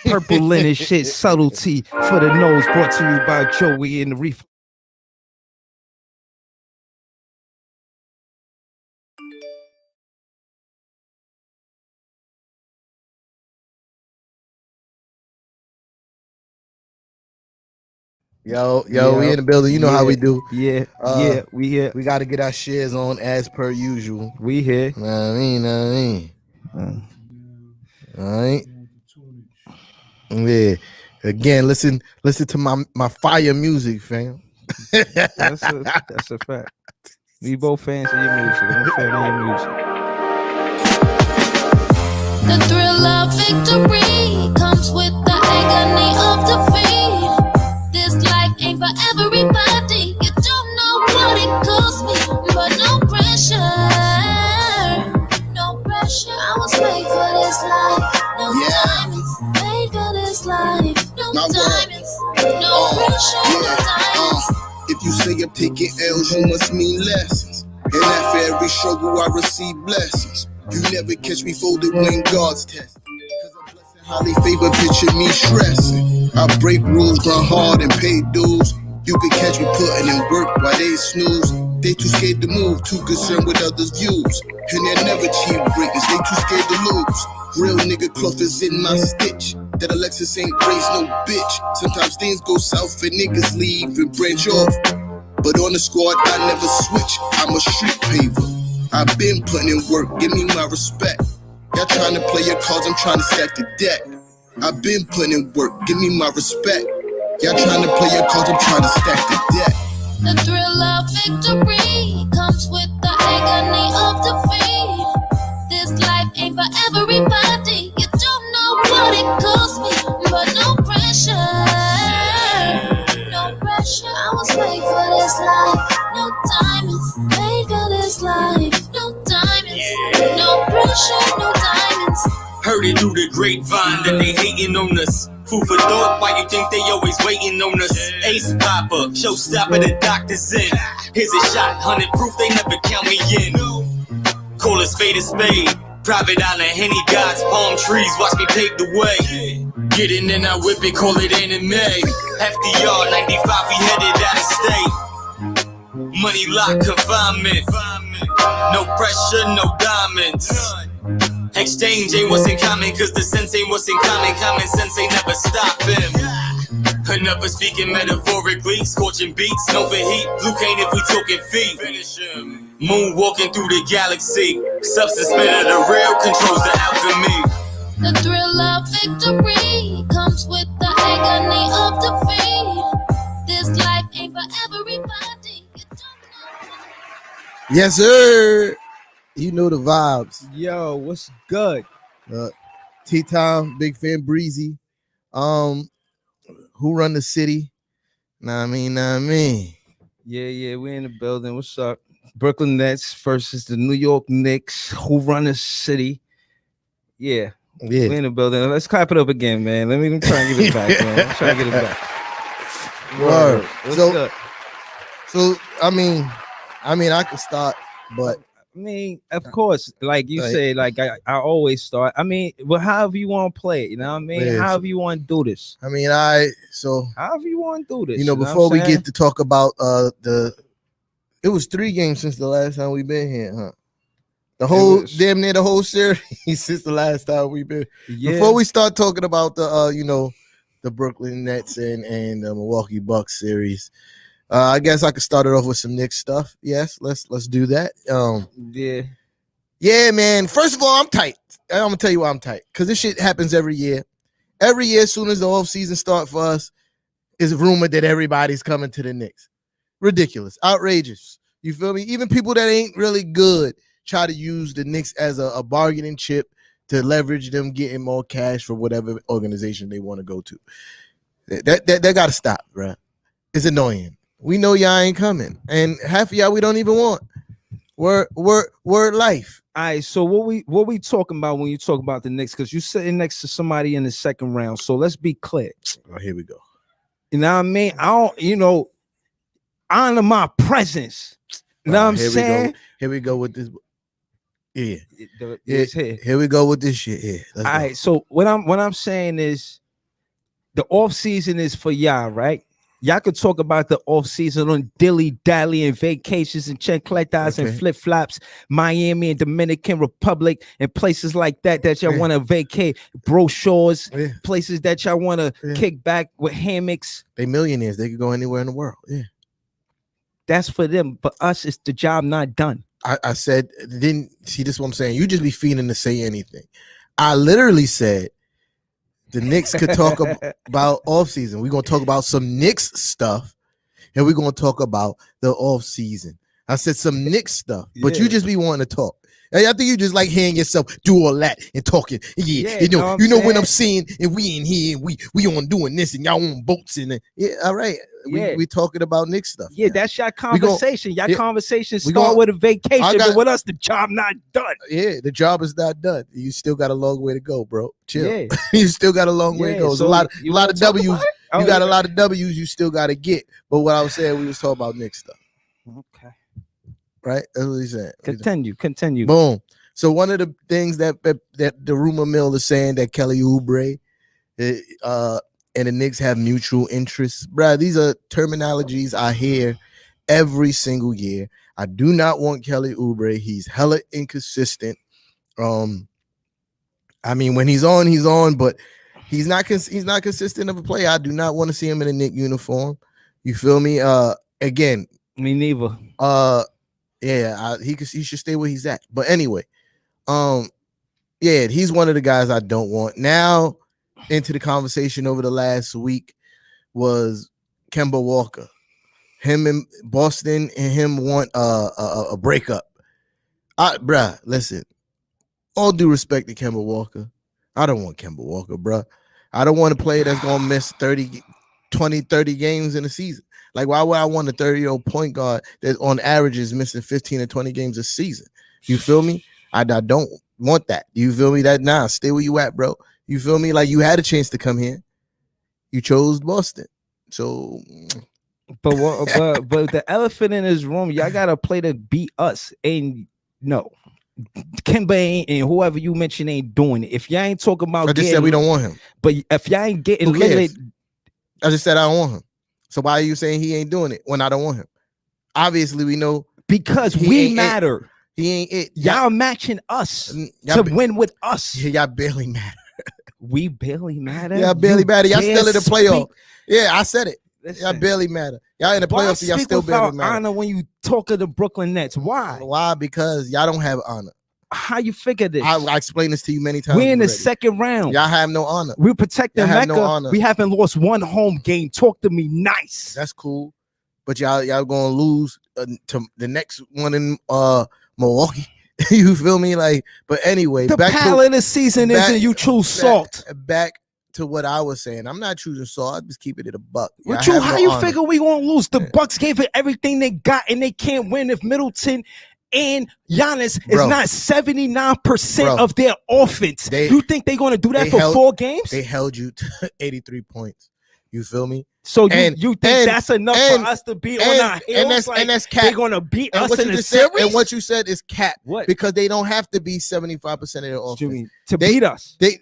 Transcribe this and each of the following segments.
Purple linen shit, subtlety for the nose. Brought to you by Joey and the Reef. Yo, we in the building. You know how we do. Yeah, we here. We got to get our shares on as per usual. We here. Know what I mean? All right. Yeah. Again, listen to my fire music, fam. That's a fact. We both fans of your music. I'm a fan of your music. The thrill of victory comes with the agony of defeat. This life ain't for everybody. You don't know what it costs me, but no pressure. No pressure. I was made for this life. No diamonds. Made for this life. No diamonds. No pressure. No diamonds. If you say I'm taking L's, you must mean lessons. And after every struggle, I receive blessings. You never catch me folded when God's testing. Cause I'm blessed and highly favored, picture me stressing. I break rules, grind hard and pay dues. You can catch me putting in work while they snooze. They too scared to move, too concerned with others' views. And they never achieve greatness, they too scared to lose. Real nigga cloth is in my stitch. That Alexis ain't raised no bitch. Sometimes things go south and niggas leave and branch off. But on the squad, I never switch. I'm a street paver. I've been putting in work, give me my respect. Y'all trying to play your cards, I'm trying to stack the deck. I've been putting in work, give me my respect. Y'all trying to play your cards, I'm trying to stack the deck. The thrill of victory comes with the agony of defeat. This life ain't for everybody. You don't know what it costs me, but no pressure. No pressure. I was made for this life. No diamonds. Made for this life. No diamonds. No pressure. No diamonds. Heard it through the grapevine that they hating on us. Food for thought, why you think they always waiting on us? Ace popper, showstopper, the doctor's in. Here's a shot, 100 proof they never count me in. Call a spade a spade. Private island, Henny gods, palm trees, watch me pave the way. Get in and I whip it, call it anime. FDR, 95, we headed out of state. Money lock confinement. No pressure, no diamonds. Exchange ain't what's in common, cause the sense ain't what's in common. Common sense ain't never stop him. Another speaking metaphorically, scorching beats, Nova heat, blue cane if we talking feet. Moon walking through the galaxy, substance spit of the real controls the alchemy. The thrill of victory comes with the agony of defeat. This life ain't for everybody. You don't know. Yes, sir. You know the vibes. Yo, what's good? T-Time, big fan Breezy. Who run the city? Nah, I mean. Yeah, we in the building. What's up? Brooklyn Nets versus the New York Knicks. Who run the city? Yeah. We in the building. Let's clap it up again, man. Let me try and get it back, man. Try to get it back. Word. What's good? So I mean, I could start, but I mean, of course, like you say, like I always start. I mean, well, however you want to play it, you know what I mean? Yeah, however you want to do this. I mean, however you want to do this. You know, before we get to talk about it was 3 games since the last time we've been here, huh? Damn near the whole series since the last time we've been. Yeah. Before we start talking about the Brooklyn Nets and the Milwaukee Bucks series, I guess I could start it off with some Knicks stuff. Yes, let's do that. Yeah, man. First of all, I'm tight. I'm gonna tell you why I'm tight. Because this shit happens every year. Every year, as soon as the off season starts for us, is rumored that everybody's coming to the Knicks. Ridiculous, outrageous. You feel me? Even people that ain't really good try to use the Knicks as a bargaining chip to leverage them getting more cash for whatever organization they want to go to. That got to stop, bro. It's annoying. We know y'all ain't coming, and half of y'all we don't even want. Word life. All right, so what we talking about when you talk about the Knicks? Because you're sitting next to somebody in the second round. So let's be clear. Oh, here we go. You know what I mean? I don't, honor my presence. You know what I'm saying? Here we go with this. Yeah. It's here. Here we go with this shit. Yeah. All right. So what I'm saying is, the off season is for y'all, right? Y'all could talk about the off season on dilly dally and vacations and chancletas and flip flops, Miami and Dominican Republic and places like that y'all want to vacate, brochures, places that y'all want to kick back with hammocks. They millionaires. They could go anywhere in the world. Yeah. That's for them. But us, it's the job not done. I said, didn't see this? What I'm saying. You just be feeding to say anything. I literally said the Knicks could talk about off season. We're gonna talk about some Knicks stuff, and we're gonna talk about the off season. I said some Knicks stuff, but you just be wanting to talk. I think you just like hearing yourself do all that and talking. Yeah, you know what I'm saying. And we in here, and we on doing this, and y'all on boats, and all right. We talking about Knicks stuff. Yeah, that's your conversation. Your conversation start with a vacation, but with us, the job not done. Yeah, the job is not done. You still got a long way to go, bro. Chill. Yeah. You still got a long way to go. So a lot of W's. You got a lot of W's you still got to get. But what I was saying, we was talking about Knicks stuff. Okay. Right? That's what he said. Continue. Boom. So one of the things that the rumor mill is saying that Kelly Oubre and the Knicks have mutual interests. Bruh, these are terminologies I hear every single year. I do not want Kelly Oubre. He's hella inconsistent. I mean, when he's on, but he's not consistent of a player. I do not want to see him in a Knick uniform. You feel me? Again, me neither. He should stay where he's at. But anyway, he's one of the guys I don't want. Now, into the conversation over the last week was Kemba Walker. Him and Boston and him want a breakup. Listen. All due respect to Kemba Walker, I don't want Kemba Walker, bruh. I don't want a player that's gonna miss 30 games in a season. Like, why would I want a 30-year-old point guard that on average is missing 15 or 20 games a season? You feel me? I don't want that. You feel me? Stay where you at, bro. You feel me? Like, you had a chance to come here. You chose Boston. So, but the elephant in this room, y'all got to play to beat us. And no, Kemba ain't, and whoever you mentioned ain't doing it. If y'all ain't talking about, I just said we don't want him. But if y'all ain't getting lit, I just said I don't want him. So why are you saying he ain't doing it when I don't want him? Obviously, we know because we matter. He ain't it. Y'all matching us to win with us. Yeah, y'all barely matter. We barely matter. Y'all barely matter. Y'all still in the playoff. Yeah, I said it. Y'all barely matter. Y'all in the playoffs. So y'all still barely matter. Honor when you talk of the Brooklyn Nets. Why? Why? Because y'all don't have honor. How you figure this? I explained this to you many times. We're in the second round. Y'all have no honor. We're protecting Mecca. We haven't lost one home game. Talk to me nice. That's cool. But y'all gonna lose to the next one in Milwaukee. You feel me? Like, but anyway, the palette of the season isn't you choose salt. Back to what I was saying. I'm not choosing salt. I'm just keeping it a buck. How you figure we gonna lose? The Bucks gave it everything they got, and they can't win if Middleton and Giannis is not 79% of their offense. You think they're gonna do that for 4 games? They held you to 83 points. You feel me? So you think that's enough for us to be on our heels? And that's cap. They're gonna beat us in the series. And what you said is cap. What? Because they don't have to be 75% of their offense to beat us. They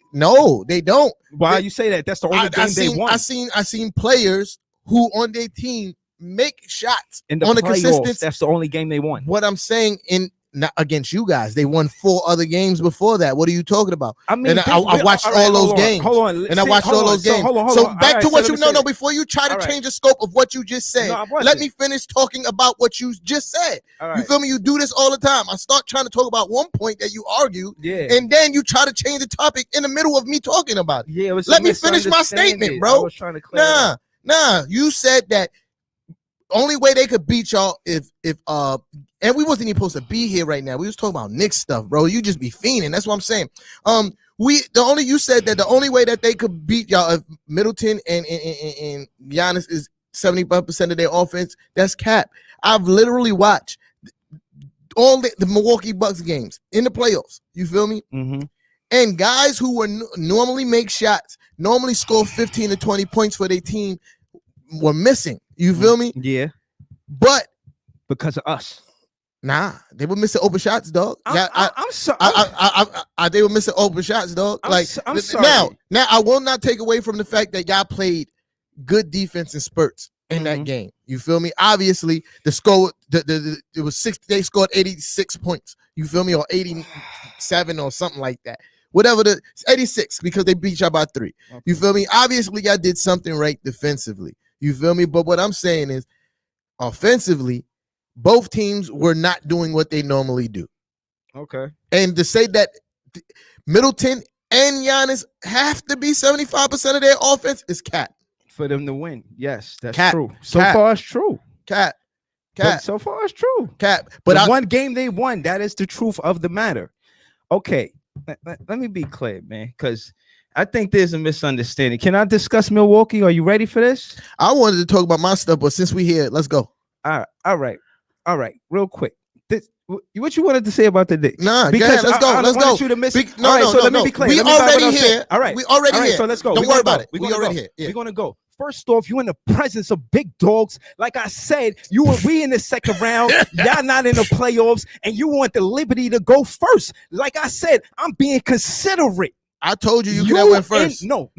don't. Why you say that? That's the only game they won. I seen players who on their team make shots in the on playoffs. That's the only game they won. What I'm saying not against you guys, they won 4 other games before that. What are you talking about? I mean, I watched all those games. Hold on, and I watched all those games. So back to what you know. Before you try to change the scope of what you just said, let me finish talking about what you just said. You feel me? You do this all the time. I start trying to talk about one point that you argue, and then you try to change the topic in the middle of me talking about it. Yeah, let me finish my statement, bro. I was trying to clear nah. You said that only way they could beat y'all if and we wasn't even supposed to be here right now. We was talking about Knicks stuff, bro. You just be fiending. That's what I'm saying. You said that the only way that they could beat y'all if Middleton and Giannis is 75% of their offense. That's cap. I've literally watched all the Milwaukee Bucks games in the playoffs. You feel me? Mm-hmm. And guys who were normally make shots, normally score 15 to 20 points for their team, were missing. You feel me? Yeah. But because of us. Nah, they were missing open shots, dog. I'm sorry. They were missing open shots, dog. I'm sorry. Now I will not take away from the fact that y'all played good defense in spurts in that game. You feel me? Obviously, the score, it was 6. They scored 86 points. You feel me? Or 87 or something like that. Whatever it's 86 because they beat y'all by 3. Okay. You feel me? Obviously, y'all did something right defensively. You feel me? But what I'm saying is, offensively, both teams were not doing what they normally do. Okay. And to say that Middleton and Giannis have to be 75% of their offense is cat. For them to win. Yes, that's Cat. true. So Cat. far, it's true. Cat. But so far, it's true. Cat. But the one game they won, that is the truth of the matter. Okay. Let me be clear, man, because I think there's a misunderstanding. Can I discuss Milwaukee? Are you ready for this? I wanted to talk about my stuff, but since we here, let's go. All right. Real quick. What you wanted to say about the Knicks? Nah, because let's go. Let's go. Let me be clear. We already here. All right. We already here. So let's go. Don't worry about it. We already here. We're gonna go. First off, you in the presence of big dogs. Like I said, we in the second round. Y'all not in the playoffs, and you want the liberty to go first. Like I said, I'm being considerate. I told you could have went first. No.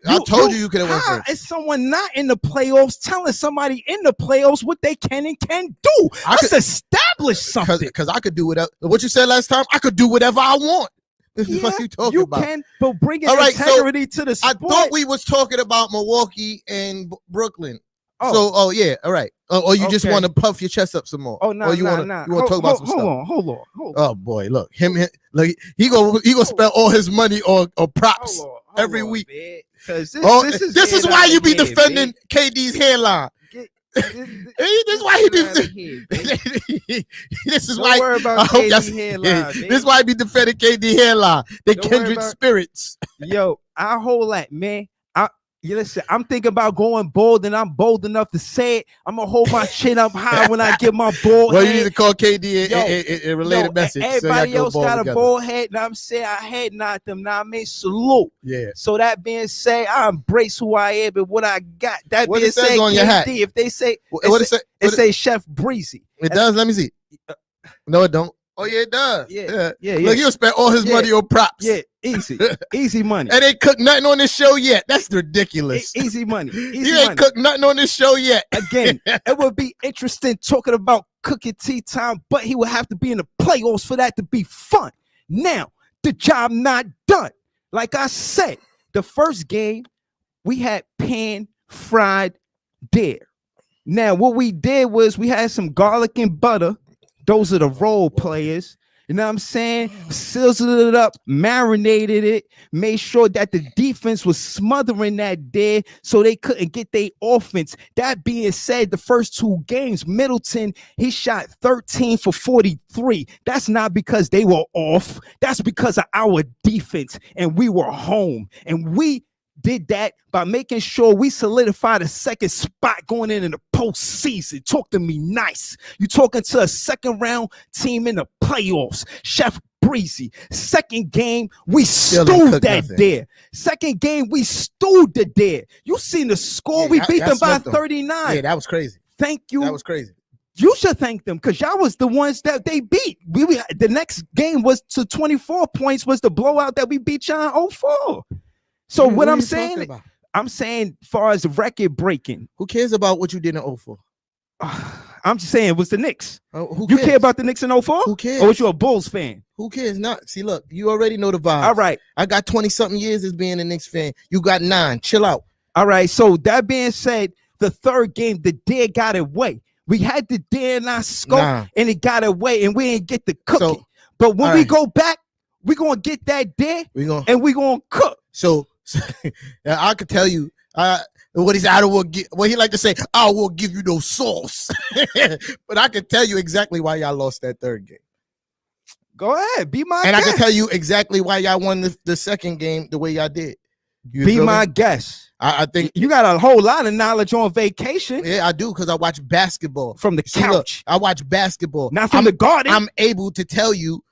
I told you could have went first. Is someone not in the playoffs telling somebody in the playoffs what they can and can't do? Let's establish something. Because I could do whatever. What you said last time, I could do whatever I want. What you talking about? You can, but bring integrity to the sport. I thought we was talking about Milwaukee and Brooklyn. Oh. Yeah, all right. Or you just want to puff your chest up some more. Oh no, you want to talk about some stuff. Hold on. Oh boy, look he gonna spend all his money on props every week. Because this is why you be defending KD's hairline. This is why he be. This is why. This is why he be defending KD hairline. The kindred spirits. Yo, I hold that, man. Listen, I'm thinking about going bold, and I'm bold enough to say it. I'm gonna hold my chin up high when I get my bald head. You need to call KD a related message. Everybody else got a bald head, and I'm saying I head nod them. Now I mean salute. Yeah. So that being said, I embrace who I am and what I got. That what being it says said, on KD, your hat? If they say it say Chef Breezy. It does. Let me see. No, it don't. Oh yeah, it does. Yeah. Look, he'll spend all his money on props. Yeah, easy money. And they cooked nothing on this show yet. That's ridiculous. Easy money. You ain't cooked nothing on this show yet. Again, it would be interesting talking about cooking tea time, but he would have to be in the playoffs for that to be fun. Now, the job not done. Like I said, the first game we had pan-fried deer. Now, what we did was we had some garlic and butter. Those are the role players. You know what I'm saying? Sizzled it up, marinated it, made sure that the defense was smothering that deer so they couldn't get their offense. That being said, the first 2 games, Middleton, he shot 13 for 43. That's not because they were off. That's because of our defense, and we were home. And we did that by making sure we solidified a second spot going in the postseason. Talk to me nice. You talking to a second round team in the playoffs. Chef Breezy. Second game, we stewed that there. Second game, we stewed the there. You seen the score? We beat them by 39. Yeah, that was crazy. Thank you. That was crazy. You should thank them because y'all was the ones that they beat. The next game was to 24 points was the blowout that we beat y'all in 04. So what I'm saying, I'm saying far as the record breaking. Who cares about what you did in 04? I'm just saying it was the Knicks. Who you cares? care about the Knicks in 04? Who cares? Or was you a Bulls fan? Who cares? Not. See, look, you already know the vibe. All right. I got 20-something years as being a Knicks fan. You got 9. Chill out. All right. So that being said, the third game, the deer got away. We had the deer in our scope, and it got away, and we didn't get the cooking. But when we go back, we're going to get that deer, and we're going to cook. So I could tell you what he said. What he like to say, I will give you no sauce. But I can tell you exactly why y'all lost that third game. Go ahead, be my and guest. I can tell you exactly why y'all won the second game the way y'all did. Be my guest. I think you got a whole lot of knowledge on vacation. Yeah, I do, because I watch basketball from the couch. Look, I watch basketball, not from the garden. I'm able to tell you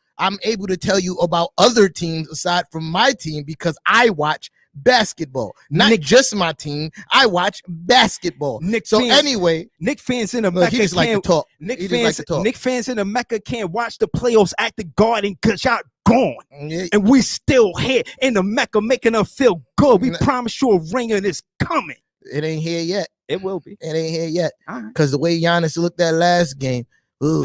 about other teams aside from my team because I watch basketball, not just my team. I watch basketball. Nick So fans, anyway, Nick fans in the look, Mecca he just like to can't. talk. Nick He just like fans, to talk. Nick fans in the Mecca can't watch the playoffs at the Garden because y'all gone, Yeah, and we still here in the Mecca making them feel good. We Nah. promise you a ring and it's coming. it ain't here yet. It will be. It ain't here yet. All right. Because the way Giannis looked that last game, ooh,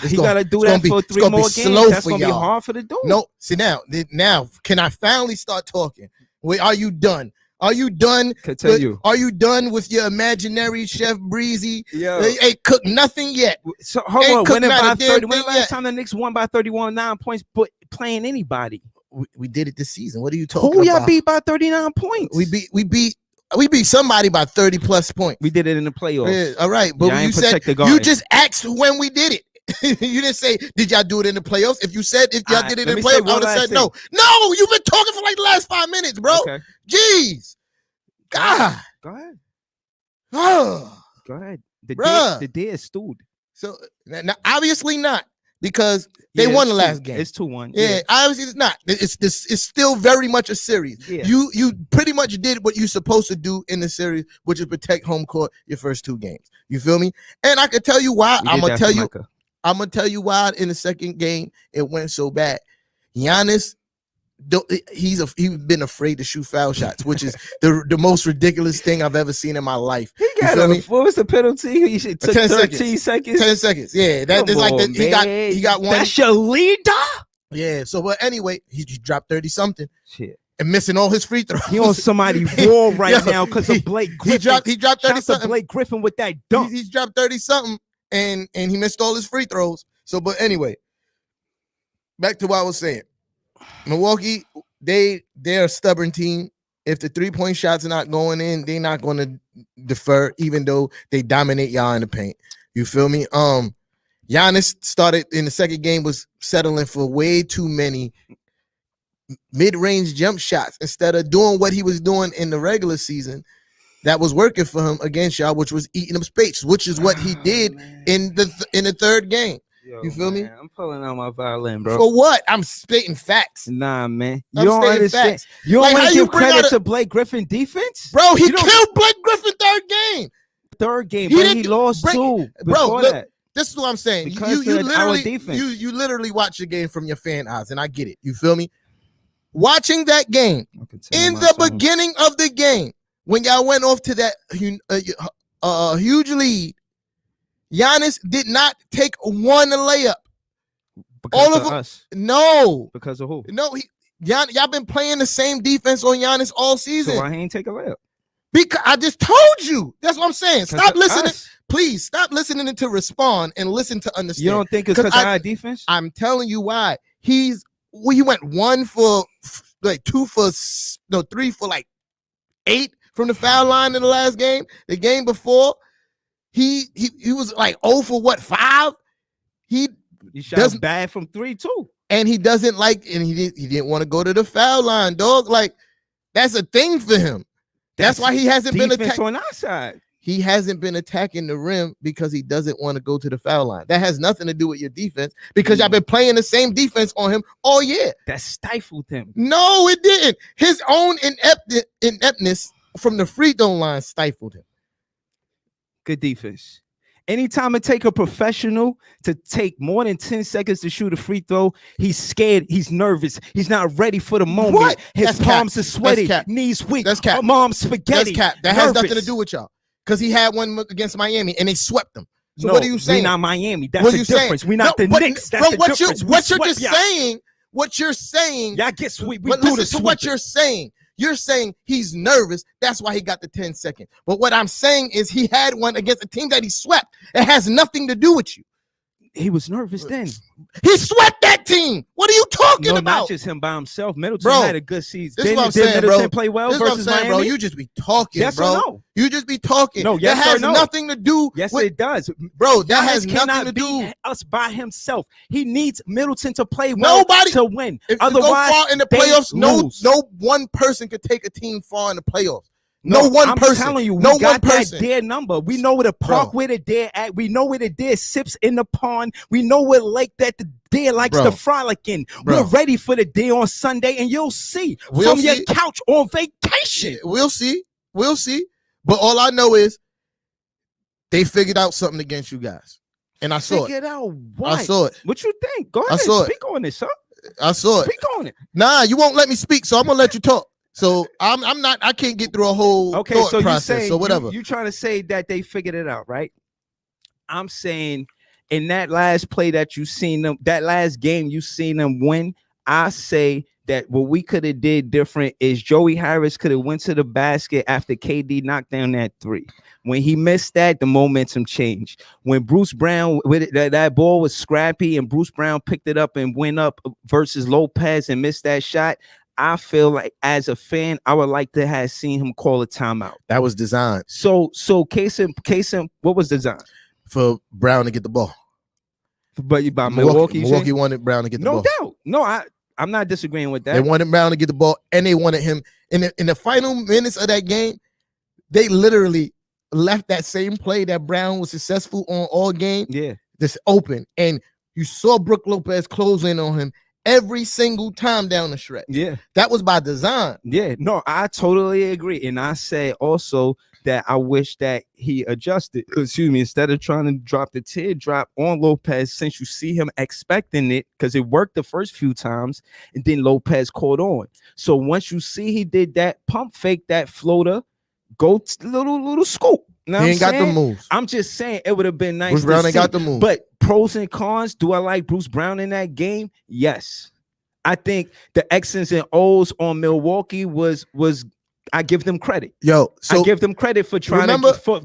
He gotta do it's that gonna be- for it's 3 gonna be more slow games. That's for gonna be y'all. hard for the dude. no. See now, can I finally start talking? Wait, are you done? Are you done? Can tell you. Are you done with your imaginary Chef Breezy? Yo. They ain't cooked nothing yet. So hold Ain't on, cooked winning not by a damn 30. When the thing last yet. time the Knicks won by 31, 9 points, but playing anybody? We did it this season. What are you talking Who y'all about? beat by 39 points? We beat somebody by 30 plus points. We did it in the playoffs. Yeah, all right, but Y'all you ain't said protect the you Garden. just asked when we did it. You didn't say did y'all do it in the playoffs. If you said if y'all All right, did it let in the me say playoffs, I one would have last said no. No, you've been talking for like the last 5 minutes, bro. Okay. Jeez, God. Go ahead. Oh. Go ahead. The Bruh. day is stewed. So now, obviously not because they Yeah, won the it's last 2. game. It's 2-1. Yeah, obviously it's not. It's still very much a series. Yeah. You pretty much did what you're supposed to do in the series, which is protect home court your first 2 games. You feel me? And I can tell you why. We I'm did gonna that tell for you. Mecca. I'm gonna tell you why in the second game it went so bad. Giannis, he's been afraid to shoot foul shots, which is the most ridiculous thing I've ever seen in my life. He You got feel a, me? what was the penalty? He should took 10 13 seconds. 10 seconds. Yeah, that is Come like on, he got one. That's your leader. Yeah. So, but anyway, he dropped 30 something Shit. and missing all his free throws. He on somebody wall right Yo, now because of Blake Griffin. He dropped 30 Shout out to something. Blake Griffin with that dunk. He's dropped 30 something and he missed all his free throws. So, but anyway, back to what I was saying. Milwaukee, they're a stubborn team. If the 3-point shots are not going in, they're not going to defer, even though they dominate y'all in the paint. You feel me? Giannis started in the second game was settling for way too many mid-range jump shots instead of doing what he was doing in the regular season that was working for him against y'all, which was eating up space, which is what he did in the third game. Yo, You feel me? I'm pulling out my violin, bro. For what? I'm spitting facts. Nah, man. You I'm don't stating understand. facts. You don't Like, want how to you give bring credit out to Blake Griffin defense? Bro, he You don't- killed Blake Griffin third game. Third game, He but didn't he lost break- 2 Bro, before look, that. This is what I'm saying. Because You of our literally defense. you literally watch the game from your fan eyes, and I get it. You feel me? Watching that game I can tell in my the song. beginning of the game when y'all went off to that huge lead, Giannis did not take one layup. Because all of of them- us. No, Because of who? no, y'all been playing the same defense on Giannis all So season. why he ain't take a layup? Because I just told you. That's what I'm saying. Because Stop of listening. us. Please stop listening to respond and listen to understand. You don't think it's 'Cause because of I- our defense? I'm telling you why. He went 1 for like 2 for 3 for like 8 from the foul line in the last game. The game before, he was like 0 for what 5. He You shot doesn't- bad from 3 too. and he doesn't like, and he didn't want to go to the foul line, dog. Like that's a thing for him. That's why he hasn't been defense attacking. on our side. He hasn't been attacking the rim because he doesn't want to go to the foul line. That has nothing to do with your defense because y'all been playing the same defense on him all year. That stifled him. No, it didn't. His own ineptness from the free throw line stifled him. Good defense. Anytime it take a professional to take more than 10 seconds to shoot a free throw, he's scared. He's nervous. He's not ready for the moment. What? His That's cap. palms are sweaty. That's cap. Knees weak. That's cap. Mom's spaghetti. That's cap. That has nothing to nervous. do with y'all because he had one against Miami and they swept them. So No, what are you saying? We not Miami. That's What the are you saying? difference. We not No, the but- Knicks. That's bro, the what difference. you're We just swept y'all. saying, what you're saying. Y'all get sweet. We But do listen the to what sweeping. you're saying. You're saying he's nervous. That's why he got the 10 second. But what I'm saying is he had one against a team that he swept. It has nothing to do with you. He was nervous then. He swept that team. What are you talking No, not about? just him by himself. Middleton Bro, had a good season. this is what I'm Did saying, Middleton bro. play well This is what I'm versus saying, Miami? bro. You just be talking, Yes bro. or no? You just be talking. No, yes that or has no? nothing to do Yes, with, it does. bro. That Giannis has nothing cannot to beat do. us by himself. He needs Middleton to play well Nobody to win. If you go Otherwise, far in the they playoffs, lose. no one person could take a team far in the playoffs. No one I'm person. telling you, we No got one person. that dare number. We know where the park where the dare at. We know where the dare sips in the pond. We know what lake that the dare likes to frolic in. We're ready for the day on Sunday, and you'll see from your couch on vacation. We'll see. We'll see. But all I know is they figured out something against you guys. And I saw Figured it. out what? I saw it. What you think? Go ahead. I saw it. Speak on it, son. I saw it. Speak on it. Nah, you won't let me speak, so I'm gonna let you talk. So I'm not. I can't get through a whole thought process. So whatever. You trying to say that they figured it out, right? I'm saying in that last play that you seen them, that last game you seen them win. I say that what we could have did different is Joey Harris could have went to the basket after KD knocked down that 3. When he missed that, the momentum changed. When Bruce Brown with it, that ball was scrappy and Bruce Brown picked it up and went up versus Lopez and missed that shot. I feel like as a fan, I would like to have seen him call a timeout. That was designed. So case in, what was designed? For Brown to get the ball. But by Milwaukee wanted Brown to get the ball. No doubt. No, I'm not disagreeing with that. They wanted Brown to get the ball, and they wanted him in the final minutes of that game. They literally left that same play that Brown was successful on all game. Yeah, this open, and you saw Brook Lopez close in on him every single time down the stretch. Yeah, that was by design. Yeah, no, I totally agree, and I say also that I wish that he adjusted. Excuse me, instead of trying to drop the teardrop on Lopez, since you see him expecting it, because it worked the first few times, and then Lopez caught on. So once you see he did that pump fake, that floater, go little scoop. He ain't got the moves. I'm just saying it would have been nice. Bruce Brown ain't got the moves. But pros and cons, do I like Bruce Brown in that game? Yes. I think the X's and O's on Milwaukee was I give them credit. So I give them credit for trying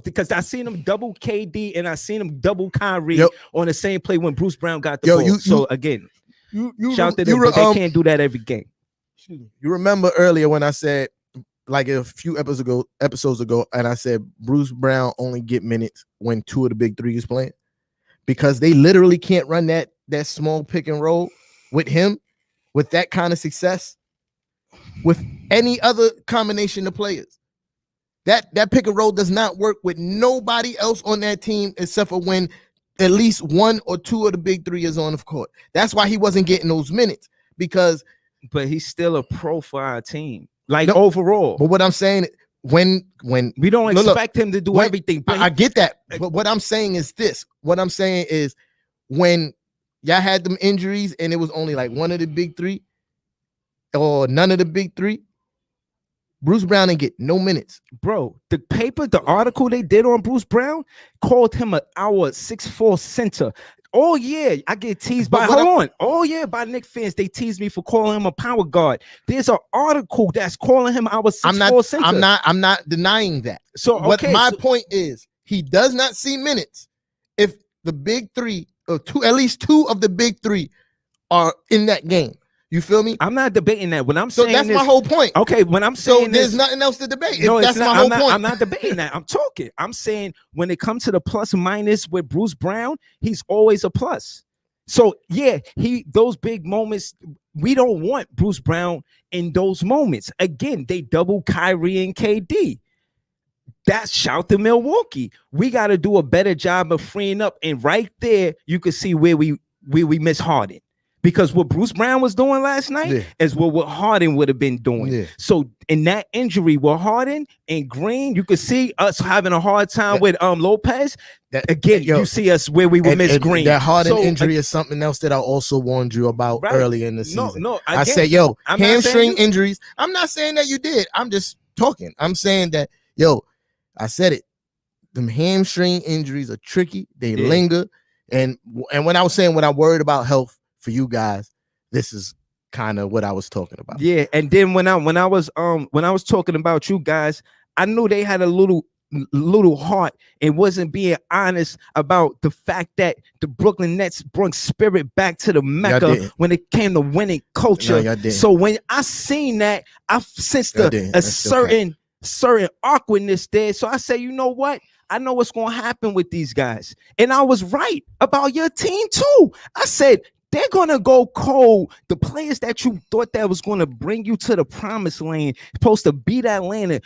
because I seen them double KD and I seen them double Kyrie on the same play when Bruce Brown got the ball. Again, shout out to them, but they can't do that every game. You remember earlier when I said, like a few episodes ago, and I said Bruce Brown only get minutes when 2 of the big 3 is playing, because they literally can't run that small pick and roll with him with that kind of success with any other combination of players. That pick and roll does not work with nobody else on that team except for when at least 1 or 2 of the big 3 is on the court. That's why he wasn't getting those minutes, but he's still a pro for our team. Overall. But what I'm saying, when we don't expect him to do everything. I get that. But what I'm saying is this. What I'm saying is when y'all had them injuries and it was only like 1 of the big 3 or none of the big 3, Bruce Brown didn't get no minutes. Bro, the article they did on Bruce Brown called him our 6'4" center. Oh yeah, I get teased by by Knicks fans. They tease me for calling him a power guard. There's an article that's calling him our 6'4" center. I'm not denying that. So my point is, he does not see minutes if the big 3 or at least 2 of the big 3 are in that game. You feel me? I'm not debating that. When I'm saying that's my whole point. Okay, when I'm saying there's nothing else to debate. No, that's my whole point. I'm not debating that. I'm talking. I'm saying when it comes to the plus minus with Bruce Brown, he's always a plus. So yeah, those big moments, we don't want Bruce Brown in those moments. Again, they double Kyrie and KD. That's shout to Milwaukee. We got to do a better job of freeing up. And right there, you can see where we miss Harden. Because what Bruce Brown was doing last night is what Harden would have been doing. Yeah. So in that injury with Harden and Green, you could see us having a hard time with Lopez. You see us where we would miss Green. That Harden injury is something else that I also warned you about earlier in the season. I said, hamstring injuries. I'm not saying that you did. I'm just talking. I'm saying that, I said it. Them hamstring injuries are tricky. They linger. And when I was saying when I'm worried about health, for you guys, this is kind of what I was talking about. Yeah, and then when I was talking about you guys, I knew they had a little heart and wasn't being honest about the fact that the Brooklyn Nets brought spirit back to the Mecca when it came to winning culture. No, so when I seen that, I sensed a certain awkwardness there. So I said, you know what? I know what's going to happen with these guys. And I was right about your team too. I said, they're going to go cold. The players that you thought that was going to bring you to the promised land, supposed to beat Atlanta,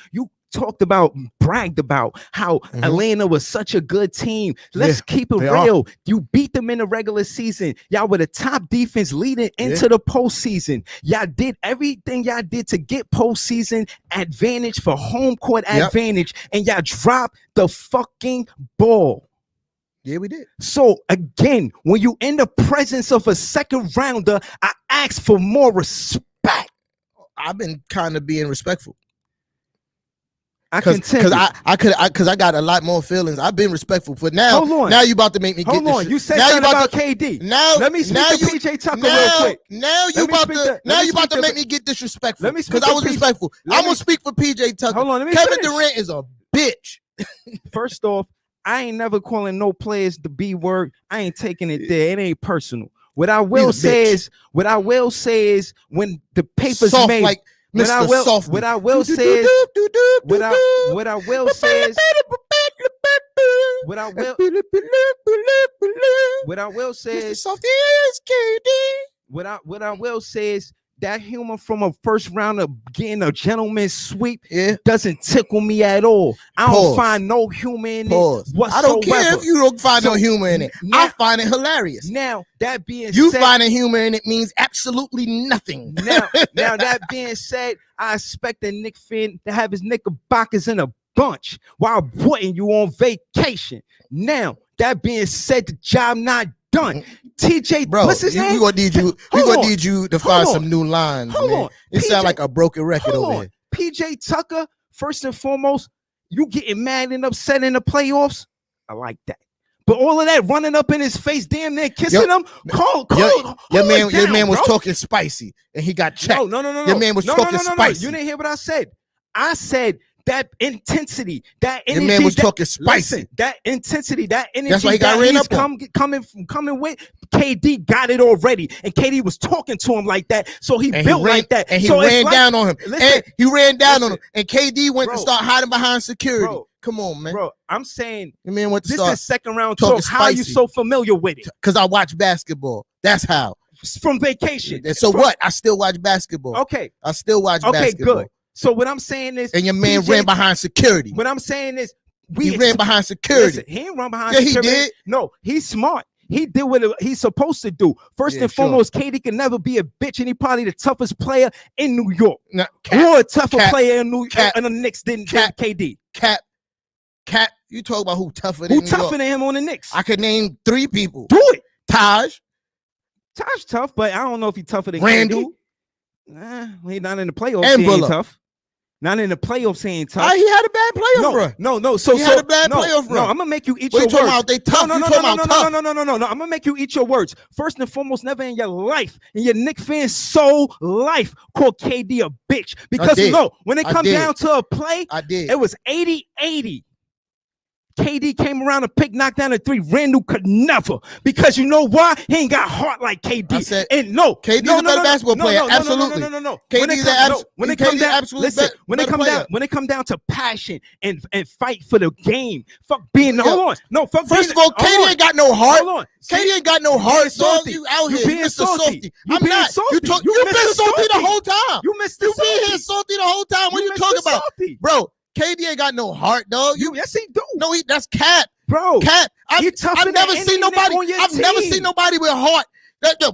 bragged about how Mhm. Atlanta was such a good team. Let's keep it they real. You beat them in the regular season. Y'all were the top defense leading into the postseason. Y'all did everything y'all did to get postseason advantage for home court advantage, and y'all dropped the fucking ball. Yeah, we did. So again, when you in the presence of a second rounder, I ask for more respect. I've been kind of being respectful. I continue. Because I got a lot more feelings. I've been respectful, but now, Hold on. now you about to make me get Hold this on, shit. you said Now you something about to- KD. Now, Let me speak now to you, PJ Tucker now, real quick. Now you Let me about speak to to- now let me you about speak to to- make me get disrespectful. Let me speak because I to was PJ. respectful. Let I'm me- gonna speak for PJ Tucker. Hold on, let me Kevin finish. Durant is a bitch. First off, I ain't never calling no players the B word. I ain't taking it there. It ain't personal. What I will He's a say bitch. is, when the papers Soft made, like what Mr. I will, Softy. what I will say is, what I will say is, what I will, what I will say Mr. is, Softy is KD. what I will say is that humor from a first round of getting a gentleman's sweep Yeah. doesn't tickle me at all. I don't Pause. find no humor in Pause. it whatsoever. I don't care if you don't find no So, humor in it. now- I find it hilarious. Now that being You said, finding humor in it means absolutely nothing. now that being said, I expect a Knick fan to have his knickerbockers in a bunch while putting you on vacation. Now that being said, the job not done. TJ, Bro, what's his name? we gonna need you. We Hold gonna on. need you to Hold find on. some new lines. Hold man. on. It PJ sound like a broken record Hold over on. here. PJ Tucker, first and foremost, you getting mad and upset in the playoffs. I like that. But all of that running up in his face, damn near kissing him. Your man was bro. talking spicy and he got checked. No. Your man was talking spicy. You didn't hear what I said. I said that intensity, that energy. Your man was that, talking spicy. Listen, that intensity, that energy. That's why he got ran he's up on. coming with. KD got it already, and KD was talking to him like that, so he And built he ran, like that. and he so ran down on him. Listen, and he ran down on listen. him. And KD went Bro. to start hiding behind security. Bro. Come on, man. bro, I'm saying Your man went to this start is second round talking talk. How are you spicy. so familiar with it? because I watch basketball. That's how. From vacation. And so From- what? I still watch basketball. Okay, I still watch okay, basketball. good. So what I'm saying is, And your man PJ ran behind security. What I'm saying is, He ran behind security. Listen, he ain't run behind Yeah, he security. did. No, he's smart. He did what he's supposed to do. First Yeah, and sure. foremost, KD can never be a bitch, and he probably the toughest player in New York. No, Or a tougher Cap, player in New York, Cap, and the Knicks than Cap, KD. Cap. You talk about who tougher than Who New tougher York. than him on the Knicks? I could name 3 people. Do it. Taj, Taj tough, but I don't know if he's tougher than Randall, KD. Nah, he not in the playoffs. And He ain't Bullock. tough. Not in the playoffs. He ain't tough. he had a bad playoff run. No. So He had a bad playoff No, run. I'm gonna make you eat What your you talking words. about? They tough. No. You talking about tough. No. I'm gonna make you eat your words. First and foremost, never in your life, in your Knicks fan soul life, call KD a bitch. Because did. when it I comes did. down to a play, I did. it was 80-80. KD came around a pick, knocked down a 3. Randall could never, because you know why? He ain't got heart like KD. I said, and no, KD no, is a better basketball player. Absolutely. No. KD When it is come- when it come down, absolute listen. be- When it better come player. down, when it come down to passion and fight for the game, fuck being. Yo, Hold on, no, fuck. First of being, all, KD ain't got no heart. Hold on, KD ain't got no You heart, being dog. salty. You out You here. being You Mr. salty. Salty. You I'm being not. salty. You You been Mr. salty the Salty. whole time. You missed You been here salty the whole time. What you talking about? Salty. Bro, KD ain't got no heart, dog. Yes, he do, No, that's Cap. bro. Cap. He tougher I've than never any seen nigga nobody. on your I've never team. seen nobody with heart.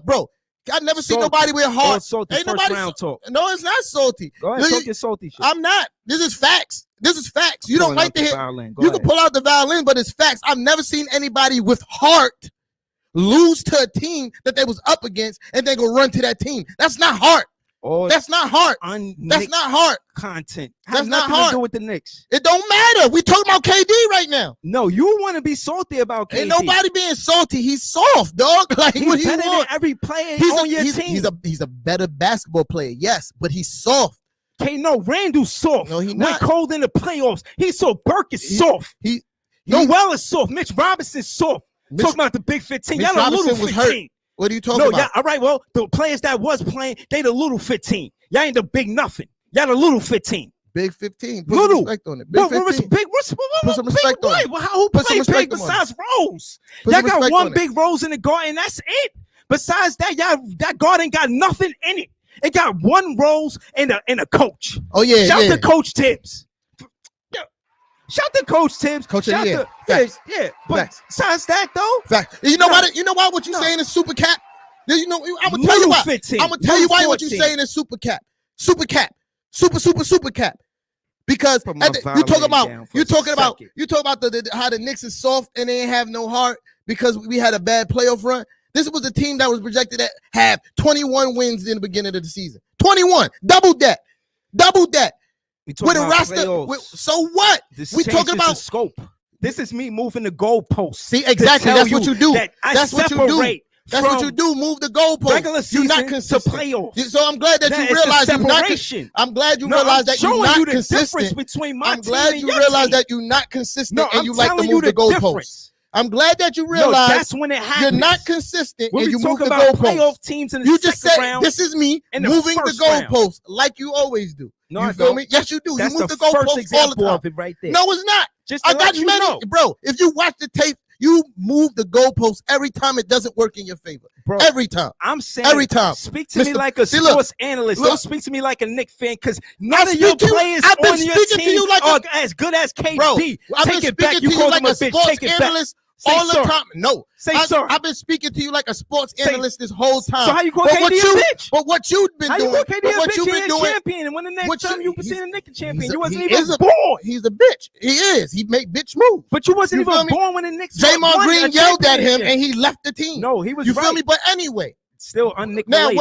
Bro, I've never seen Salty. nobody with heart. Salty. Ain't First nobody. round talk. No, it's not salty. Go ahead, No, talk your salty shit. I'm not. This is facts. This is facts. You don't Pulling like out to the hear. violin. Go You ahead. can pull out the violin, but it's facts. I've never seen anybody with heart lose to a team that they was up against and then go run to that team. That's not heart. All That's not heart. That's not heart. content. That's Has not nothing hard. to do with the Knicks. It don't matter. We talking about KD right now. No, you want to be salty about KD. Ain't nobody being salty. He's soft, dog. Like He's what do you better than want? every player He's on your he's, team. he's a better basketball player, yes, but he's soft. No, Randall's soft. No, he Went not. cold in the playoffs. He's so Burke is soft. He Noel is soft. Mitch Robinson's soft. Mitch- Talking about the big 15. Mitch Y'all a little Robinson was 15. hurt. What are you talking No, about? yeah, all right. Well, the players that was playing, they the little 15. Y'all ain't the big nothing. Y'all the little 15. Big 15. Put Little. some respect on it. Big What 15. big? Put some respect on it. Well, who Put some played big respect on it. besides Rose? Put Y'all some got respect one on it. big Rose in the garden. That's it. Besides that, that garden got nothing in it. It got one Rose and a coach. Oh yeah, Shout yeah. to Coach Tibbs. Shout to Coach Tibbs. Coach of the Shout year. to- Facts. Yeah. But Facts. besides that though, Fact. You know No. why? You know why? What you No. saying is super cap. You know, I'm gonna tell you why. 15, I'm gonna tell you why. What you 14. saying is super cap. Super cap. Super cap. Because Put my you talking violator about down for you a talking about second. you talking about the how the Knicks is soft and they ain't have no heart because we had a bad playoff run. This was a team that was projected to have 21 wins in the beginning of the season. 21, double that. We talking With a about roster. playoffs. So what? This we talking changes the about- scope. This is me moving the goalposts. See, to exactly. tell That's what you do. that I That's what you do. separate That's what from you do. Move the goalpost. regular You're season not to consistent. playoffs. So I'm glad that That you is the realize you're not. separation. I'm glad you No, realize I'm that you're showing not you the difference consistent. between my I'm team glad and you your realize team. that you're not consistent No, and I'm you like to telling move you the goalposts. difference. I'm glad that you No, realize that's when it you're happens. not consistent When and we you talk move the about goalposts. playoff teams in the You just second said round, this is me and the moving the first round. goalposts like you always do. No, you I feel don't. me? Yes, you do. That's you move the the goalposts first all the example time. of it right there. No, it's not. Just to I got let you many, know. bro. If you watch the tape, you move the goalposts every time it doesn't work in your favor. Bro, Every time. I'm saying Every time. Speak to me Mr. like a See, look, sports analyst. look. Don't speak to me like a Knicks fan because none I of your speak to you- players I've been on your speaking to team you like are as good as KD. Bro, I've been Take it back. speaking You to you called like him a a bitch. sports Take it back. analyst Say all the sir. time. No. Say sir. I've been speaking to you like a sports Say- analyst this whole time. So how you call But KD what a you- bitch? But what you've been How you doing, call KD but a what bitch? you've He been ain't doing, champion, and when the next what time you- you see the Knicks champion, he's you a- wasn't he even is a- born. he's a bitch. He is. He make bitch move. But you wasn't You feel even me? born when the Knicks Draymond won Green a yelled at him championship. and he left the team. No, he was You right. feel me? But anyway, Still un-Nick now related.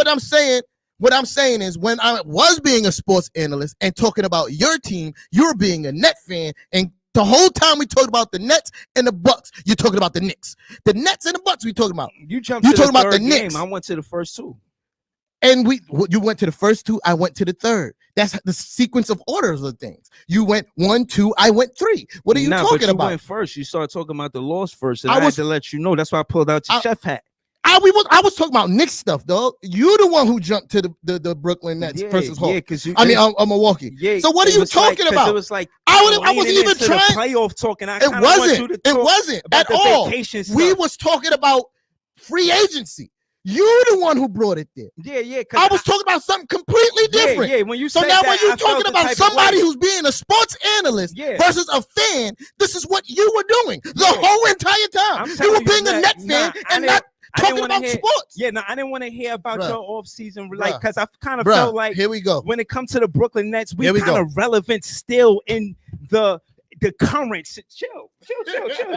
what I'm saying is when I was being a sports analyst and talking about your team, you're being a Net fan, and the whole time we talked about the Nets and the Bucks, you're talking about the Knicks. The Nets and the Bucks we talking about. You jumped You to the talking about the third game. Knicks. I went to the first two. And you went to the first two, I went to the third. That's the sequence of orders of things. You went 1, 2, I went 3. What are you Nah, but talking you about? went first. You started talking about the loss first, and I I, was- had to let you know. That's why I pulled out your chef hat. I was talking about Knicks stuff, dog. You the one who jumped to the Brooklyn Nets versus Hawks. Yeah, because I mean, Milwaukee. yeah. So what are it you was like- talking 'cause about? It was like I wasn't leaning even into the trying. playoff talking. I It kinda want you wasn't. to It talk wasn't about at the all. vacation We stuff. was talking about free agency. You the one who brought it there. Yeah. I was talking about something completely different. Yeah. When you So said now that, when you're I felt talking the about type of somebody way. who's being a sports analyst Yeah. versus a fan, this is what you were doing the Yeah. whole entire time. I'm you telling were you being a that- Net nah, fan I and didn't- not I didn't talking wanna about hear- sports. Yeah, no, I didn't want to hear about Bruh. your off season, like, Bruh. because I kind of Bruh, felt like here we go. when it comes to the Brooklyn Nets, we Here we kind go. of relevant still in the current. Chill.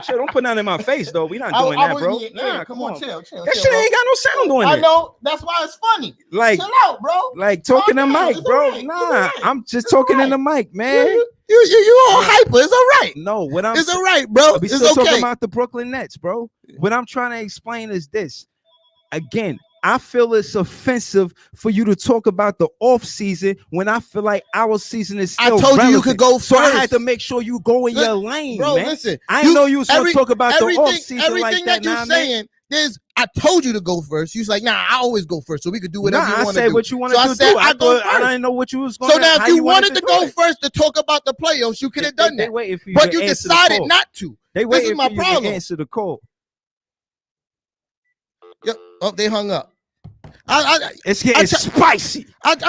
Don't put nothing in my face, though. We not doing that, bro. Nah, come on. chill. That shit ain't got no sound on I it. know. That's why it's funny. Like, Chill out, bro. talking to Calm down. Mike, It's bro. alright. It's Nah, alright. I'm just It's talking in alright. the mic, man. You all hyper. It's all right. No, what I'm It's all right, bro. we It's still talking okay. about the Brooklyn Nets, bro. What I'm trying to explain is this. Again, I feel it's offensive for you to talk about the off season when I feel like our season is I still told you relevant. could go So I had first. to make sure you go in Look, your lane, Bro, man. listen. I didn't know you was going to talk about the everything, off season everything like that. that you're saying is, I told you to go first. You was like, nah, I always go first, so we could do whatever you I want to said do. what you wanted So I to said, do. I go I first. didn't know what you was going So now, how if you wanted to do go it. first to talk about the playoffs, you could have done They that. waited for you But to you answer the decided call. not to. They This waited is my for you to problem. answer the call. Yep. Oh, they hung up. I It's getting spicy.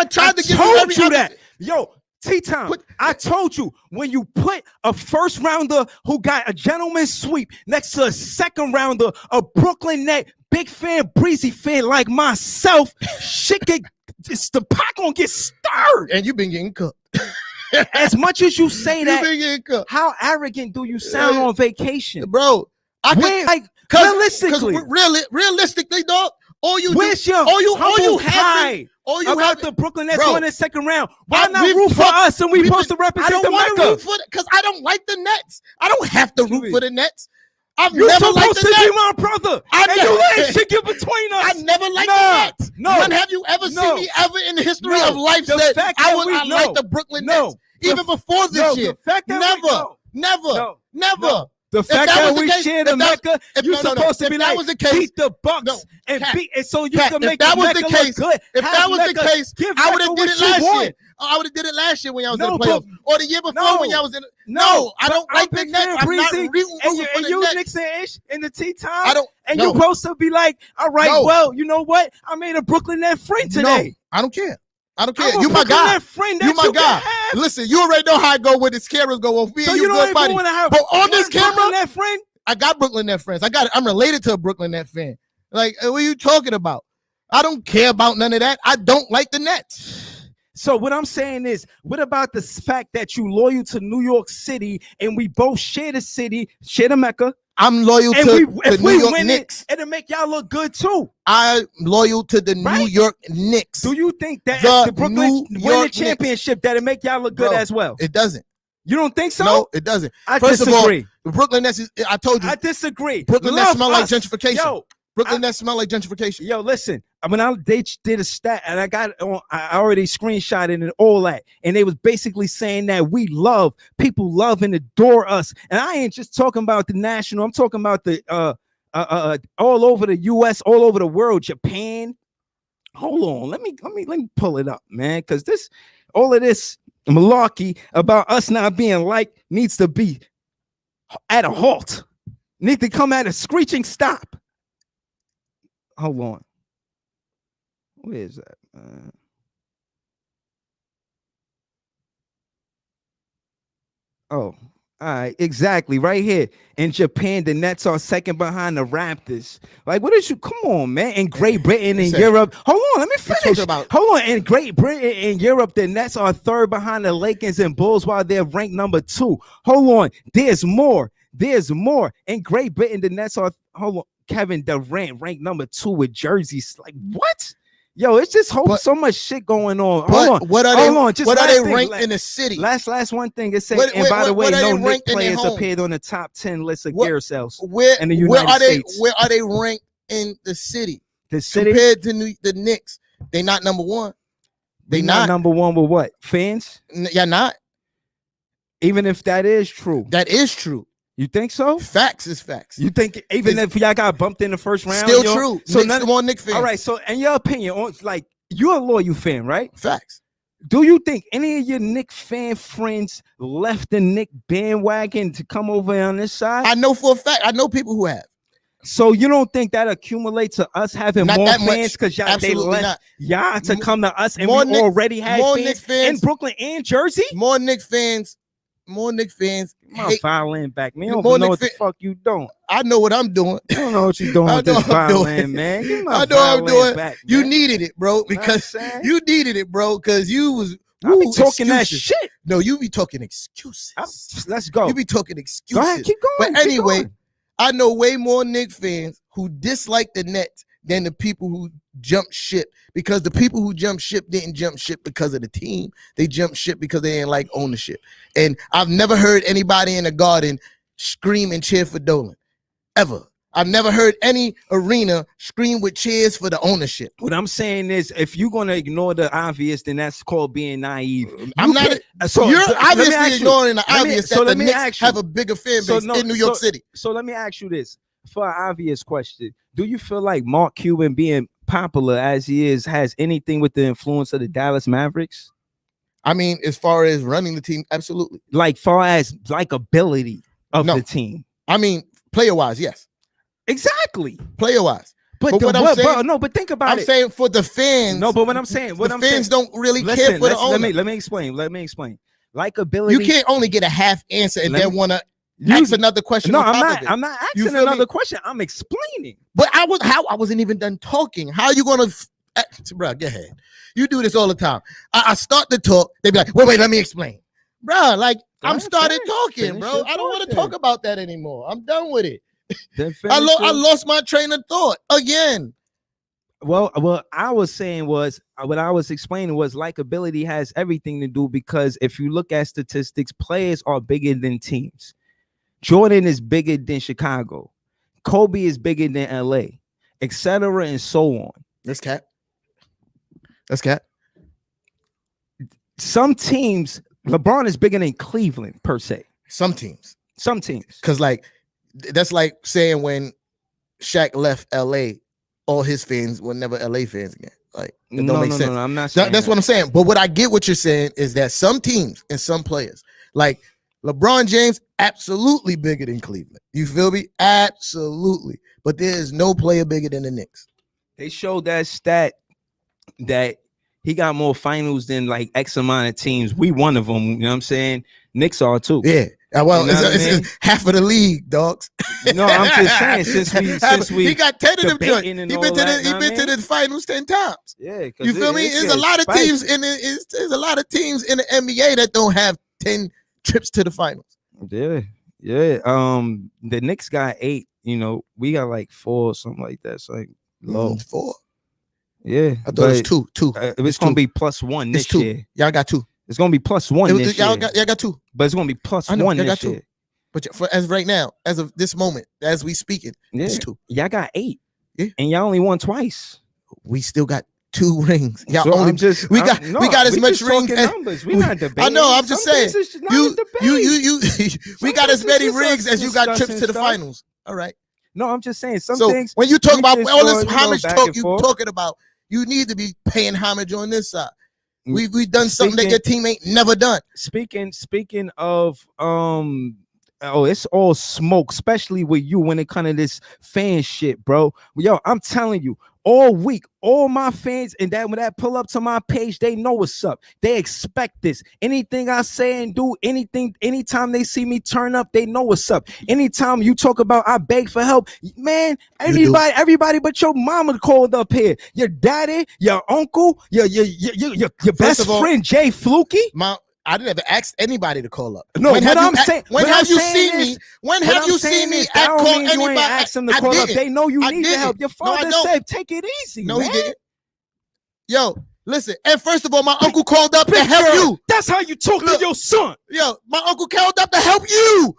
tried to give told you every you that. Yo, T-Time, Put- I told you when you put a first rounder who got a gentleman's sweep next to a second rounder, a Brooklyn Net big fan, breezy fan like myself, shit get the pot gonna get stirred. And you've been getting cooked. As much as you say You've that, been getting cooked. how arrogant do you sound on vacation? Bro, I could, When, like, Cause realistically, realistically, dog, all you where's do, your all you humble have, pride all you about have, the Brooklyn Nets Bro, going in second round? Why not we've root for talked- us and we we've supposed to I represent don't the want to Mecca? root for it because I don't like the Nets. I don't have to root Chewy. for the Nets. I've You're never liked supposed the to be Nets. my brother. I And never- you let shit get between us. I never liked Nah, the Nets. no. When have you ever No. seen me ever in the history No. of life The said fact I that was we I know. like the Brooklyn No. Nets even before this No, year? the fact that Never, we know. never, No. never. No. The fact that that was the we case- share the if that- Mecca, if- you're no, no, no. supposed to If be that like, was the case- beat the Bucks No, and Cat, beat, and so you Cat, can if make that the was Mecca the look case- good. If Have that was the Mecca case, give I would Mecca have did what it you last want. year. I would have did it last year when y'all was No, in the but- playoffs, or the year before No. when y'all was in. No, I don't but like I'm the big Nets. fan, I'm not Breezy, rooting and for the you Nets. Knicks and Ish in the tea time. I don't. And no, you're supposed to be like, all right, No. well, you know what? I made a Brooklyn Net friend no, today. I don't care. I don't care. I'm a You my Brooklyn guy. Net friend that You my you guy. can have? Listen, you already know how I go with this cameras go off. Me So and you you don't good even buddy. want to have. But on you this want Brooklyn camera, Net friend. I got Brooklyn Net friends. I'm related to a Brooklyn Net fan. Like, what are you talking about? I don't care about none of that. I don't like the Nets. So what I'm saying is, what about the fact that you loyal to New York City and we both share the city, share the Mecca? I'm loyal And to if the we New York win Knicks. it'll make y'all look good too. I'm loyal to the New Right? York Knicks. Do you think that The if the Brooklyn New win the York championship, that'll make y'all look good Bro, as well? It doesn't. You don't think so? No, it doesn't. I First disagree. of all, the Brooklyn Nets is, I told you, I disagree. Brooklyn Nets Love smell like us. gentrification. Yo, Brooklyn Nets smell like gentrification. Yo, listen. They did a stat, and I got it on. I already screenshotted and all that, and they was basically saying that people love and adore us. And I ain't just talking about the national. I'm talking about the all over the U.S., all over the world, Japan. Hold on, let me pull it up, man, because all of this malarkey about us not being liked needs to be at a halt. Need to come at a screeching stop. Hold on. Where is that? Oh, all right, exactly. Right here in Japan, the Nets are second behind the Raptors. Like, what is you? Come on, man. In Great Britain and Europe, hold on, let me finish. Hold on. In Great Britain and Europe, the Nets are third behind the Lakers and Bulls, while they're ranked number 2. Hold on, there's more. In Great Britain, the Nets are Kevin Durant ranked number 2 with jerseys. Like, what? Yo, it's just so much shit going on. Hold on. What are they ranked in the city? Last one thing it said. And by the way, no Knicks players appeared on the top 10 list of gear sales in the United States. Where are they ranked in the city? The city compared to the Knicks, they not number 1. They not number 1 with what? Fans? Yeah, not. Even if that is true. That is true. You think so? Facts is facts. You think even if y'all got bumped in the first round? Still true. So more Knicks fans. All right. So in your opinion, like you're a loyal fan, right? Facts. Do you think any of your Knicks fan friends left the Knicks bandwagon to come over on this side? I know for a fact. I know people who have. So you don't think that accumulates to us having not more that fans because they left y'all to come to us and we already had fans in Brooklyn and Jersey? More Knicks fans. My violin back, man. You don't know what the fuck you doing. I know what I'm doing. I don't know what you doing with this violin, man. I know what I'm doing. Back, you needed it, bro, because you needed it, bro, because you was be talking that shit. No, you be talking excuses. Let's go. You be talking excuses. Go ahead, keep going. But anyway, I know way more Knicks fans who dislike the Nets than the people who jump ship, because the people who jump ship didn't jump ship because of the team. They jumped ship because they didn't like ownership. And I've never heard anybody in the Garden scream and cheer for Dolan, ever. I've never heard any arena scream with cheers for the ownership. What I'm saying is, if you're gonna ignore the obvious, then that's called being naive. I'm not. You're obviously ignoring the obvious that the Knicks have a bigger fan base in New York City. So let me ask you this. For an obvious question, do you feel like Mark Cuban, being popular as he is, has anything with the influence of the Dallas Mavericks? I mean, as far as running the team, absolutely. Like far as likability of the team. I mean, player-wise, yes. Exactly. Player-wise. But think about it. I'm saying for the fans. No, but what I'm saying, fans don't really care for the owner. Let me explain. Likability. You can't only get a half answer and then want to ask another question. No, I'm not asking another question. I'm explaining. But I wasn't even done talking. How are you gonna, bro? Go ahead. You do this all the time. I start to talk. They be like, wait, let me explain, bro. Like I'm started talking, bro. I don't want to talk about that anymore. I'm done with it. I lost my train of thought again. Well, I was saying was what I was explaining was likability has everything to do, because if you look at statistics, players are bigger than teams. Jordan is bigger than Chicago. Kobe is bigger than LA, etc. and so on. That's cat. Some teams, LeBron is bigger than Cleveland per se. Some teams. Because that's like saying when Shaq left LA, all his fans were never LA fans again. Like, it don't make sense. No, I'm not saying that's what I'm saying. But what I get what you're saying is that some teams and some players, like LeBron James, absolutely bigger than Cleveland. You feel me? Absolutely. But there is no player bigger than the Knicks. They showed that stat that he got more finals than like X amount of teams. We one of them. You know what I'm saying? Knicks are too. Yeah. Well, You know what I mean? it's half of the league, dogs. No, I'm just saying since we he got 10 of them joints. debating and He all been to that, the he know been what I to the finals 10 times. Yeah, You feel me? There's a lot of teams in the there's a lot of teams in the NBA that don't have 10 trips to the finals. Yeah. The Knicks got 8. You know, we got like 4 or something like that. So like low. 4. Yeah, I thought it was 2. It's gonna be +1 this year. Y'all got 2. It's gonna be +1 this year. Y'all got 2. But it's gonna be +1 this year. But for as right now, as of this moment, as we speaking, it's 2. Y'all got 8. Yeah. And y'all only won twice. We still got 2 rings. Y'all So only we got as much rings. Numbers. We're not debating. I know. I'm just Some saying. things is not a You debate. we got as things many is just rings as you got trips to the stuff. finals. All right. No, I'm just saying some So things. when you talk we about just all go, this you know, homage back talk and you forth. talking about, you need to be paying homage on this side. We done something that Speaking- your team ain't never done. Speaking of it's all smoke, especially with you when it comes to this fan shit, bro. Yo, I'm telling you, all week, all my fans, and that when that pull up to my page, they know what's up. They expect this. Anything I say and do, anytime they see me turn up, they know what's up. Anytime you talk about I beg for help, man, everybody but your mama called up here. Your daddy, your uncle, your best of all, friend, Jay Fluky. I never asked anybody to call up. No, when I'm saying, when have you seen me? When have you seen me that call don't mean anybody? you ain't ask them to I call up. didn't. They know you I need the didn't. help. Your No, I father don't. said, "Take it easy." No, man. he didn't. Yo, listen. And first of all, my uncle called up to help you. That's how you talk to your son. Yo, my uncle called up to help you.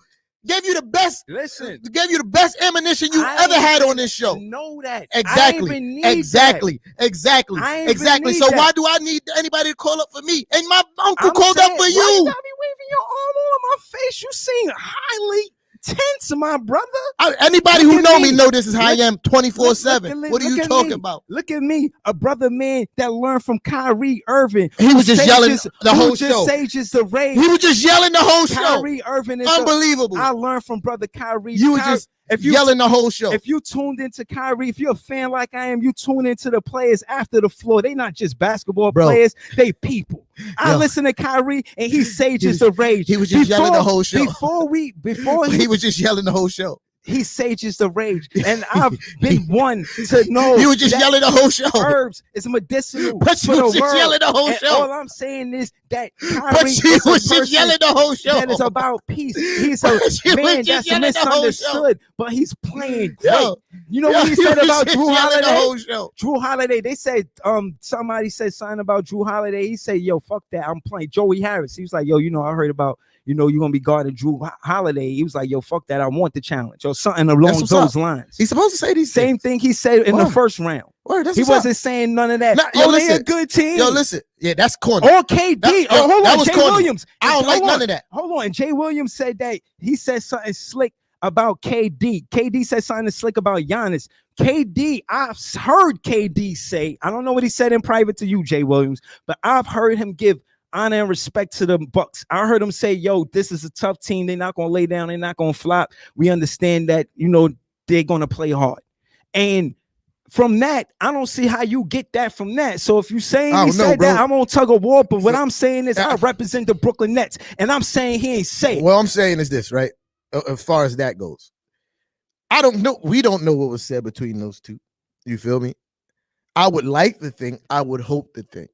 Gave you the best. Listen, Gave you the best ammunition you I ever ain't had even on this show. Know that Exactly. Exactly. So that. why do I need anybody to call up for me? And my uncle I'm called saying, up for why you. you gotta be waving your arm all in my face? You seem highly tense, my brother. Anybody Look who at know me. me know this is how I Look- am 24/7. What are look you at talking me. about? Look at me, a brother man that learned from Kyrie Irving. He was just yelling the whole who just show. sages the rage. He was just yelling the whole show. Kyrie Irving is Unbelievable. I learned from brother Kyrie. You were just yelling the whole show. If you tuned into Kyrie, if you're a fan like I am, you tune into the players after the floor. They not just basketball players, they people. I listen to Kyrie and he sages the rage. He was just yelling the whole show. Before he was just yelling the whole show. He sages the rage, and I've been one to know. He was just yelling the whole show. Herbs is medicinal. But for you the was just world. yelling the whole And show. all I'm saying is that Kyrie But she is a was just person yelling the whole show. that is about peace. He's a But she was man just that's yelling the whole misunderstood, but he's playing great. Yo, You know what he he said was about just Drew yelling Holiday? the whole show. Drew Holiday, they said somebody said something about Drew Holiday. He said, "Yo, fuck that. I'm playing." Joey Harris. He was like, "Yo, I heard about you're gonna be guarding Drew Holiday." He was like, "Yo, fuck that. I want the challenge," or something along those lines. He's supposed to say these Same things. thing he said in the first round. Word, that's He what's up. wasn't saying none of that. Nah, Yo, they listen. a good team. Yo, listen. Yeah, that's corny. Or KD. Hold that on, was Jay corny. Williams. I don't like none of that. Hold on. And Jay Williams said that he said something slick about KD. KD said something slick about Giannis. KD, I've heard KD say, I don't know what he said in private to you, Jay Williams, but I've heard him give honor and respect to the Bucks. I heard him say, "Yo, this is a tough team. They're not gonna lay down. They're not gonna flop. We understand that. They're gonna play hard." And from that, I don't see how you get that from that. So if you saying he said that, I'm on tug of war. But what I'm saying is, I represent the Brooklyn Nets, and I'm saying he ain't saying. Well, I'm saying is this, right? As far as that goes, I don't know. We don't know what was said between those two. You feel me? I would like to think, I would hope to think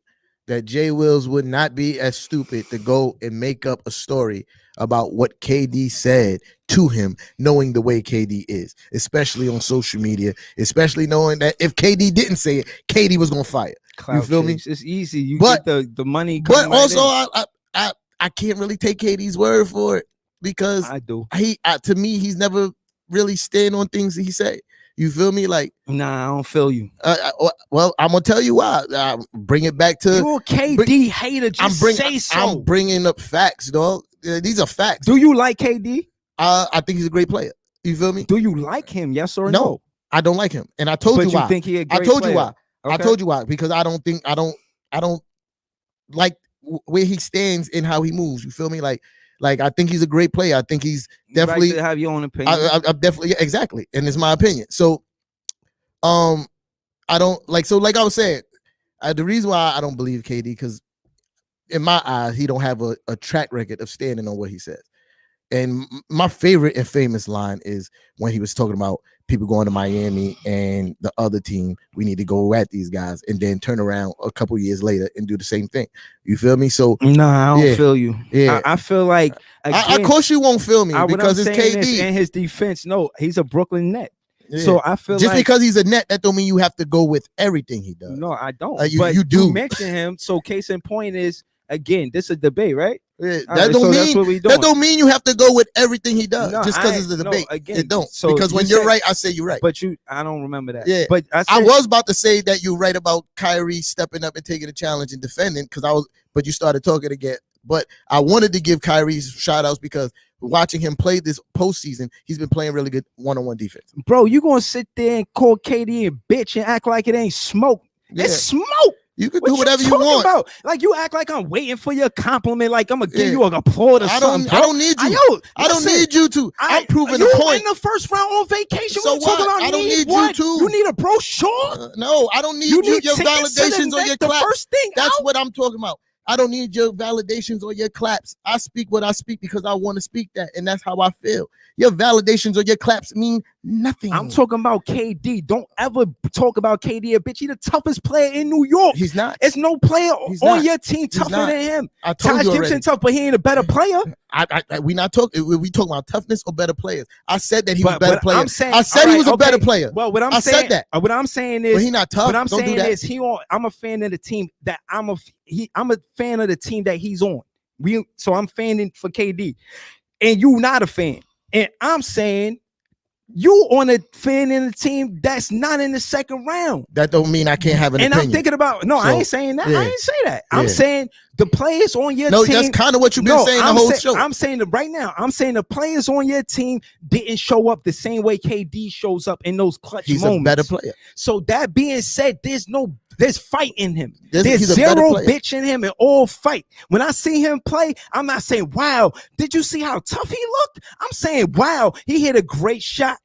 that Jay Wills would not be as stupid to go and make up a story about what KD said to him, knowing the way KD is, especially on social media, especially knowing that if KD didn't say it, KD was gonna fire. Cloud you feel chase. me? It's easy. You But- get the money. But right also, in. I can't really take KD's word for it because I do. to me, he's never really stand on things that he say. You feel me? Like, Nah, I don't feel you. well, I'm gonna tell you why. Bring it back to You're a KD hater. Just say so. I'm bringing up facts, dog. These are facts. Do you like KD? I think he's a great player. You feel me? Do you like him? Yes or no? I don't like him, and I told But you why. you think he a great I told player? you why. I Okay. told you why because I don't like where he stands and how he moves. You feel me? Like I think he's a great player. I think he's definitely You right to have your own opinion. I definitely exactly, and it's my opinion. So, I don't like. So, like I was saying, The reason why I don't believe KD, because in my eyes, he don't have a track record of standing on what he says. And my favorite and famous line is when he was talking about people going to Miami and the other team, we need to go at these guys, and then turn around a couple years later and do the same thing. You feel me? So nah, I don't feel you. Yeah. I feel like, again, of course you won't feel me because it's KD and his defense. No, he's a Brooklyn Net. Yeah. So I feel just like, because he's a net, that don't mean you have to go with everything he does. no, I don't. You do. You mention him. So case in point is, again, this is a debate, right? Yeah, Right, so that's what we doing. that don't mean you have to go with everything he does just because it's a debate. Again, it don't. So because when you're right, I say you're right. But I don't remember that. Yeah. But I was about to say that you're right about Kyrie stepping up and taking a challenge and defending but you started talking again. But I wanted to give Kyrie shout outs because watching him play this postseason, he's been playing really good one-on-one defense. Bro, you gonna sit there and call KD a bitch and act like it ain't smoke. Yeah. It's smoke. You can do whatever you talking want. About? Like you act like I'm waiting for your compliment, like I'm gonna give you an applaud or something. I don't need you. I don't need you to. I'm proving the point. You in the first round on vacation. So what? I don't need you to. You need a brochure? No, I don't need your validations or your claps. First thing That's what I'm talking about. I don't need your validations or your claps. I speak what I speak because I want to speak that, and that's how I feel. Your validations or your claps mean nothing. I'm talking about KD. Don't ever talk about KD a bitch. He's the toughest player in New York. He's not. It's no player on your team tougher than him. I told Taj you Gibson already. tough, but he ain't a better player. We talking about toughness or better players. I said that he was a better player. I'm saying, I said he was a better player. Well, what I'm I saying, said that. What I'm saying is, but he not tough. What I'm Don't saying do that. is, I'm a fan of the team that I'm a fan of the team that he's on. So I'm fanning for KD, and you not a fan, and I'm saying you on a fan in the team that's not in the second round. That don't mean I can't have an opinion. And I'm thinking about I ain't saying that. Yeah. I ain't say that. I'm saying the players on your team. No, that's kind of what you've been saying the whole show. I'm saying that right now. I'm saying the players on your team didn't show up the same way KD shows up in those clutch moments. He's a better player. So that being said, there's fight in him. There's he's zero player. bitch in him and all fight. When I see him play, I'm not saying, wow, did you see how tough he looked? I'm saying, wow, he hit a great shot.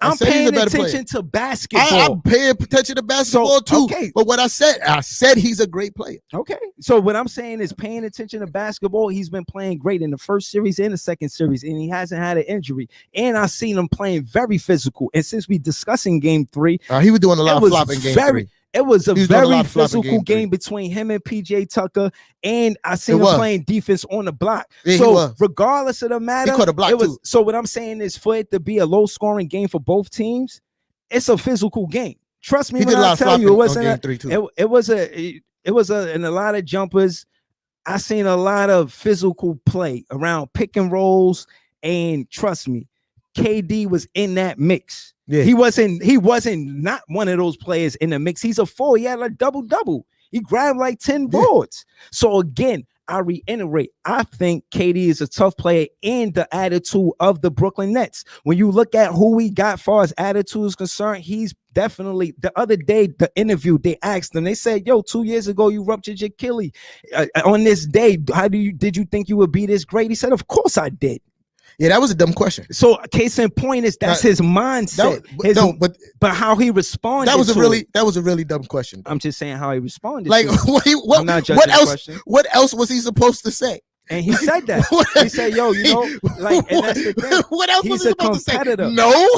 I'm paying attention to basketball. I'm paying attention to basketball too. Okay. But what I said he's a great player. Okay. So what I'm saying is paying attention to basketball. He's been playing great in the first series and the second series, and he hasn't had an injury. And I've seen him playing very physical. And since we discussing game 3, he was doing a lot of flopping game 3. It was a very physical game between him and PJ Tucker, and I seen him playing defense on the block. Yeah, so regardless of the matter, he caught a block too. So what I'm saying is, for it to be a low-scoring game for both teams, it's a physical game. Trust me when I tell you, it wasn't. It was in a lot of jumpers. I seen a lot of physical play around pick and rolls, and trust me, KD was in that mix. Yeah. He wasn't not one of those players in the mix. He's a 4. He had a double-double. He grabbed like 10 boards. So again, I reiterate, I think KD is a tough player in the attitude of the Brooklyn Nets. When you look at who we got far as attitude is concerned, he's definitely. The other day, the interview, they asked him, they said, yo, 2 years ago, you ruptured your Achilles. On this day, did you think you would be this great? He said, of course I did. Yeah, that was a dumb question. So case in point is that's his mindset. But how he responded. That was a really dumb question. I'm just saying how he responded. Like what else was he supposed to say? And he said that. He said, yo, like, and that's the thing. What else was he supposed to say? No.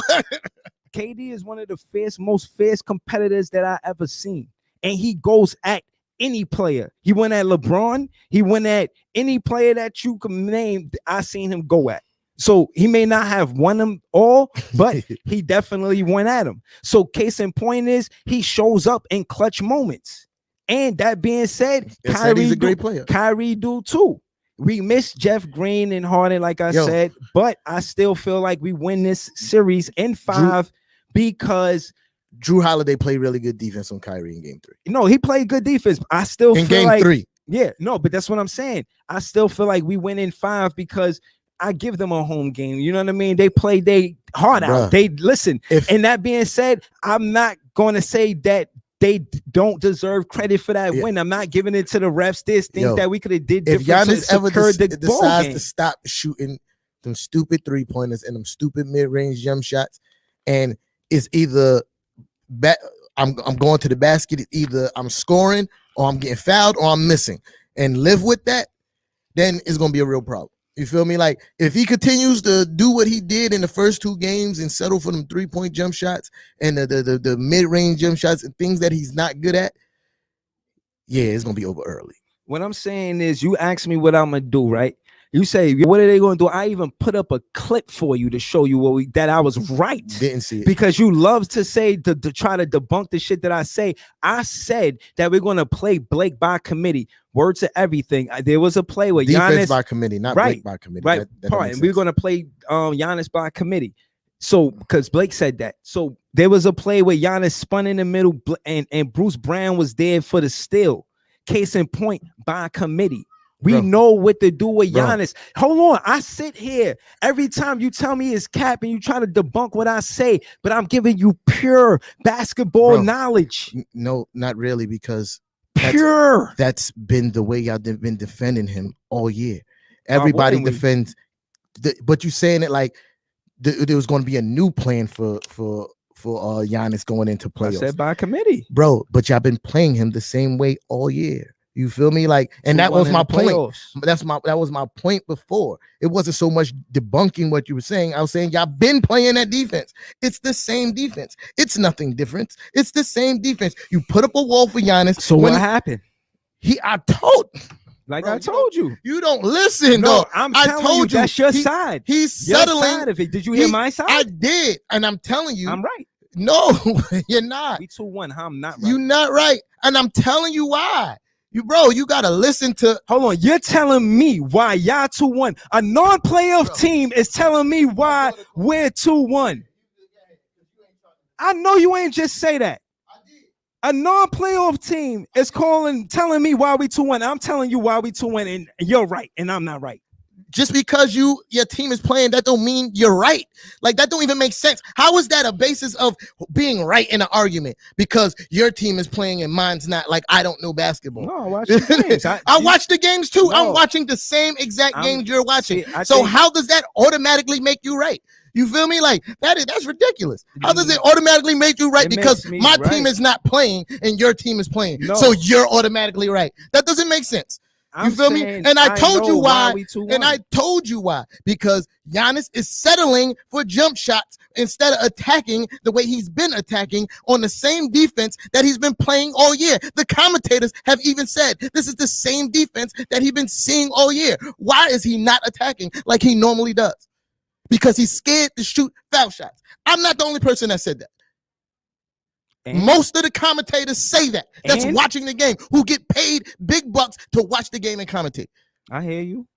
KD is one of the most fierce competitors that I ever seen. And he goes at any player. He went at LeBron. He went at any player that you can name. I seen him go at. So he may not have won them all, but he definitely went at him. So case in point is he shows up in clutch moments. And that being said, Kyrie's a great player. Kyrie do too. We miss Jeff Green and Harden, like I said, but I still feel like we win this series in 5 because Jrue Holiday played really good defense on Kyrie in game 3. No, he played good defense. I still in feel game like 3. Yeah, no, but that's what I'm saying. I still feel like we win in 5 because I give them a home game. You know what I mean? They play they heart out. They listen. And that being said, I'm not going to say that they don't deserve credit for that win. I'm not giving it to the refs. There's things that we could have did different. If Giannis ever decides to stop shooting them stupid 3-pointers and them stupid mid-range jump shots, and it's either I'm going to the basket. Either I'm scoring or I'm getting fouled or I'm missing, and live with that, then it's gonna be a real problem. You feel me? Like if he continues to do what he did in the first 2 games and settle for them 3-point jump shots and the mid-range jump shots and things that he's not good at, yeah, it's gonna be over early. What I'm saying is, you ask me what I'm gonna do, right? You say, what are they gonna do? I even put up a clip for you to show you that I was right. Didn't see it. Because you love to say to try to debunk the shit that I say. I said that we're gonna play Blake by committee. Word to everything. There was a play with Defense Giannis by committee, not right, Blake by committee. Right. That don't make And we're sense. gonna play Giannis by committee. So because Blake said that. So there was a play where Giannis spun in the middle and Bruce Brown was there for the steal. Case in point, by committee. We Bro. know what to do with Bro. Giannis. Hold on. I sit here every time you tell me it's cap and you try to debunk what I say, but I'm giving you pure basketball Bro. No, No, not really, because pure. that's been the way y'all been defending him all year. Everybody wouldn't we? defends, but you saying it like there was going to be a new plan for Giannis going into I playoffs, said by committee. bro. But y'all been playing him the same way all year. You feel me? Like, and that 2-1 was in my the point. playoffs. That was my point before. It wasn't so much debunking what you were saying. I was saying y'all been playing that defense. It's the same defense. It's nothing different. It's the same defense. You put up a wall for Giannis. So what happened? I told. Like Bro, I told you. You don't listen, No, though. I'm I telling told you, that's your side. He's Your settling. side of it. Did you hear my side? I did, and I'm telling you, I'm right. no, you're not. We 2-1. How I'm not right. You're not right, and I'm telling you why. You gotta listen to. Hold on. You're telling me why y'all 2-1. A non-playoff team is telling me why we're 2-1. I know you ain't just say that. A non-playoff team is telling me why we 2-1. I'm telling you why we 2-1, and you're right, and I'm not right. Just because your team is playing, that don't mean you're right. Like, that don't even make sense. How is that a basis of being right in an argument? Because your team is playing and mine's not. Like, I don't know basketball. No, I watch the games. I watch the games too. No. I'm watching the same exact games you're watching. See, I so think- how does that automatically make you right? You feel me? Like, that's ridiculous. How does it automatically make you right? It Because makes me my right. team is not playing and your team is playing. No. So you're automatically right. That doesn't make sense. You feel me? saying And I told you know why. we 2-1. And I told you why. Because Giannis is settling for jump shots instead of attacking the way he's been attacking on the same defense that he's been playing all year. The commentators have even said this is the same defense that he's been seeing all year. Why is he not attacking like he normally does? Because he's scared to shoot foul shots. I'm not the only person that said that. And- Most of the commentators say that. That's And- watching the game, who get paid big bucks to watch the game and commentate. I hear you.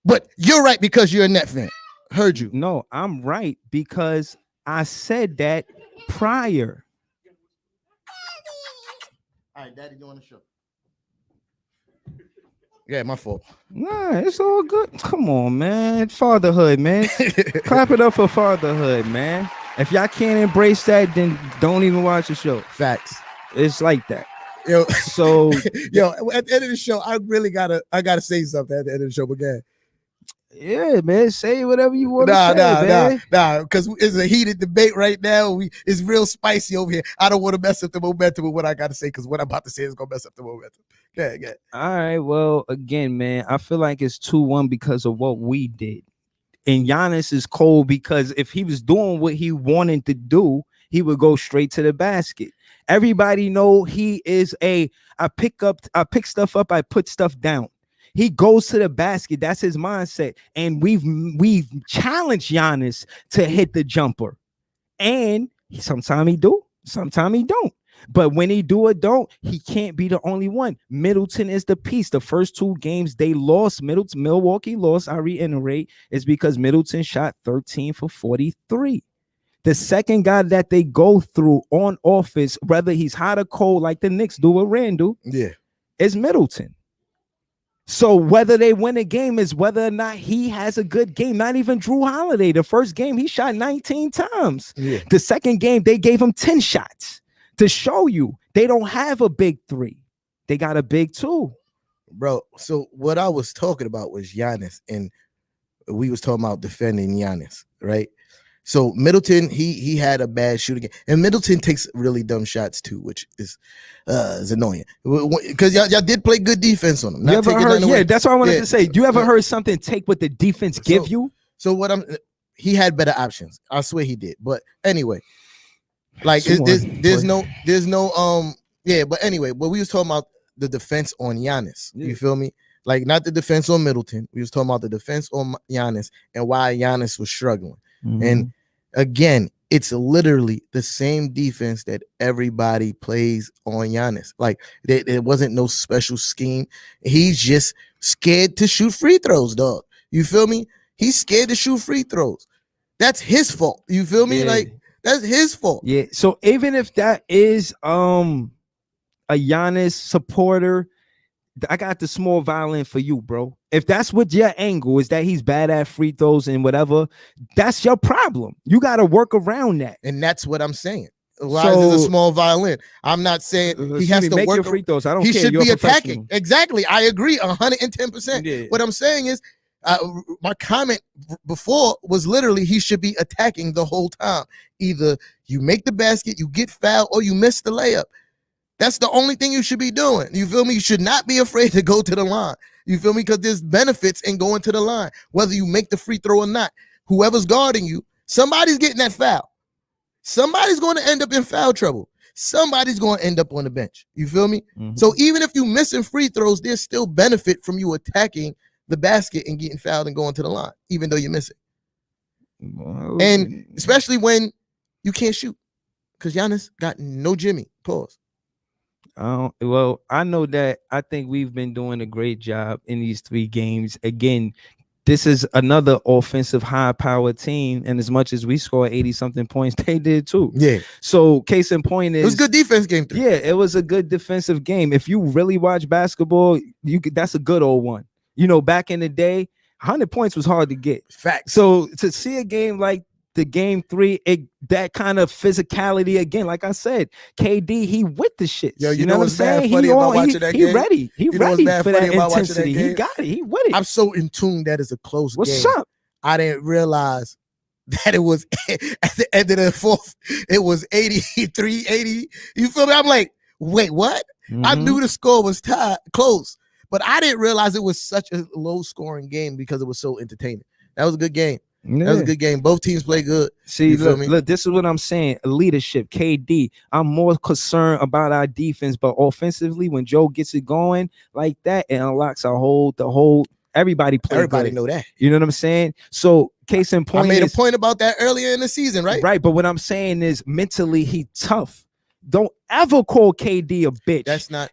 But you're right because you're a Net fan. Heard you. No, I'm right because I said that prior. All right, Daddy doing the show. Yeah, my fault. Nah, it's all good. Come on, man. Fatherhood, man. Clap it up for fatherhood, man. If y'all can't embrace that, then don't even watch the show. Facts. It's like that. Yo, So yo, at the end of the show, I really gotta say something at the end of the show again. yeah, man. Say whatever you want to say, man. Because it's a heated debate right now. It's real spicy over here. I don't want to mess up the momentum with what I gotta say because what I'm about to say is gonna mess up the momentum. Yeah. All right. Well, again, man, I feel like it's 2-1 because of what we did. And Giannis is cold because if he was doing what he wanted to do, he would go straight to the basket. Everybody know he is I pick stuff up, I put stuff down. He goes to the basket. That's his mindset. And we've challenged Giannis to hit the jumper. And sometimes he do, sometimes he don't. But when he do or don't, he can't be the only one. Middleton is the piece. The first 2 games they lost, Milwaukee lost, I reiterate, is because Middleton shot 13 for 43. The second guy that they go through on offense, whether he's hot or cold like the Knicks do with Randall, is Middleton. So whether they win a game is whether or not he has a good game. Not even Drew Holiday. The first game, he shot 19 times. Yeah. The second game, they gave him 10 shots. To show you they don't have a big 3, they got a big 2. Bro, so what I was talking about was Giannis, and we was talking about defending Giannis, right? So Middleton, he had a bad shooting game, and Middleton takes really dumb shots too, which is annoying because y'all did play good defense on him. You ever heard? Yeah, that's what I wanted to say. You ever heard something take what the defense give you? So he had better options. I swear he did. But anyway, like there's no but anyway, but we was talking about the defense on Giannis. Yeah. You feel me? Like not the defense on Middleton. We was talking about the defense on Giannis and why Giannis was struggling. Mm-hmm. And again, it's literally the same defense that everybody plays on Giannis. Like there wasn't no special scheme. He's just scared to shoot free throws, dog. You feel me? He's scared to shoot free throws. That's his fault. You feel me? Yeah. Like that's his fault. Yeah. So even if that is a Giannis supporter, I got the small violin for you, bro. If that's what your angle is, that he's bad at free throws and whatever, that's your problem. You got to work around that. And that's what I'm saying. Why is it a small violin? I'm not saying he has to make work your free throws. I don't he care. Should You're be attacking. Exactly. I agree 110%. Yeah. What I'm saying is my comment before was literally he should be attacking the whole time. Either you make the basket, you get fouled, or you miss the layup. That's the only thing you should be doing. You feel me? You should not be afraid to go to the line. You feel me? Because there's benefits in going to the line, whether you make the free throw or not. Whoever's guarding you, somebody's getting that foul. Somebody's going to end up in foul trouble. Somebody's going to end up on the bench. You feel me? Mm-hmm. So even if you're missing free throws, there's still benefit from you attacking the basket and getting fouled and going to the line, even though you're missing. Well, and especially when you can't shoot, because Giannis got no Jimmy. Pause. Well, I know that I think we've been doing a great job in these 3 games. Again, this is another offensive high-powered team, and as much as we scored 80-something points, they did too. Yeah. So, case in point is it was a good defense game. Yeah, it was a good defensive game. If you really watch basketball, that's a good old one. You know, back in the day, 100 points was hard to get. Facts. So to see a game like the game 3, that kind of physicality again, like I said, KD, he with the shit. Yo, you know what's bad funny about watching that game? He ready. He ready for that intensity. He got it. He with it. I'm so in tune that it's a close game. What's up? I didn't realize that it was at the end of the 4th, it was 83, 80. You feel me? I'm like, wait, what? Mm-hmm. I knew the score was close, but I didn't realize it was such a low scoring game because it was so entertaining. That was a good game. Yeah. That was a good game. Both teams play good. See, look, this is what I'm saying. Leadership, KD. I'm more concerned about our defense, but offensively, when Joe gets it going like that, it unlocks the whole. Everybody plays. Everybody know that. You know what I'm saying? So, case in point, I made a point about that earlier in the season, right? Right, but what I'm saying is mentally, he tough. Don't ever call KD a bitch. That's not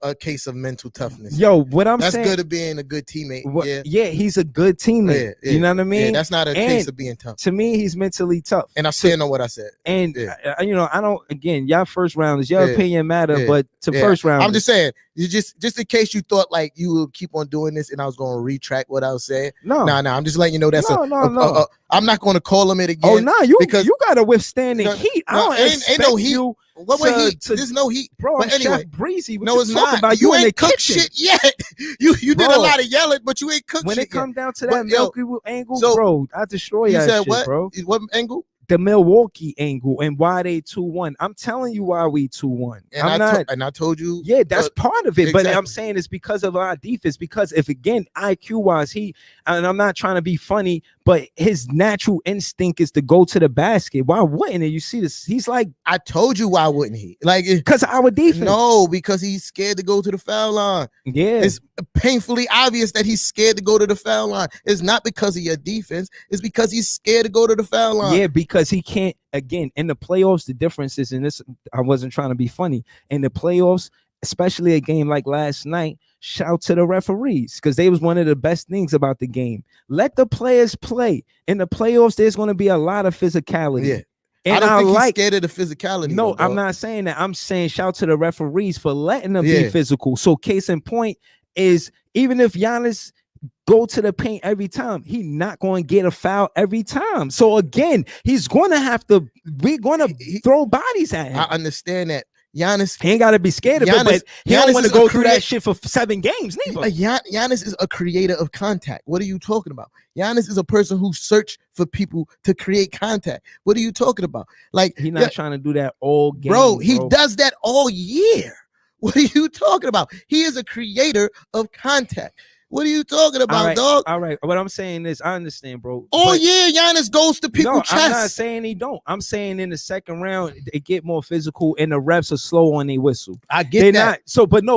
a case of mental toughness. Yo, what I'm saying, that's good at being a good teammate. Yeah, he's a good teammate. Yeah. You know what I mean? Yeah, that's not a case of being tough. To me, he's mentally tough. And I stand on what I said. And you know, I don't. Again, y'all first rounders, your opinion matter, but first round, I'm just saying, you just in case you thought like you would keep on doing this, and I was going to retract what I was saying. No. I'm just letting you know that's no. I'm not going to call him it again. Oh no, because you got to withstand the heat. I don't ain't no heat. What heat? There's no heat, bro. But anyway, Chef Breezy. No, it's not. About you ain't cooked shit yet. You did a lot of yelling, but you ain't cooked shit. When it comes down to that Milwaukee angle, bro, I destroy that shit, what? Bro. What angle? The Milwaukee angle and why they 2-1. I'm telling you why we 2-1. And I told you. Yeah, that's part of it. Exactly. But I'm saying it's because of our defense. Because if again IQ wise, and I'm not trying to be funny, but his natural instinct is to go to the basket. Why wouldn't it? You see this? He's like, I told you why wouldn't he? Like because of our defense. No, because he's scared to go to the foul line. Yeah, it's painfully obvious that he's scared to go to the foul line. It's not because of your defense. It's because he's scared to go to the foul line. Yeah, because he can't. Again, in the playoffs, the difference is in this. I wasn't trying to be funny. In the playoffs, especially a game like last night, shout to the referees because they was one of the best things about the game. Let the players play. In the playoffs, there's going to be a lot of physicality. Yeah. And I don't think he's scared of the physicality. No, I'm not saying that. I'm saying shout to the referees for letting them be physical. So case in point is even if Giannis go to the paint every time, he not going to get a foul every time. So again, we're going to throw bodies at him. I understand that. Giannis. He ain't got to be scared of it, but he Giannis don't want to is a go through that create- shit for 7 games neither. Giannis is a creator of contact. What are you talking about? Giannis is a person who search for people to create contact. What are you talking about? Like He's not trying to do that all game, bro. He does that all year. What are you talking about? He is a creator of contact. What are you talking about, dog? All right. What I'm saying is, I understand, bro. All year, Giannis goes to people's chests. I'm not saying he don't. I'm saying in the second round, they get more physical and the reps are slow on their whistle. I get that.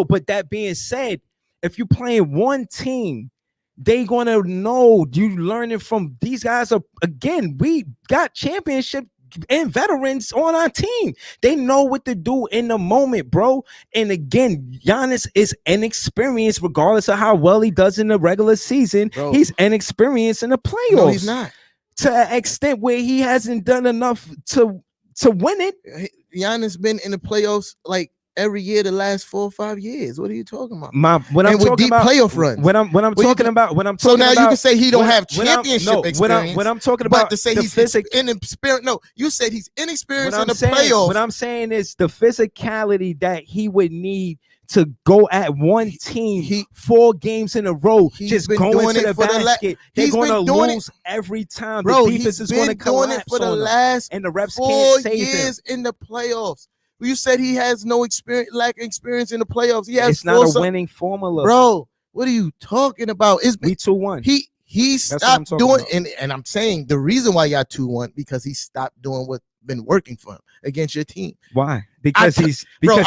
But that being said, if you're playing one team, they gonna know you learning from these guys. Again, we got championship and veterans on our team. They know what to do in the moment, bro. And again, Giannis is inexperienced regardless of how well he does in the regular season. Bro. He's inexperienced in the playoffs. No, he's not. To an extent where he hasn't done enough to win it. Giannis been in the playoffs like every year the last 4 or 5 years. What are you talking about? When I'm talking about playoff runs. When I'm talking about so now you can say he don't have championship experience. When I'm talking about to say he's inexperienced. No, you said he's inexperienced in the playoffs. What I'm saying is the physicality that he would need to go at one team 4 games in a row, just going to the basket. They're going to lose every time. Bro, the defense is going to collapse doing it for the last and the refs 4 can't save years him. in the playoffs. You said he has no experience, lack of experience in the playoffs. He has it's not a winning formula, bro. What are you talking about? We 2-1. He stopped doing, and I'm saying the reason why y'all 2-1 because he stopped doing what been working for him against your team. Why? Because he's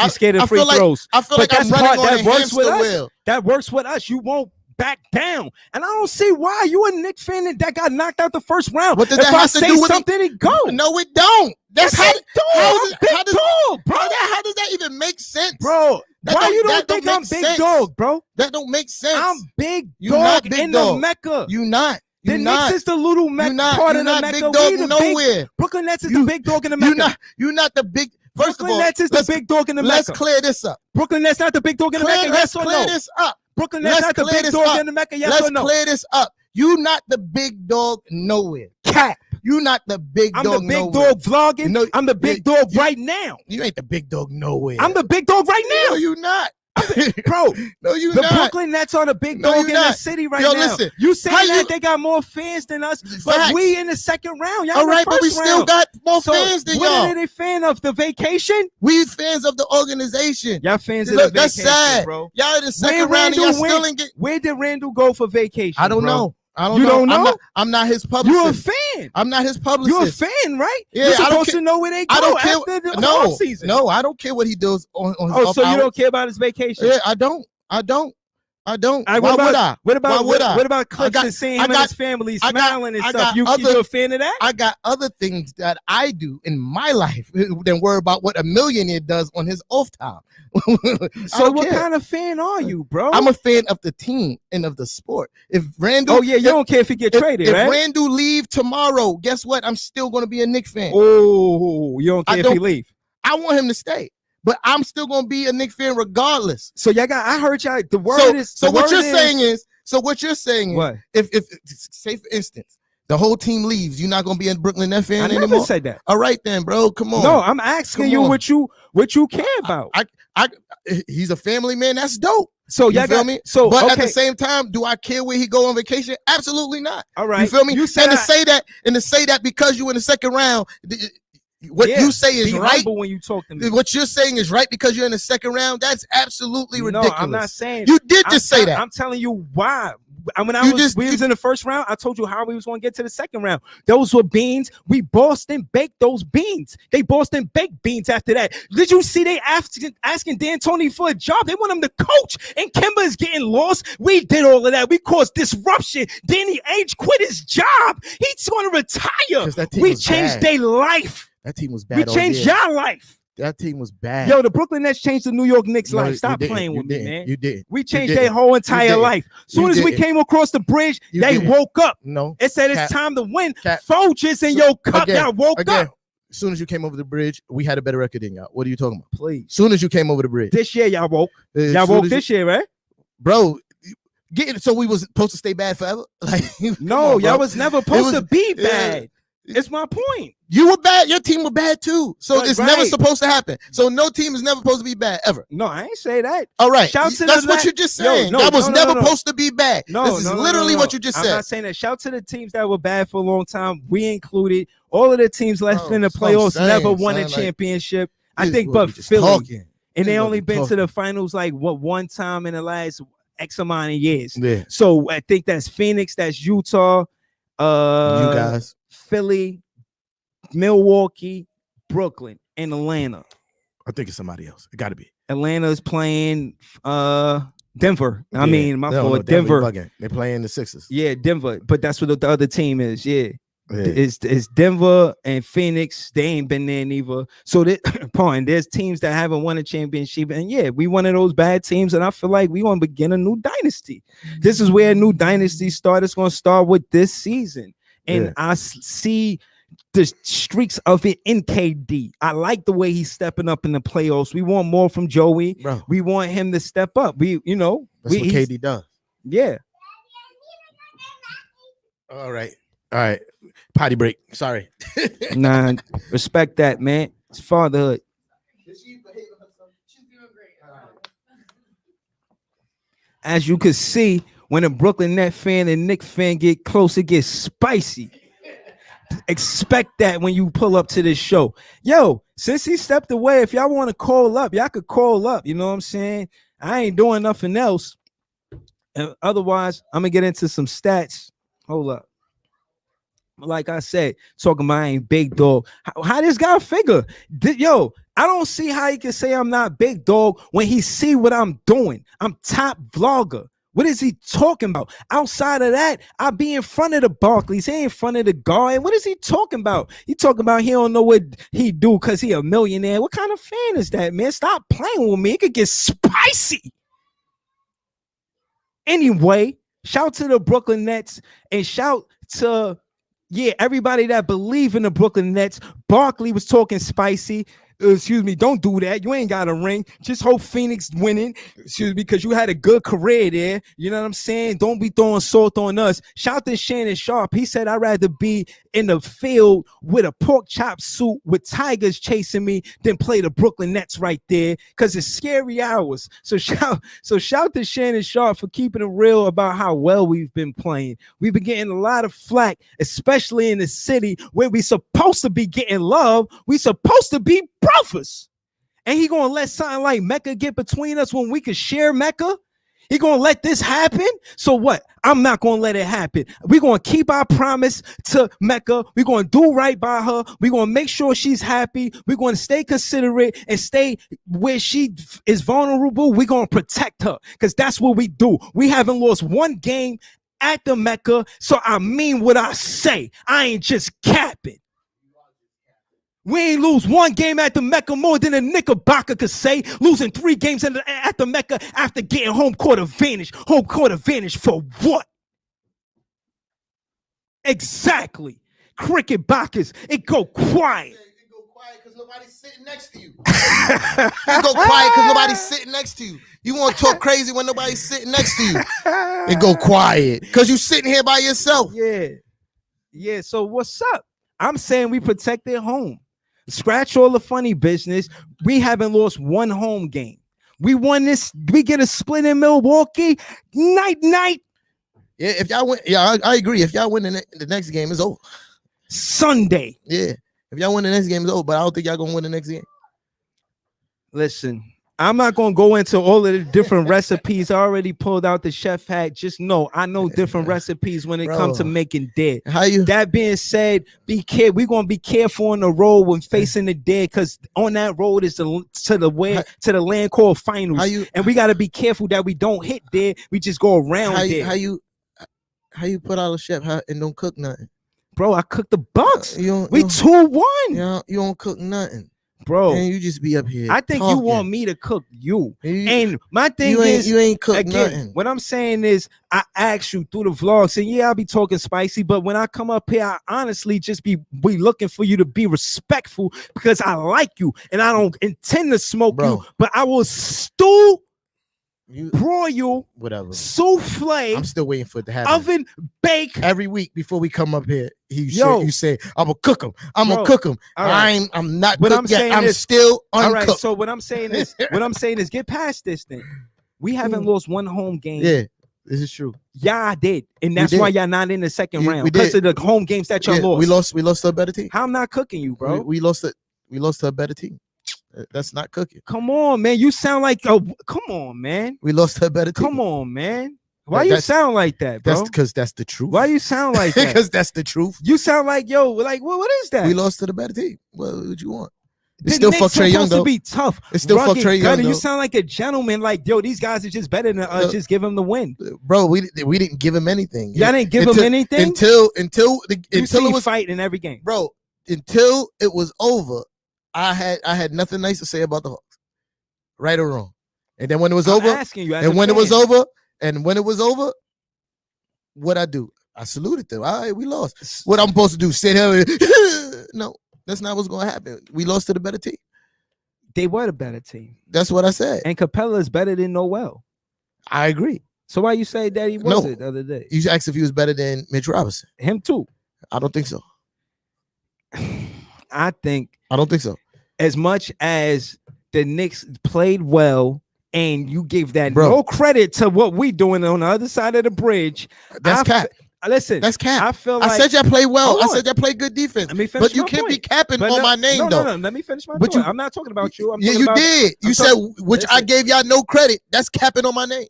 scared of free throws. I feel like I'm running on a hamster wheel. That works with us. You won't back down, and I don't see why you a Knicks fan that got knocked out the first round. What does that have to do with something? He go. No, it don't. That's how big dog, bro. How does that even make sense, bro? Why you don't think I'm big dog, bro? That don't make sense. I'm big dog in the Mecca. You not. The Knicks is the little Mecca part of the Mecca. Big dog nowhere. Brooklyn Nets is the big dog in the Mecca. You're not the big. First of all, Brooklyn Nets is the big dog in the Mecca. Let's clear this up. Brooklyn Nets not the big dog in the Mecca. Yes or no? Let's clear this up. Brooklyn Nets not the big dog in the Mecca. Yes or no? Let's clear this up. You not the big dog nowhere. Cap. You not the big dog. I'm the big dog vlogging. No, I'm the big dog right now. You ain't the big dog nowhere. I'm the big dog right now. No, you not. Bro, no, you the not. Brooklyn Nets are the big dog in the city right now. Listen, you say that they got more fans than us, but we in the second round. Y'all all right, but we round. still got more fans than y'all. What are they fan of? The vacation? We fans of the organization. Y'all fans of the vacation, that's sad, bro. Y'all in the second round and y'all still ain't get. Where did Randall go for vacation? I don't know. You don't know? I'm not his publicist. You're a fan. I'm not his publicist. You're a fan, right? Yeah, You're supposed to know where they go after the offseason. No, I don't care what he does on his off so hours. You don't care about his vacation? Yeah, I don't. Why would I? What about clips and seeing him and his family smiling and stuff? You a fan of that? I got other things that I do in my life than worry about what a millionaire does on his off time. So what kind of fan are you, bro? I'm a fan of the team and of the sport. If Randall, you don't care if he get traded, right? If Randall leave tomorrow, guess what? I'm still going to be a Knicks fan. Oh, you don't care if he leave? I want him to stay. But I'm still gonna be a Knicks fan regardless. So I heard y'all. The word is. So what you're saying is. What? If say for instance, the whole team leaves, you're not gonna be a Brooklyn Nets fan anymore. I never said that. All right then, bro. Come on. No, I'm asking you what you care about. He's a family man. That's dope. So you feel me? So, but at the same time, do I care where he go on vacation? Absolutely not. All right. You feel me? To say that because you in the second round. What you say is right when you talk to me. What you're saying is right because you're in the second round. That's absolutely ridiculous. No, I'm not saying you did just say that. I'm telling you why. When we was in the first round, I told you how we was going to get to the second round. Those were beans. We Boston baked those beans. They Boston baked beans after that. Did you see they asking D'Antoni for a job? They want him to coach, and Kemba is getting lost. We did all of that. We caused disruption. Danny Ainge quit his job. He's going to retire. We changed their life. That team was bad. We changed your life. That team was bad. Yo, the Brooklyn Nets changed the New York Knicks' life. Stop playing with me, man. You did. We changed their whole entire life. Soon as we came across the bridge, they woke up. No. It said it's time to win. Folgers in your cup. Y'all woke up. As soon as you came over the bridge, we had a better record than y'all. What are you talking about? Please. As soon as you came over the bridge. This year, y'all woke. Y'all woke this year, right? Bro. So we was supposed to stay bad forever? Like no, y'all was never supposed to be bad. It's my point. You were bad. Your team were bad too. So Right, it's never right. supposed to happen. So no team is never supposed to be bad ever. No, I ain't say that. All right. Shout to That's the what la- you're just Yo, saying. no, that was no, no, never no. supposed to be bad. No, this is literally what you just I'm said. not saying that. Shout to the teams that were bad for a long time. We included all of the teams left Bro, in the that's what I'm playoffs saying, never won a son, like, championship. I This think, is what but we just Philly, talking. and This they is what only we been to talking. the finals like one time in the last X amount of years. Yeah. So I think that's Phoenix, that's Utah, You guys. Philly, Milwaukee, Brooklyn, and Atlanta. I think it's somebody else. It got to be. Atlanta's playing Denver. I Yeah. mean, my They don't know fault. Denver. you bugging. They playing the Sixers. Yeah, Denver. But that's what the other team is. Yeah. Yeah. It's Denver and Phoenix. They ain't been there neither. So there's teams that haven't won a championship. And yeah, we one of those bad teams. And I feel like we want to begin a new dynasty. This is where a new dynasty starts. It's going to start with this season. And Yeah. I see the streaks of it in KD. I like the way he's stepping up in the playoffs. We want more from Joey. Bro, We want him to step up. that's what he's- KD does. Yeah. All right. Potty break. Sorry. Nah, respect that, man. It's fatherhood. As you can see, when a Brooklyn Net fan and Knicks fan get close, it gets spicy. Expect that when you pull up to this show. Yo, since he stepped away, if y'all want to call up, y'all could call up. You know what I'm saying? I ain't doing nothing else. And otherwise, I'm gonna get into some stats. Hold up. Like I said, talking about I ain't big dog. How this guy figure? Yo, I don't see how he can say I'm not big dog when he see what I'm doing. I'm top vlogger. What is he talking about? Outside of that, I be in front of the Barclays. He ain't in front of the guard. What is he talking about? He talking about he don't know what he do because he a millionaire. What kind of fan is that, man? Stop playing with me. It could get spicy. Anyway, shout to the Brooklyn Nets and shout to everybody that believe in the Brooklyn Nets. Barkley was talking spicy. Excuse me, don't do that. You ain't got a ring. Just hope Phoenix winning. Excuse me, because you had a good career there. You know what I'm saying? Don't be throwing salt on us. Shout to Shannon Sharp. He said, I'd rather be in the field with a pork chop suit with tigers chasing me than play the Brooklyn Nets right there because it's scary hours. So shout to Shannon Sharp for keeping it real about how well we've been playing. We've been getting a lot of flack, especially in the city where we supposed to be getting love. We supposed to be brothers. And he gonna let something like Mecca get between us when we could share Mecca? He gonna let this happen? So what? I'm not gonna let it happen. We're gonna keep our promise to Mecca. We're gonna do right by her. We're gonna make sure she's happy. We're gonna stay considerate and stay where she is vulnerable. We're gonna protect her because that's what we do. We haven't lost one game at the Mecca, so I mean what I say. I ain't just capping. We ain't lose one game at the Mecca more than a Knickerbocker could say. Losing 3 games at the Mecca after getting home court advantage. Home court advantage for what? Exactly. Cricket Bockers, it go quiet. You go quiet because nobody's sitting next to you. You go quiet because nobody's sitting next to you. You want to talk crazy when nobody's sitting next to you. And go quiet because you sitting here by yourself. Yeah. So what's up? I'm saying we protect their home. Scratch all the funny business. We haven't lost one home game. We won this. We get a split in Milwaukee. Night. Yeah, if y'all win, I agree. If y'all win the next game, it's over. Sunday. Yeah, if y'all win the next game, it's over. But I don't think y'all gonna win the next game. Listen, I'm not gonna go into all of the different recipes. I already pulled out the chef hat. Just know I know different recipes when it comes to making dead. How you? That being said, be careful. We're gonna be careful on the road when facing the dead, because on that road is to the land called finals. And we gotta be careful that we don't hit dead. We just go around there. How you put out a chef and don't cook nothing? Bro, I cooked the Bucks. We 2-1. You don't cook nothing. Bro, man, you just be up here. I think talking. you want me to cook you. And my thing is, you ain't cook nothing. What I'm saying is, I ask you through the vlogs, and I'll be talking spicy, but when I come up here, I honestly just be looking for you to be respectful because I like you and I don't intend to smoke you, but I will stew, broil, whatever, souffle. I'm still waiting for it to happen. Oven bake every week before we come up here. you say I'm gonna cook them. I'm gonna cook them. Right. I'm not. What cooked I'm yet. saying I'm is, still uncooked. all right. So what I'm saying is, get past this thing. We haven't lost one home game. Yeah, this is true. Y'all did, and that's did. why y'all not in the second round we because did. of the home games that y'all lost. We lost to a better team. How I'm not cooking you, bro? We lost it. We lost to a better team. That's not cooking. Come on, man. You sound like come on, man. We lost to a better team. Come on, man. Why you sound like that, bro? That's because that's the truth. Why you sound like that? Because that's the truth. You sound like what is that? We lost to the better team. What you want? It's still fuck Trae Young though. To be tough. It's still fuck Trae Young. You sound like a gentleman. Like these guys are just better than us. Just give him the win, bro. We didn't give him anything. Y'all didn't give him anything until it was fighting in every game, bro. Until it was over, I had nothing nice to say about the Hawks, right or wrong. And then when it was over, when it was over, what I do? I saluted them. All right, we lost. What I'm supposed to do? Sit here? No, that's not what's going to happen. We lost to the better team. They were the better team. That's what I said. And Capella is better than Noel. I agree. So why you say that he wasn't the other day? You asked if he was better than Mitch Robinson. Him too. I don't think so. I don't think so. As much as the Knicks played well, and you gave that no credit to what we doing on the other side of the bridge. That's cap. Listen, that's cap. I feel like I said y'all play well. I said y'all play good defense. Let me finish but you can't be capping on my name though. No. Let me finish my point. I'm not talking about you. You did. You said which I gave y'all no credit. That's capping on my name.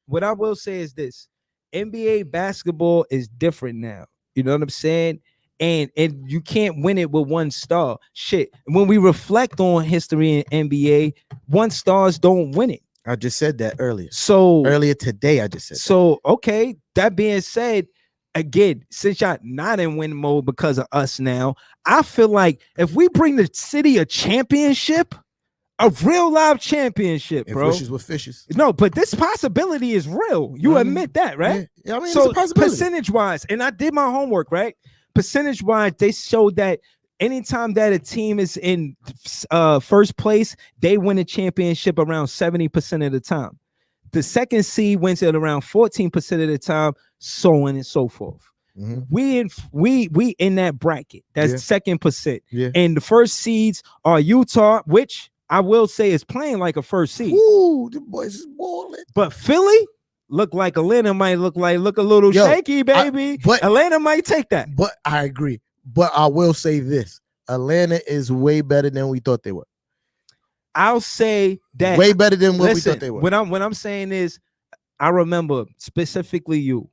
What I will say is this: NBA basketball is different now. You know what I'm saying? And you can't win it with one star. Shit. When we reflect on history in NBA, one stars don't win it. I just said that earlier. So earlier today, I just said. So okay. That being said, again, since y'all not in win mode because of us now, I feel like if we bring the city a championship, a real live championship, bro. Fishes with fishes. No, but this possibility is real. You admit that, right? Yeah, I mean, so it's a possibility. Percentage-wise, and I did my homework, right? Percentage-wise, they showed that anytime that a team is in first place, they win a championship around 70% of the time. The second seed wins it around 14% of the time, so on and so forth. Mm-hmm. We in that bracket. That's second percent. Yeah. And the first seeds are Utah, which I will say is playing like a first seed. Ooh, the boys is balling. But Philly look like Atlanta might look a little shaky, baby. But Atlanta might take that. But I agree. But I will say this: Atlanta is way better than we thought they were. I'll say that way better than what we thought they were. What I'm saying is, I remember specifically you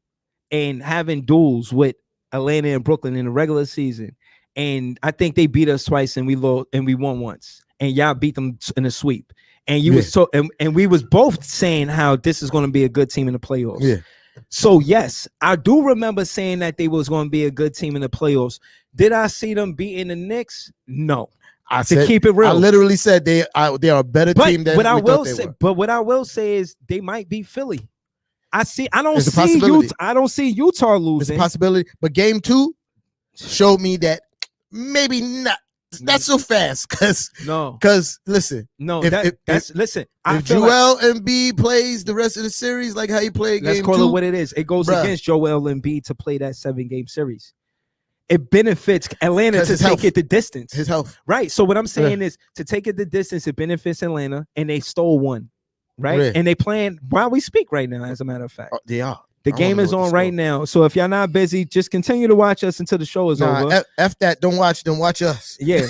and having duels with Atlanta and Brooklyn in the regular season, and I think they beat us twice and we lost and we won once, and y'all beat them in a sweep. And you was so and we was both saying how this is going to be a good team in the playoffs. Yeah. So yes, I do remember saying that they was going to be a good team in the playoffs. Did I see them beating the Knicks? No. I said, keep it real. I literally said they are a better team than what I will say. But what I will say is they might beat Philly. I don't see Utah losing. It's a possibility. But game 2 showed me that maybe not so fast. Because listen. No, listen. If Joel Embiid plays the rest of the series like how he played game 2. Let's call it what it is. It goes against Joel Embiid to play that 7-game series. It benefits Atlanta to take it the distance. His health. Right. So what I'm saying is to take it the distance, it benefits Atlanta, and they stole one. Right. Yeah. And they playing while we speak right now, as a matter of fact. They are. The game is on right now. So if y'all not busy, just continue to watch us until the show is over. F that. Don't watch them. Watch us. Yeah.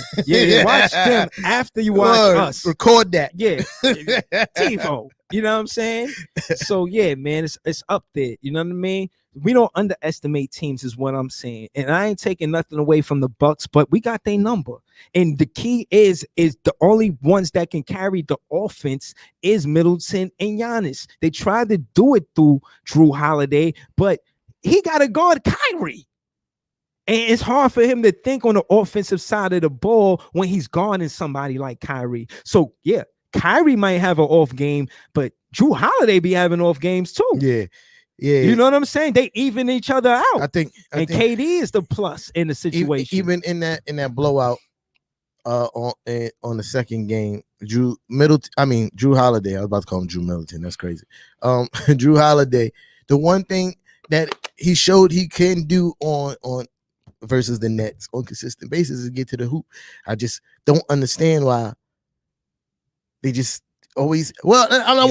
Watch them after you watch us. Record that. Yeah. TiVo. You know what I'm saying? So yeah, man, it's up there. You know what I mean? We don't underestimate teams, is what I'm saying. And I ain't taking nothing away from the Bucks, but we got their number. And the key is the only ones that can carry the offense is Middleton and Giannis. They tried to do it through Drew Holiday, but he got to guard Kyrie. And it's hard for him to think on the offensive side of the ball when he's guarding somebody like Kyrie. So yeah, Kyrie might have an off game, but Drew Holiday be having off games too. Yeah. You know what I'm saying? They even each other out. I think KD is the plus in the situation. Even in that blowout on the second game, Drew Holiday. I was about to call him Drew Middleton. That's crazy. Drew Holiday. The one thing that he showed he can do on versus the Nets on consistent basis and get to the hoop. I just don't understand why they just always. Well, I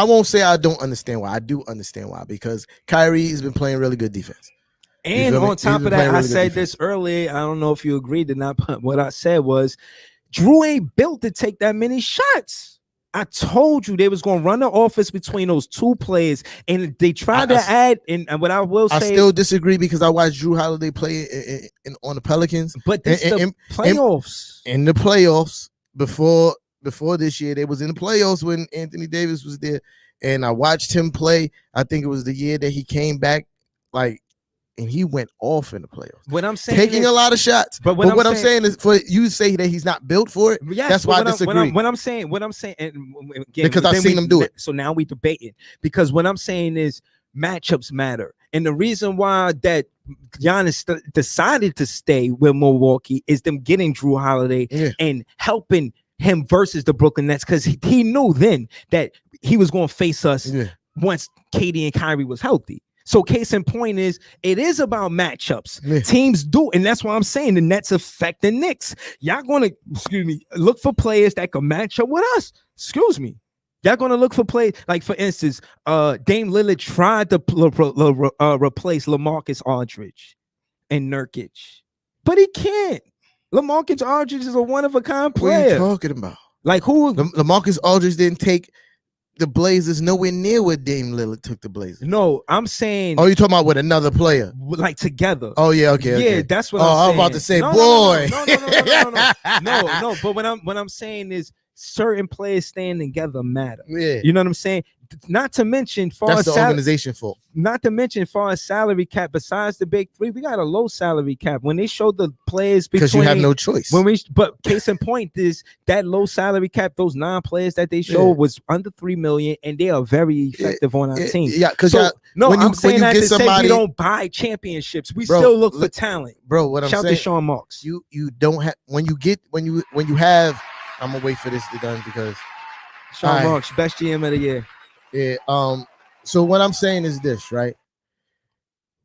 won't say I don't understand why. I do understand why, because Kyrie has been playing really good defense. And on top of that, I said this earlier. I don't know if you agreed or not, but what I said was Drew ain't built to take that many shots. I told you they was going to run the offense between those two players, and they tried to add. And what I will say, I still disagree because I watched Drew Holiday play on the Pelicans. But this the playoffs. In the playoffs before this year, they was in the playoffs when Anthony Davis was there, and I watched him play. I think it was the year that he came back, and he went off in the playoffs. What I'm saying, taking a lot of shots. But what I'm saying is, for you to say that he's not built for it, yes, that's why I disagree. What I'm saying, and again, because I've seen him do it. So now we debating, because what I'm saying is matchups matter, and the reason why that Giannis decided to stay with Milwaukee is them getting Drew Holiday and helping him versus the Brooklyn Nets, because he knew then that he was going to face us once KD and Kyrie was healthy. So case in point is, it is about matchups. Yeah. Teams do, and that's why I'm saying the Nets affect the Knicks. Y'all going to, look for players that can match up with us. Y'all going to look for players, like, for instance, Dame Lillard tried to replace LaMarcus Aldridge and Nurkic, but he can't. LaMarcus Aldridge is a one-of-a-kind player. What are you talking about? Like, who? LaMarcus Aldridge didn't take the Blazers nowhere near where Dame Lillard took the Blazers. No, I'm saying. Oh, you talking about with another player? Like together. Oh yeah, okay. Yeah, that's what I'm saying. I was about to say, boy. No. But what I'm saying is, certain players staying together matter. Yeah. You know what I'm saying? Not to mention, that's the organization fault. Not to mention, far as salary cap, besides the big three, we got a low salary cap. When they showed the players, because you have no choice. But case in point is that low salary cap. Those 9 players that they showed was under $3 million, and they are very effective on our team. Yeah, because I'm saying that to say we don't buy championships. We still look for talent, bro. What I'm saying, shout to Sean Marks. You don't have when you have. I'm gonna wait for this to be done because Sean Marks, best GM of the year. Yeah. So what I'm saying is this, right?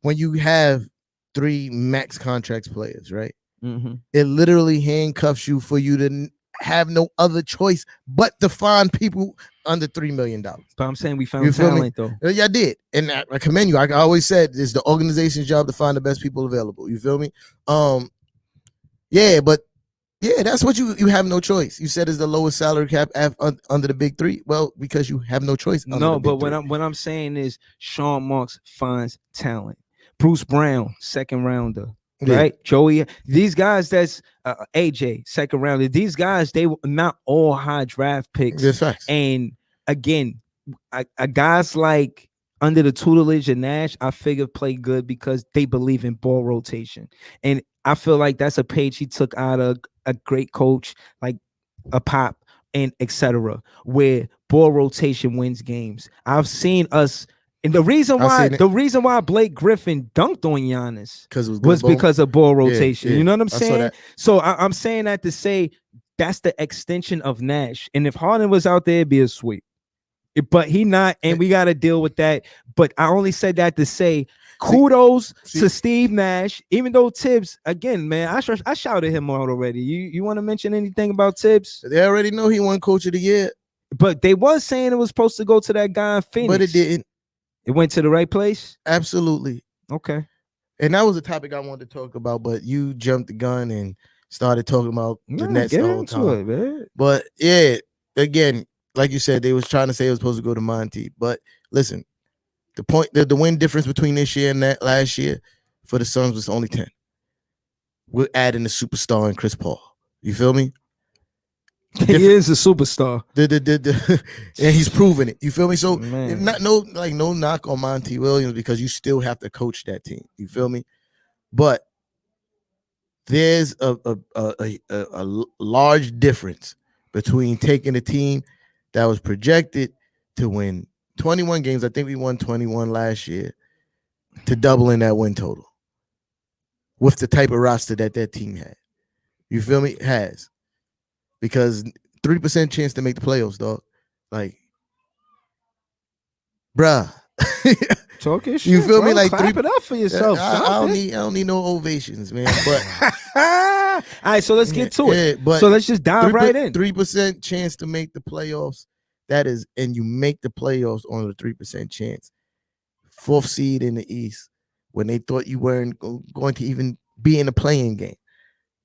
When you have 3 max contracts players, right? Mm-hmm. It literally handcuffs you for you to have no other choice but to find people under $3 million. But I'm saying we found talent, though. Yeah, I did, and I commend you. I always said it's the organization's job to find the best people available. You feel me? Yeah, but. Yeah, that's what you have no choice. You said is the lowest salary cap under the big 3. Well, because you have no choice. No, but what I'm saying is Sean Marks finds talent. Bruce Brown, second rounder, right? Joey, these guys, that's AJ, second rounder. These guys, they were not all high draft picks. That's facts. And again, guys like under the tutelage of Nash, I figure play good because they believe in ball rotation. And I feel like that's a page he took out of a great coach like a Pop and etc., where ball rotation wins games. I've seen us, and the reason why Blake Griffin dunked on Giannis was because of ball rotation. You know what I'm saying? So I'm saying that to say that's the extension of Nash. And if Harden was out there, it'd be a sweep. But he not, and we got to deal with that. But I only said that to say kudos to Steve Nash, even though Tibbs, again, man, I shouted him out already. You want to mention anything about Tibbs? They already know he won Coach of the Year. But they was saying it was supposed to go to that guy in Phoenix. But it didn't. It went to the right place? Absolutely. Okay. And that was a topic I wanted to talk about, but you jumped the gun and started talking about the Nets the whole time. Man. But yeah, again, like you said, they was trying to say it was supposed to go to Monty. But listen, the win difference between this year and that last year for the Suns was only 10. We're adding a superstar in Chris Paul. You feel me? He is a superstar. And he's proven it. You feel me? So no knock on Monty Williams, because you still have to coach that team. You feel me? But there's a large difference between taking a team that was projected to win 21 games. I think we won 21 last year, to doubling that win total with the type of roster that team had. You feel me? Has. Because 3% chance to make the playoffs, dog. Like, bruh, Talking shit. You feel me? Bro. Like clap three- it up for yourself. I don't need no ovations, man. But All right, so let's get to it. Yeah, but So let's just dive right in. 3% chance to make the playoffs. That is, and you make the playoffs on a 3% chance. 4th seed in the East when they thought you weren't going to even be in the playing game.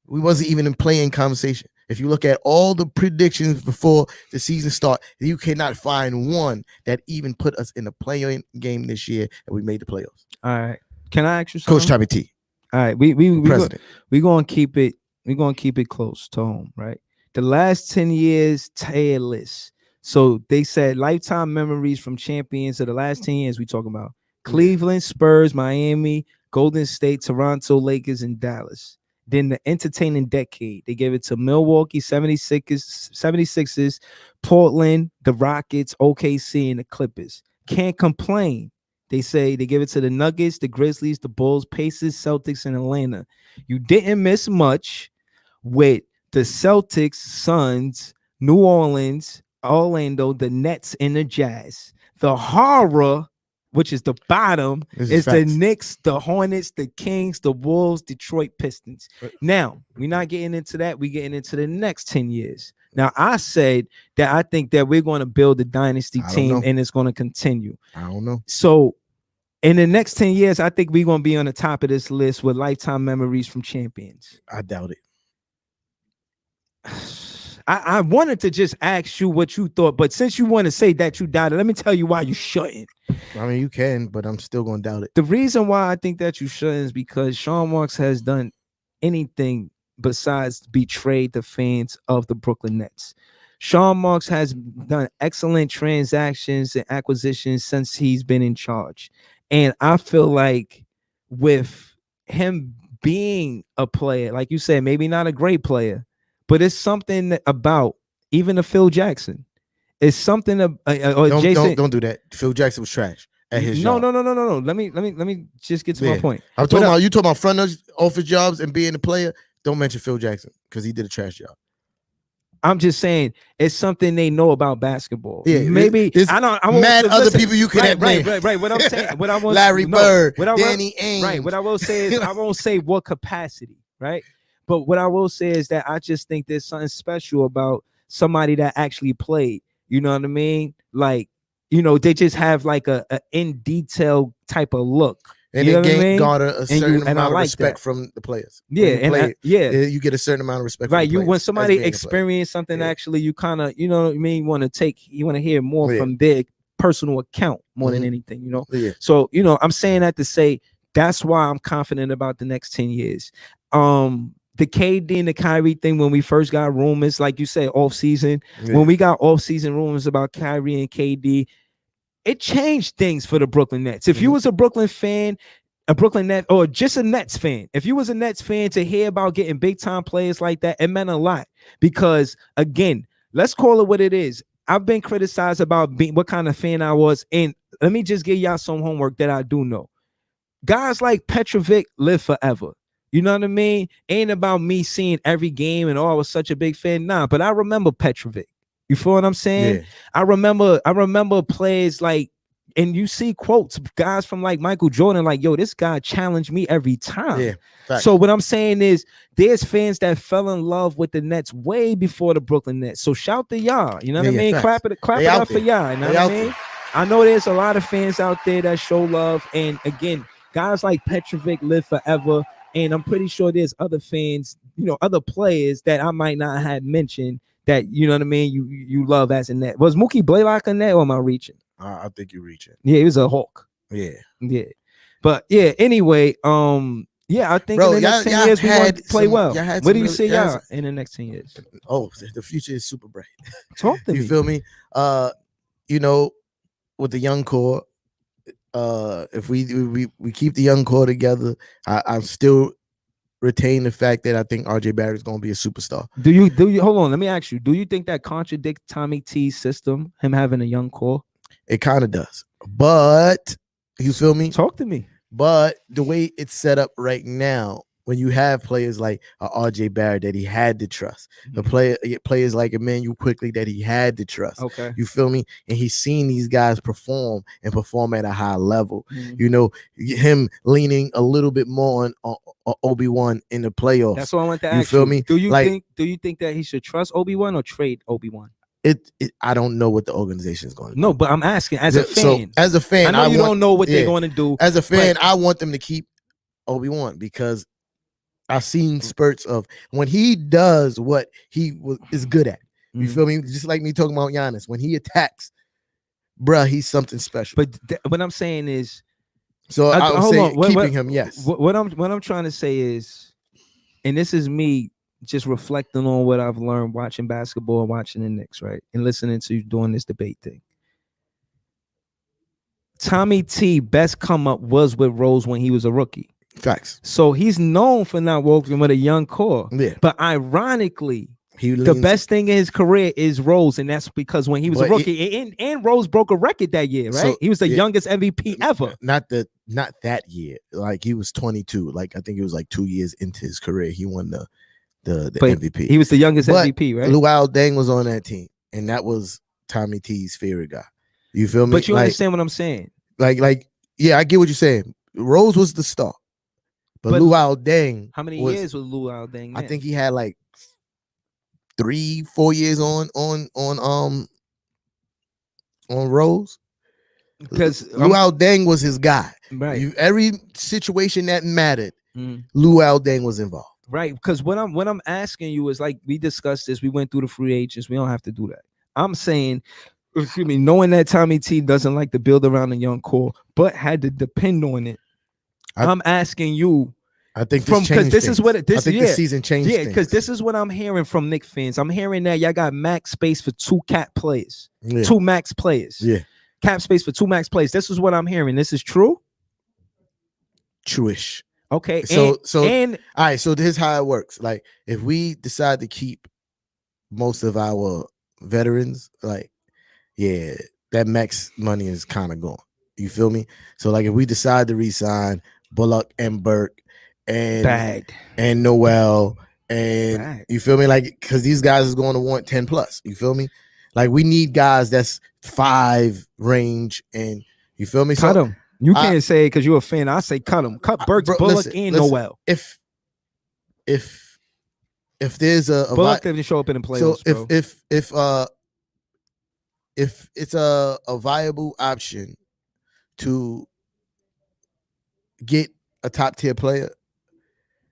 We wasn't even in playing conversation. If you look at all the predictions before the season start, you cannot find one that even put us in the playing game this year, and we made the playoffs. All right, can I ask you something? Coach Tommy T, All right, we president. we're gonna keep it. We're gonna keep it close to home, right? The last 10 years tier list. So they said lifetime memories from champions of the last 10 years. We talking about Cleveland, Spurs, Miami, Golden State, Toronto, Lakers, and Dallas. Then the entertaining decade, they gave it to Milwaukee, 76ers, Portland, the Rockets, OKC, and the Clippers. Can't complain. They say they give it to the Nuggets, the Grizzlies, the Bulls, Pacers, Celtics, and Atlanta. You didn't miss much with the Celtics, Suns, New Orleans, Orlando, the Nets, and the Jazz. The horror, which is the bottom, is the Knicks, the Hornets, the Kings, the Wolves, Detroit Pistons. Now, we're not getting into that. We're getting into the next 10 years. Now, I said that I think that we're going to build a dynasty team and it's going to continue. I don't know. So, in the next 10 years, I think we're going to be on the top of this list with lifetime memories from champions. I doubt it. I wanted to just ask you what you thought, but since you want to say that you doubted, let me tell you why you shouldn't. I mean, you can, but I'm still going to doubt it. The reason why I think that you shouldn't is because Sean Marks has done anything besides betrayed the fans of the Brooklyn Nets. Sean Marks has done excellent transactions and acquisitions since he's been in charge. And I feel like with him being a player, like you said, maybe not a great player, but it's something about even a Phil Jackson. It's something or Jason. Don't do that. Phil Jackson was trash at his no, job. no. Let me just get to my point. I'm talking about you talking about front office jobs and being a player. Don't mention Phil Jackson because he did a trash job. I'm just saying it's something they know about basketball. Yeah, maybe I don't. Mad other people you could right. What I'm saying, what I want, Larry Bird, Danny Ainge. Right. What I will say is, I won't say what capacity, right? But what I will say is that I just think there's something special about somebody that actually played. You know what I mean? Like, you know, they just have like a in detail type of look. And it garner a certain amount of respect from the players. Yeah, you get a certain amount of respect. Right, when somebody experience something, actually, you kind of, you know what I mean, want to hear more from their personal account more than anything, you know. Yeah. So, you know, I'm saying that to say that's why I'm confident about the next 10 years. The KD and the Kyrie thing, when we first got rumors, like you said, off season, when we got off season rumors about Kyrie and KD, it changed things for the Brooklyn Nets. If you was a Brooklyn fan, a Brooklyn Net, or just a Nets fan, if you was a Nets fan, to hear about getting big time players like that, it meant a lot. Because again, let's call it what it is. I've been criticized about being what kind of fan I was, and let me just give y'all some homework that I do know. Guys like Petrovic live forever. You know what I mean? Ain't about me seeing every game and I was such a big fan. Nah, but I remember Petrovic. You feel what I'm saying? Yeah. I remember players like, and you see quotes, guys from like Michael Jordan, like, yo, this guy challenged me every time. Yeah. Facts. So what I'm saying is there's fans that fell in love with the Nets way before the Brooklyn Nets. So shout to y'all. You know what I mean? Facts. Clap it up for y'all. You know what I mean? I know there's a lot of fans out there that show love. And again, guys like Petrovic live forever. And I'm pretty sure there's other fans, you know, other players that I might not have mentioned that, you know what I mean, you love as a Net. Was Mookie Blaylock a Net, or am I reaching? I think you're reaching. Yeah, he was a Hawk. Yeah. But yeah, anyway, I think in the next 10 years we want to play well. What do you see y'all in the next 10 years? Oh, the future is super bright. Talk to me. You feel me? You know, with the young core, if we keep the young core together, I still retain the fact that I think RJ Barrett is going to be a superstar. Do you hold on? Let me ask you. Do you think that contradicts Tommy T's system, him having a young core? It kind of does, but you feel me? Talk to me. But the way it's set up right now, when you have players like RJ Barrett that he had to trust, the players like Emmanuel Quickly that he had to trust. Okay. You feel me? And he's seen these guys perform at a high level. Mhm. You know, him leaning a little bit more on Obi-Wan in the playoffs. That's what I want to You ask feel you. me? Do you Like- think that he should trust Obi-Wan or trade Obi-Wan? I don't know what the organization is going to do. No, but I'm asking as a So fan. as a fan, I know you want- don't know what yeah. they're going to do. As a fan, I want them to keep Obi-Wan because I've seen spurts of when he does what he is good at. You Mhm. feel me? Just like me talking about Giannis. When he attacks, bruh, he's something special. But what I'm saying is, So I would hold say on. keeping him, yes. What I'm trying to say is, and this is me just reflecting on what I've learned watching basketball and watching the Knicks, right, and listening to you doing this debate thing. Tommy T best come up was with Rose when he was a rookie. Facts. So he's known for not working with a young core. Yeah. But ironically, He the leans- best thing in his career is Rose, and that's because when he was a But rookie, and Rose broke a record that year, right? So, he was the yeah. youngest MVP ever. Not that year. Like he was 22. Like I think it was like 2 years into his career. He won the But MVP. He was the youngest But MVP, right? Luol Deng was on that team, and that was Tommy T's favorite guy. You feel me? But you Like- understand what I'm saying. Like, yeah, I get what you're saying. Rose was the star, but But Luol Deng. How many was- years was Luol Deng? I then? think he had like 3-4 years on Rose. because Luol Deng was his guy. right, Every situation that mattered, Mhm. Luol Deng was involved. right. Because what I'm asking you is like we discussed this. We went through the free agents. We don't have to do that. I'm saying, excuse me, knowing that Tommy T doesn't like to build around a young core, but had to depend on it. I'm asking you I think from this because changed this is things. what I this think yeah. this season changed. Yeah, things. because this is what I'm hearing from Knicks fans. I'm hearing that y'all got max space for two cap players, Yeah. two max players. Yeah. Cap space for two max players. This is what I'm hearing. This is true. True-ish. Okay. So and all right, so this is how it works. Like, if we decide to keep most of our veterans, like, yeah, that max money is kind of gone. You feel me? So, like, if we decide to re-sign Bullock and Burke and bag. Noel and Bag. you feel me? Like, because these guys is going to want 10 plus. You feel me? Like, we need guys that's 5 range, and you feel me? Cut him. You I- can't say it because you're a fan. I say cut him. Cut Burks, bro, Bullock, listen, and listen. Noel. If there's a Bullock didn't show up in the so playoffs, bro. if it's a viable option to get a top tier player,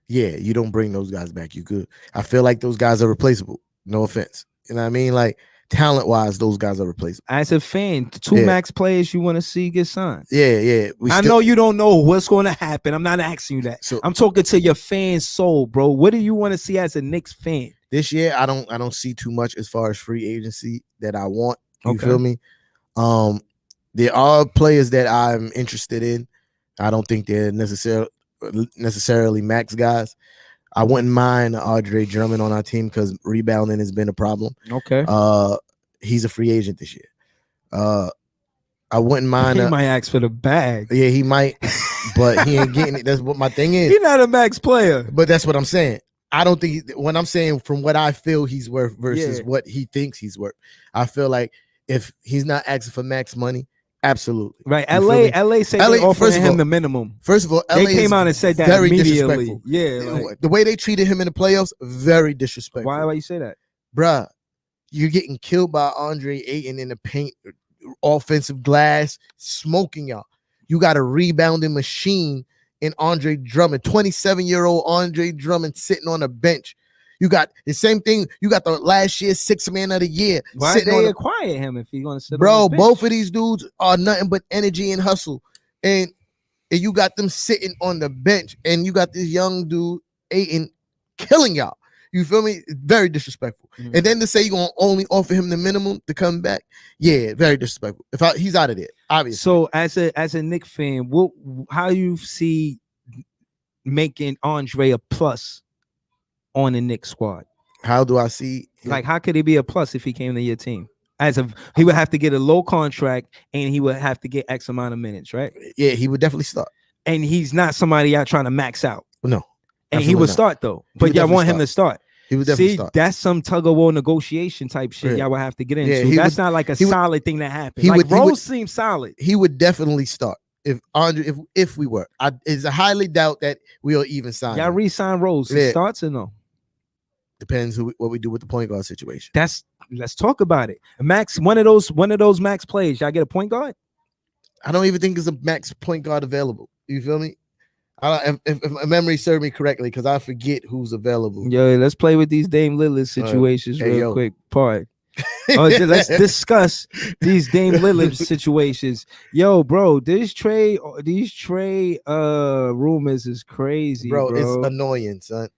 yeah, you don't bring those guys back. You could. I feel like those guys are replaceable. No offense. You know what I mean? Like, talent wise, those guys are replaceable. As a fan, the two Yeah. max players you want to see get signed. Yeah. I know you don't know what's going to happen. I'm not asking you that. So I'm talking to your fan soul, bro. What do you want to see as a Knicks fan? this year, I don't see too much as far as free agency that I want. You Okay. feel me? There are players that I'm interested in. I don't think they're necessarily max guys. I wouldn't mind Andre Drummond on our team because rebounding has been a problem. Okay. He's a free agent this year. I wouldn't mind. He might ask for the bag. Yeah, he might, but he ain't getting it. That's what my thing is. He's not a max player. But that's what I'm saying. I don't think when I'm saying from what I feel he's worth versus Yeah. what he thinks he's worth. I feel like if he's not asking for max money, absolutely. Right. You feel LA said LA they offering first of him all- the minimum. First of all, They LA came is out and said that very immediately. disrespectful. Yeah. Like, The way they treated him in the playoffs, very disrespectful. why you say that? Bruh, you're getting killed by Andre Ayton in the paint, offensive glass, smoking y'all. You got a rebounding machine in Andre Drummond, 27-year-old Andre Drummond sitting on a bench. You got the same thing. You got the last year's 6th man of the year. Why sitting they on the, acquire him if he's going to sit bro, on the bench? both of these dudes are nothing but energy and hustle. And you got them sitting on the bench, and you got this young dude, Ayton, killing y'all. You feel me? Very disrespectful. Mhm. And then to say you're going to only offer him the minimum to come back, yeah, very disrespectful. He's out of there, obviously. So as a Knicks fan, how you see making Andre a plus on the Knicks squad? How do I see? Like, how could he be a plus if he came to your team? He would have to get a low contract and he would have to get X amount of minutes, right? Yeah, he would definitely start. And he's not somebody out trying to max out. No. And he Absolutely would not. start though. He But would y'all definitely want him to start. He would definitely See, start. that's some tug of war negotiation type shit Yeah. y'all would have to get into. Yeah, he That's would- not like a he would- solid thing that happened. he Like would- he would- Rose seems solid. He would definitely start if Andre if we were. It's a highly doubt that we'll even sign. Y'all him. re-sign Rose. He Yeah. starts or no? Depends what we do with the point guard situation. Let's talk about it. Max, one of those max plays. Y'all get a point guard? I don't even think there's a max point guard available. You feel me? If my memory served me correctly, because I forget who's available. Yo, let's play with these Dame Lillard situations hey, real yo. quick. Part. Let's discuss these Dame Lillard situations. Yo, bro, these trade rumors is crazy, bro. It's annoying, son.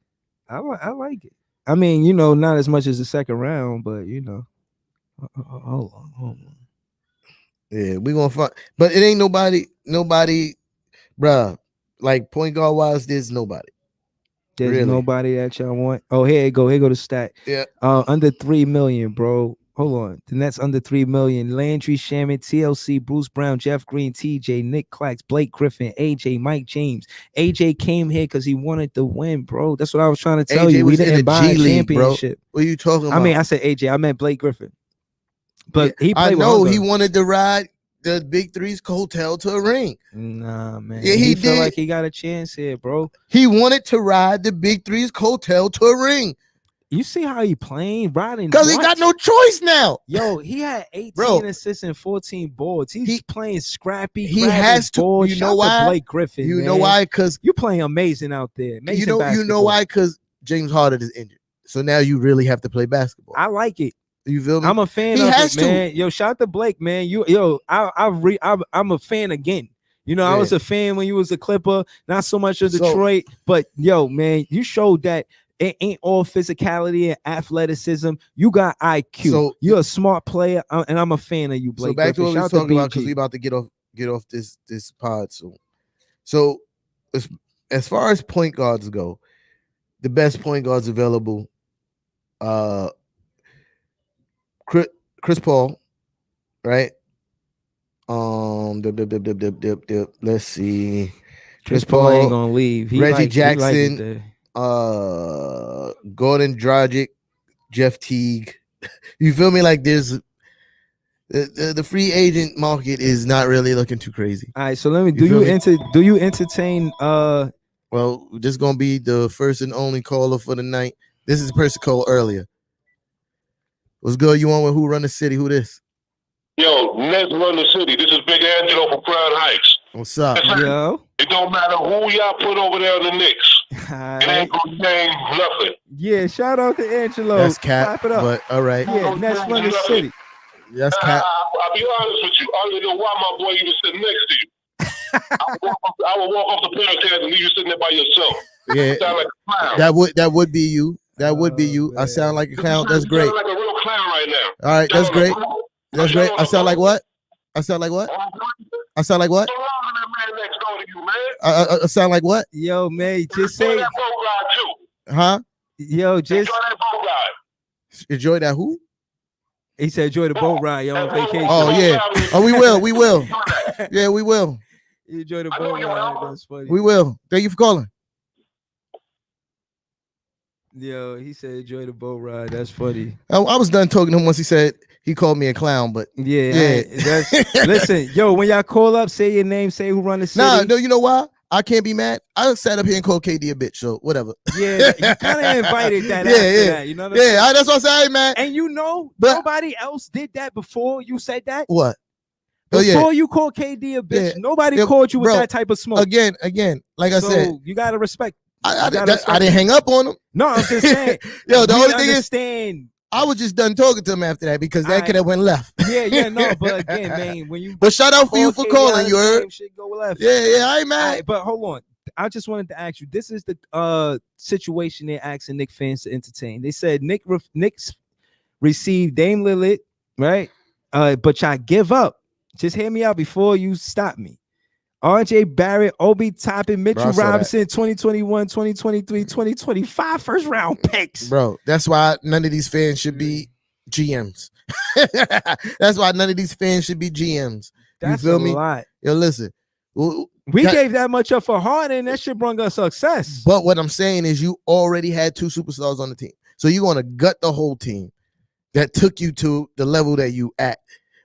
I like it. I mean, not as much as the second round, but hold on. Yeah, we gonna find, but it ain't nobody, bruh. Like point guard wise, there's nobody. There's Really? nobody that y'all want. Oh, here you go. Here go the stat. Yeah. Under 3 million, bro. Hold on. The Nets under 3 million. Landry Shaman, TLC, Bruce Brown, Jeff Green, TJ, Nick Clax, Blake Griffin, AJ, Mike James. AJ came here because he wanted to win, bro. That's what I was trying to tell AJ you. We was in didn't the buy a G League, bro. championship. What are you talking about? I mean, I said AJ. I meant Blake Griffin. But he I played know with he hunger. wanted to ride the Big Three's coattail to a ring. Nah, man. Yeah, he he feel did. like he got a chance here, bro. He wanted to ride the Big Three's coattail to a ring You see how he playing, riding? because he what? got no choice now. Yo, he had 18 Bro. assists and 14 boards. He's He- playing scrappy. he grabbing has to- boards. you Shout know out to why? Blake Griffin. You know man. why? Because You playing amazing out there. Amazing you know basketball. why? Because James Harden is injured, so now you really have to play basketball. I like it. You feel me? I'm a fan He of has it, to. man. Yo, shout out to Blake, man. I'm a fan again. I Yeah. was a fan when you was a Clipper, not so much of So- Detroit, but yo, man, you showed that it ain't all physicality and athleticism. You got IQ. So- You're a smart player, and I'm a fan of you, Blake. So back to Griffin. what we Shout was out to talking about because BG. we about to get off this pod soon. So as far as point guards go, the best point guards available, Chris Paul, right? Let's see. Chris Paul ain't gonna leave. Reggie it Jackson, there. Gordon Dragic, Jeff Teague. You feel me? Like there's the free agent market is not really looking too crazy. All right, so let me. You feel me? Do you entertain? Well, this is gonna be the first and only caller for the night. This is the person called earlier. What's good? You on with Who Run the City? Who this? Yo, Nets run the city. This is Big Angelo from Crown Heights. What's up? Yo, It don't matter who y'all put over there in the Knicks. all It right. ain't gonna change nothing. Yeah, shout out to Angelo. That's cat. Clap it up. But all right, Yeah, Nets run the city. that's cat. I'll be honest with you. I don't even know why my boy even sitting next to you. I would walk off the podcast and leave you sitting there by yourself. Yeah, You sound like a clown. that would be you. That would be Oh, you. I man. sound like a clown. That's You great. sound like a real clown right now. All right, that's great. That's great. I sound like what? I sound like what? I sound like what? What's wrong with that man next door to you, man? I sound like what? Yo, man, just Enjoy say, that boat ride too. Huh? yo, just Enjoy that boat ride. Enjoy that who? he said enjoy the boat ride. Yo, on vacation. Oh, yeah. Oh, we will. Yeah, we will. You enjoy the I know boat you ride. will. That's funny. We will. Thank you for calling. Yo, he said enjoy the boat ride. That's funny. I was done talking to him once he said he called me a clown, but Yeah, Yeah. that's listen, yo, when y'all call up, say your name, say who run the city. no, you know why? I can't be mad. I sat up here and called KD a bitch, so whatever. Yeah, you kind of invited that Yeah, after yeah. that. You know what I'm saying? Yeah, that's what I'm saying, man. And But- nobody else did that before you said that. What? Oh Before yeah. you called KD a bitch, Yeah. nobody Yeah, called you with bro, that type of smoke. Again, like I so said, you gotta respect. I you gotta I didn't hang up on him. No, I'm just saying. Yo, the we only thing is, understand. I was just done talking to him after that because that Alright. could have went left. Yeah, no, but again, man, when you But shout out for you call for KD calling. out You of the heard? game, shit go left. Yeah, I ain't All mad. right, but hold on. I just wanted to ask you. This is the situation they're asking Knicks fans to entertain. They said Knicks received Dame Lillard, right? But y'all give up. Just hear me out before you stop me. RJ Barrett, Obi Toppin, Mitchell Bro, I saw that. Robinson, 2021, 2023, 2025 first round picks. Bro, that's why none of these fans should be GMs. That's why none of these fans should be GMs. That's feel a me? lot. Yo, listen, Well, We that- gave that much up for Harden. That shit brought us success. But what I'm saying is you already had 2 superstars on the team. So you're going to gut the whole team that took you to the level that you at,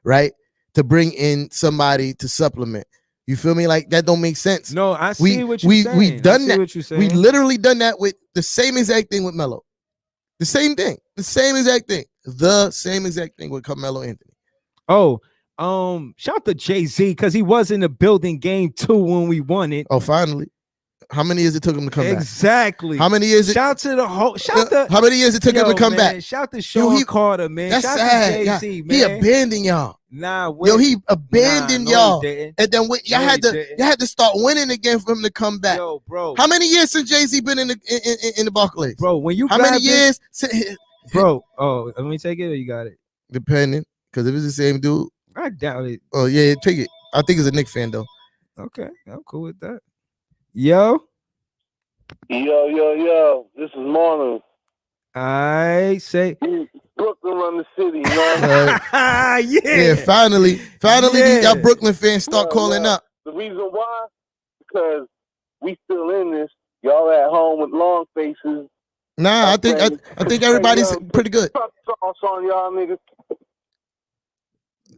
right? To bring in somebody to supplement. You feel me? Like that don't make sense. No, I see what you're saying. We've done that. What you're saying. We literally done that with the same exact thing with Melo. The same thing. The same exact thing. The same exact thing with Carmelo Anthony. Oh, shout to Jay-Z because he was in the building game 2 when we won it. Oh, finally. How many years it took him to come Exactly. back? How many years? Shout to the whole. Shout to how many years it took him to come man, back? Shout to Sean he- Carter, man. That's shout sad. to Yeah, Jay-Z, he man. abandoned y'all. Nah, Yo, he abandoned no, y'all. he didn't. And then y'all No, had he to didn't. you had to start winning again for him to come back. Yo, bro. How many years since Jay-Z been in the Barclays? Bro, when you How many grabbed it- years? Since, bro? Oh, let me take it or you got it? depending, because if it's the same dude, I doubt it. oh yeah, take it. I think it's a Knicks fan though. Okay, I'm cool with that. Yo, Yo, this is Marlon. I say, Brooklyn run the city, you know? Yeah, finally, Yeah. y'all Brooklyn fans start Yeah, calling yeah. up. The reason why? Because we still in this. Y'all at home with long faces. Nah, I think everybody's pretty good. Cut sauce on y'all niggas.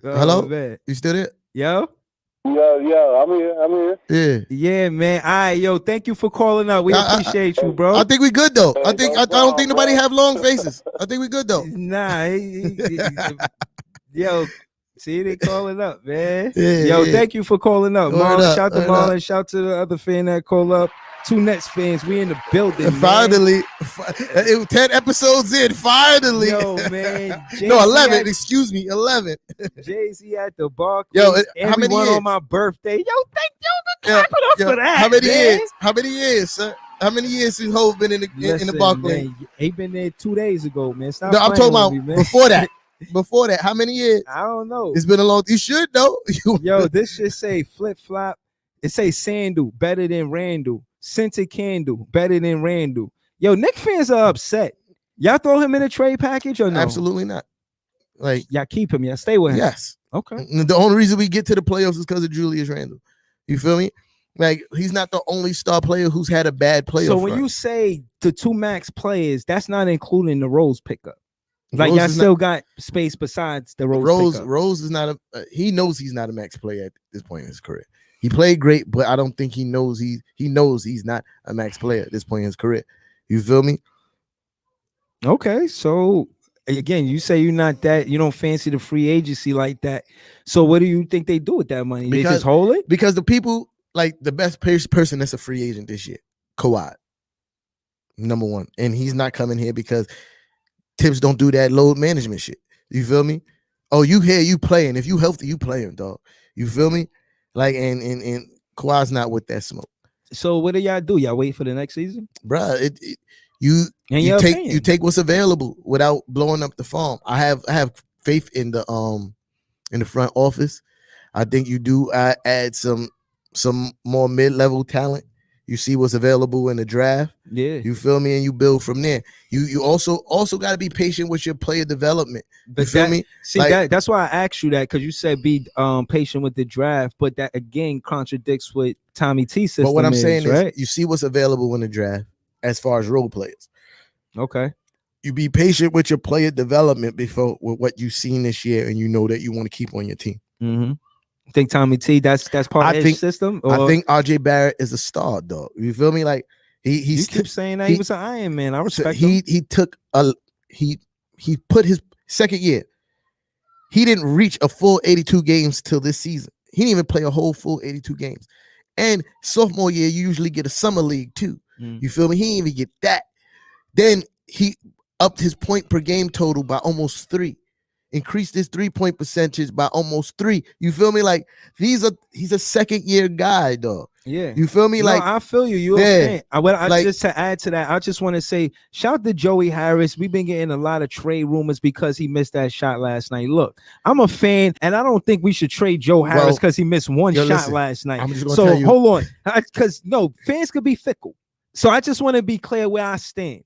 Hello? man. You still there? Yo, Yo, I'm here. Yeah. yeah, man. All right, yo, thank you for calling up. We I- appreciate you, bro. I think we good though. I Hey, think no I don't think problem, nobody bro. have long faces. I think we good though. Nah, yo, see they calling up, man. Yeah, Yo, yeah. thank you for calling up, Word Marlon. up, Shout to word Marlon. Shout to the other fan that called up. 2 Nets fans. We in the building. And man. finally, 10 episodes in. Finally, Yo, man. no 11. Excuse me, 11. Jay-Z at the Barclays. Yo, how many Everyone years? on my birthday. Yo, thank you. Yeah, Clap it up yeah. for that. How many man. years? How many years, sir? How many years since Hov been in the Listen, Barclays? man, he been there 2 days ago, man. Stop No, I'm playing talking with about me, man. before that. Before that, how many years? I don't know. It's been a long. You should know. Yo, this shit say flip flop. It say Sandal better than Randall. Scented candle better than Randall. Yo, Knicks fans are upset. Y'all throw him in a trade package or no? Absolutely not. Like Y'all keep him. Y'all stay with him. yes. Okay. The only reason we get to the playoffs is because of Julius Randle. You feel me? Like he's not the only star player who's had a bad playoff. So when run. you say the 2 max players, that's not including the Rose pickup. Like Rose y'all is still got space besides the Rose pickup. Rose is not a. He knows he's not a max player at this point in his career. He played great, but I don't think he knows he's not a max player at this point in his career. You feel me? Okay, so again, you say you're not that, you don't fancy the free agency like that. So what do you think they do with that money? They Because- just hold it? Because the people like the best person that's a free agent this year, Kawhi, number 1, and he's not coming here because Tips don't do that load management shit. You feel me? Oh, you here, you playing. If you healthy, you playing, dog. You feel me? Like and Kawhi's not with that smoke, So what do y'all do? Y'all wait for the next season? bruh. You And you your take opinion. you take what's available without blowing up the farm. I have faith in the front office. I think you do add some more mid-level talent. You see what's available in the draft. Yeah. You feel me? And you build from there. You also got to be patient with your player development. You But feel that, me? see Like- that's why I asked you that, because you said be patient with the draft, but that again contradicts what Tommy T system But what I'm is, saying right? is you see what's available in the draft as far as role players. Okay. You be patient with your player development before with what you've seen this year, and you know that you want to keep on your team. Mm-hmm. Think Tommy T that's part I of his think- system? I Or think RJ Barrett is a star, dog. You feel me? Like you he's keep saying that he he- was an Iron Man. I so respect him. he took a he put his second year. He didn't reach a full 82 games till this season. He didn't even play a whole full 82 games. And sophomore year, you usually get a summer league too. Mm. You feel me? He didn't even get that. Then he upped his point per game total by almost 3. Increased his 3-point percentage by almost 3. You feel me? Like he's a second year guy, dog. Yeah. You feel me? No, Like I feel you. You Yeah. okay. I Like- just to add to that, I just want to say shout out to Joey Harris. We've been getting a lot of trade rumors because he missed that shot last night. Look, I'm a fan, and I don't think we should trade Joe Harris Well, because he missed one yo, shot listen, last night. I'm just gonna So tell you. hold on, because no fans could be fickle. So I just want to be clear where I stand.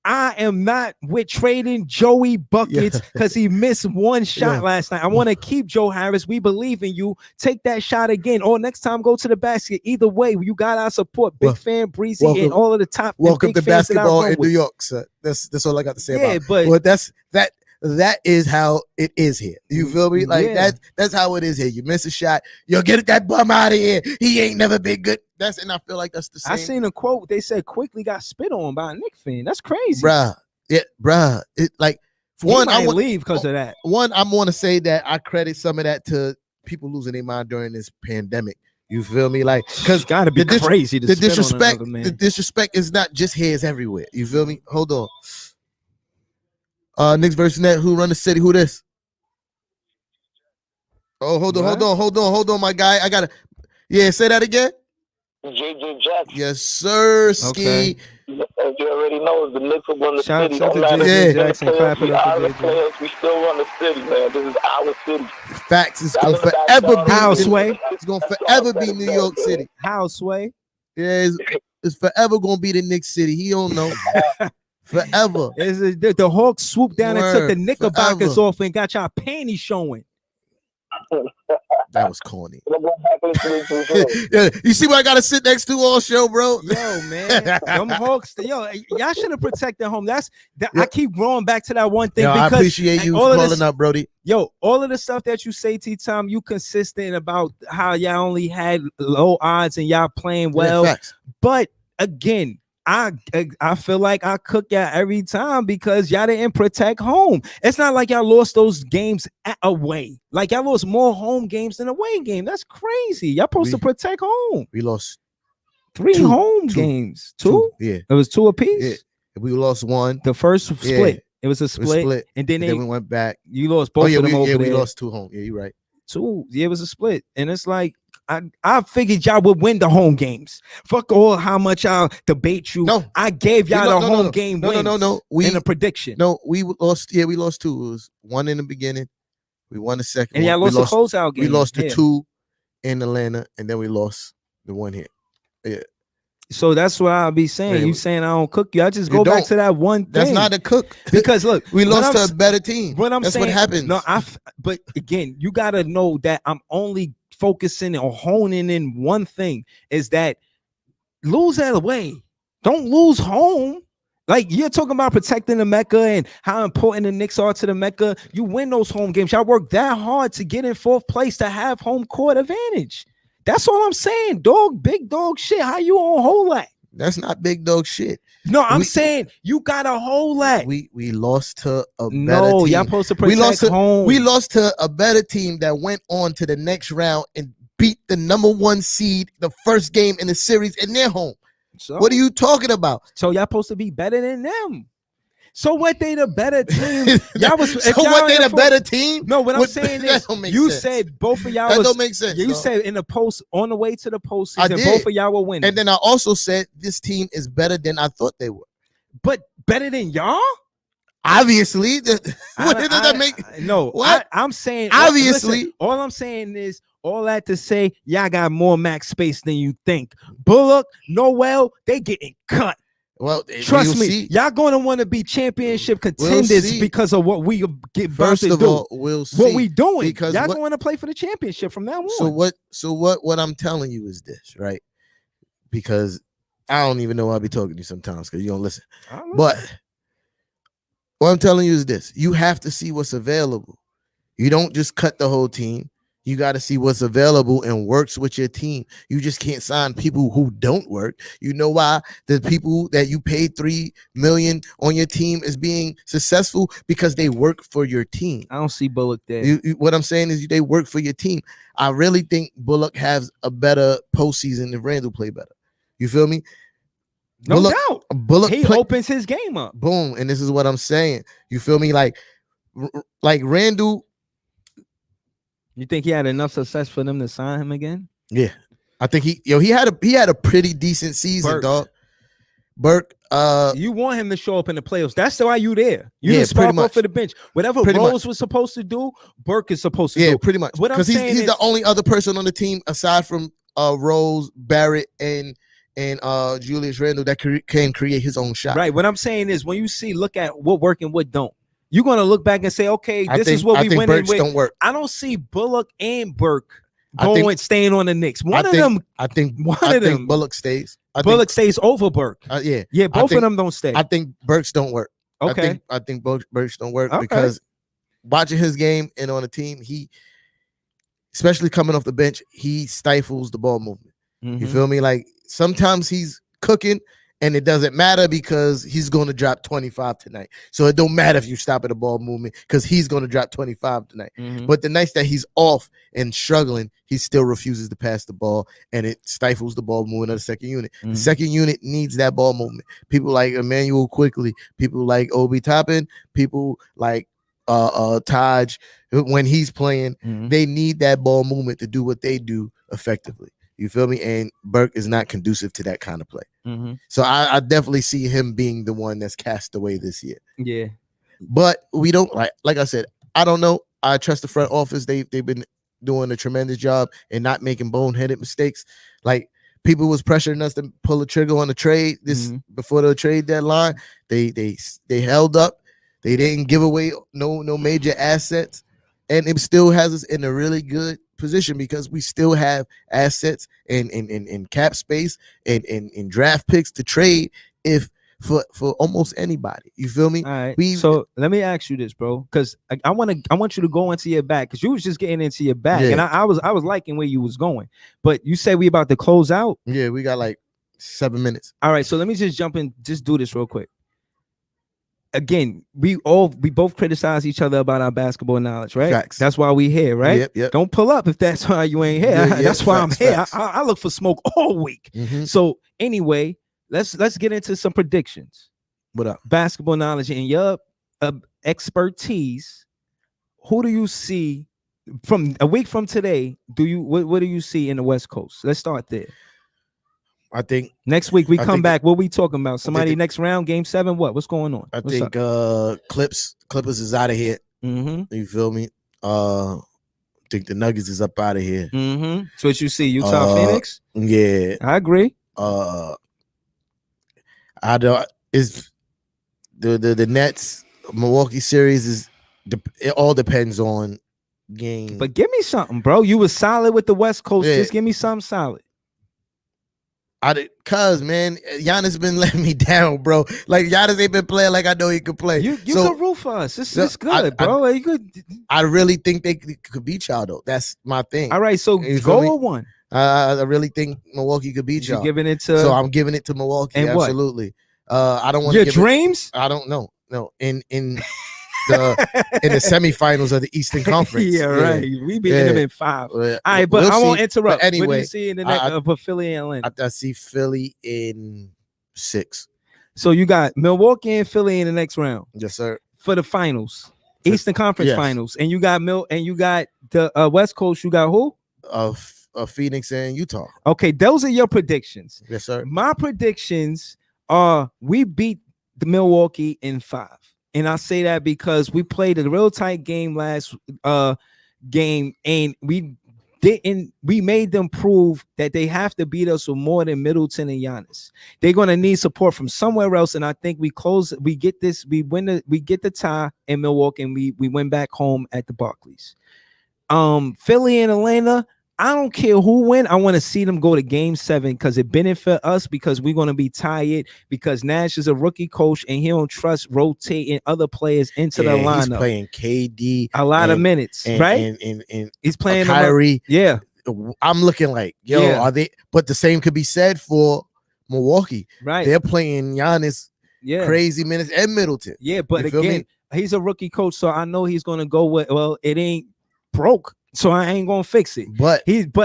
I am not with trading Joey buckets because he missed one shot last night. I want to keep Joe Harris. We believe in you. Take that shot again, or next time go to the basket. Either way, you got our support. Big fan, Breezy, and all of the top. Welcome to basketball in with. New York, sir. That's all I got to say about it. But that is how it is here. You feel me? Like that's how it is here. You miss a shot, you'll get that bum out of here. He ain't never been good. And I feel like that's the same. I seen a quote. They said Quickly got spit on by a Knicks fan. That's crazy, bruh. Yeah, bruh. It like one, I would leave because of that. One, I'm going to say that I credit some of that to people losing their mind during this pandemic. You feel me? Like, because gotta be crazy. The disrespect is not just here; it's everywhere. You feel me? Hold on. Knicks versus Net. Who run the city? Who this? Oh, hold on, my guy. I gotta. Yeah, say that again. JJ Jackson. Yes, sir. Ski. Okay. As you already know, the Knicks will run the city. Shout out to JJ Jackson. Clap it up for JJ. We still run the city, man. This is our city. Facts. It's gonna forever be Houseway. It's gonna forever be New York City. Houseway. Yeah, it's forever gonna be the Knicks city. He don't know. Forever. The Hawks swooped down and took the Knickerbockers off and got y'all panties showing. That was corny. Yeah, you see what I gotta sit next to all show, bro? Yo, man, them Hawks. Y'all should have protected home. I keep going back to that one thing. Yo, because I appreciate you calling up, Brody. Yo, all of the stuff that you say, T-Tom, you consistent about how y'all only had low odds and y'all playing well. Yeah, but again, I feel like I cook y'all every time because y'all didn't protect home. It's not like y'all lost those games away. Like y'all lost more home games than away game. That's crazy. Y'all supposed to protect home. We lost 3 home games. Two? Yeah. It was 2 apiece. Yeah. We lost one. The first split. Yeah. It was a split. And then we went back. You lost both of them over there. We lost 2 home. Yeah, you're right. 2. Yeah, it was a split. And it's like, I figured y'all would win the home games. Fuck all how much I'll debate you. No, I gave y'all the home game wins. No. In a prediction. No, we lost. Yeah, we lost 2. It was 1 in the beginning. We won the second. And y'all lost the closeout game. We lost the 2 in Atlanta, and then we lost the 1 here. Yeah. So that's what I'll be saying. Anyway, you saying I don't cook you. I just go back to that one thing. That's not a cook. Because look, we lost to a better team. That's what happens. No, but again, you gotta know that I'm only focusing or honing in one thing, is that lose that away. Don't lose home. Like, you're talking about protecting the Mecca and how important the Knicks are to the Mecca. You win those home games. Y'all work that hard to get in 4th place to have home court advantage. That's all I'm saying, dog. Big dog shit. How you on hold that? That's not big dog shit. No, I'm saying you got a whole lot. We lost to a better team. No, y'all supposed to protect home. We lost to a better team that went on to the next round and beat the #1 seed the first game in the series in their home. So, what are you talking about? So y'all supposed to be better than them. So what, they the better team? Y'all was they the better team? No, what I'm saying is you said both of y'all that don't make sense. You said in the post on the way to the postseason, both of y'all were winning. And then I also said this team is better than I thought they were. But better than y'all? Obviously. What does that make? No, what? I'm saying obviously. Listen, all I'm saying is all that to say y'all got more max space than you think. Bullock, Noel, they getting cut. Well, trust me, y'all going to want to be championship contenders because of what we get. First of all, we'll see what we doing, because y'all going to play for the championship from now on. So what I'm telling you is this, right? Because I don't even know why I be talking to you sometimes because you don't listen. But what I'm telling you is this: you have to see what's available. You don't just cut the whole team. You got to see what's available and works with your team. You just can't sign people who don't work. You know why? The people that you paid $3 million on your team is being successful because they work for your team. I don't see Bullock there. What I'm saying is they work for your team. I really think Bullock has a better postseason if Randall play better. You feel me? No doubt. Bullock opens his game up. Boom. And this is what I'm saying. You feel me? Like Randall. You think he had enough success for them to sign him again? Yeah, I think he had a pretty decent season, dog. Burke, you want him to show up in the playoffs. That's why you there. You just spark off for the bench. Whatever Rose was supposed to do, Burke is supposed to do. Yeah, pretty much. Because he's the only other person on the team aside from Rose, Barrett, and and Julius Randle that can create his own shot. Right. What I'm saying is, when you look at what work and what don't, you're gonna look back and say, okay, this is what we think winning Burks with. don't work. I don't see Bullock and Burke staying on the Knicks. I think them. Bullock stays. Bullock stays over Burke. Yeah, both of them don't stay. I think Burks don't work. Okay. I think Burks don't work because watching his game and on the team, he, especially coming off the bench, he stifles the ball movement. You feel me? Like sometimes he's cooking and it doesn't matter because he's going to drop 25 tonight. So it don't matter if you stop at the ball movement because he's going to drop 25 tonight. But the nights that he's off and struggling, he still refuses to pass the ball and it stifles the ball movement of the second unit. The second unit needs that ball movement. People like Emmanuel Quickly, people like Obi Toppin, people like Taj, when he's playing, they need that ball movement to do what they do effectively. You feel me? And Burke is not conducive to that kind of play. So I definitely see him being the one that's cast away this year. Yeah. But we don't like I said, I don't know. I trust the front office. They've been doing a tremendous job and not making boneheaded mistakes. Like people was pressuring us to pull a trigger on the trade before the trade deadline. They held up. They didn't give away no major assets. And it still has us in a really good position because we still have assets and cap space and draft picks to trade if for almost anybody. You feel me? All right. So let me ask you this, bro, because I want you to go into your back because you was just getting into your back, and I was liking where you was going, but you said we about to close out. Yeah, we got like 7 minutes. All right, so let me just jump in, just do this real quick. Again, we both criticize each other about our basketball knowledge, right? Facts. That's why we here, right? Yep. Don't pull up if that's why you ain't here. That's why I'm here. I look for smoke all week. So anyway, let's get into some predictions. What up? Basketball knowledge and your expertise. Who do you see from a week from today? What do you see in the West Coast? Let's start there. I think next week we come back. What we talking about? Somebody next round, game 7. What's going on? What's think Clippers is out of here. You feel me? I think the Nuggets is up out of here. So what you see, Utah, Phoenix? Yeah, I agree. I don't. Is the Nets Milwaukee series is it all depends on game. But give me something, bro. You was solid with the West Coast. Just give me something solid. Cause man, Giannis been letting me down, bro. Like Giannis ain't been playing like I know he could play. You can root for us. It's good, bro. You good. I really think they could beat y'all though. That's my thing. All right, so go with one. I really think Milwaukee could beat y'all. You giving it to? So I'm giving it to Milwaukee. And absolutely. I don't want your dreams. I don't know. No, in the semifinals of the Eastern Conference. Yeah, right. We beat them in 5. All right, but I won't interrupt. But anyway, what do you see in the next for Philly and Atlanta? I see Philly in 6. So you got Milwaukee and Philly in the next round. Yes, sir. For the finals, Eastern Conference finals, and you got the West Coast. You got who? Phoenix and Utah. Okay, those are your predictions. Yes, sir. My predictions are we beat the Milwaukee in 5. And I say that because we played a real tight game last game, and we made them prove that they have to beat us with more than Middleton and Giannis. They're gonna need support from somewhere else, and I think we get the tie in Milwaukee, and we win back home at the Barclays. Philly and Atlanta, I don't care who win. I want to see them go to game 7 because it benefit us because we're going to be tired because Nash is a rookie coach and he don't trust rotating other players into the lineup. He's playing KD a lot of minutes, right? And he's playing Kyrie. Yeah. I'm looking like, are they? But the same could be said for Milwaukee. Right. They're playing Giannis crazy minutes and Middleton. Yeah, but again, he's a rookie coach, so I know he's going to go with, well, it ain't broke. So I ain't gonna fix it. But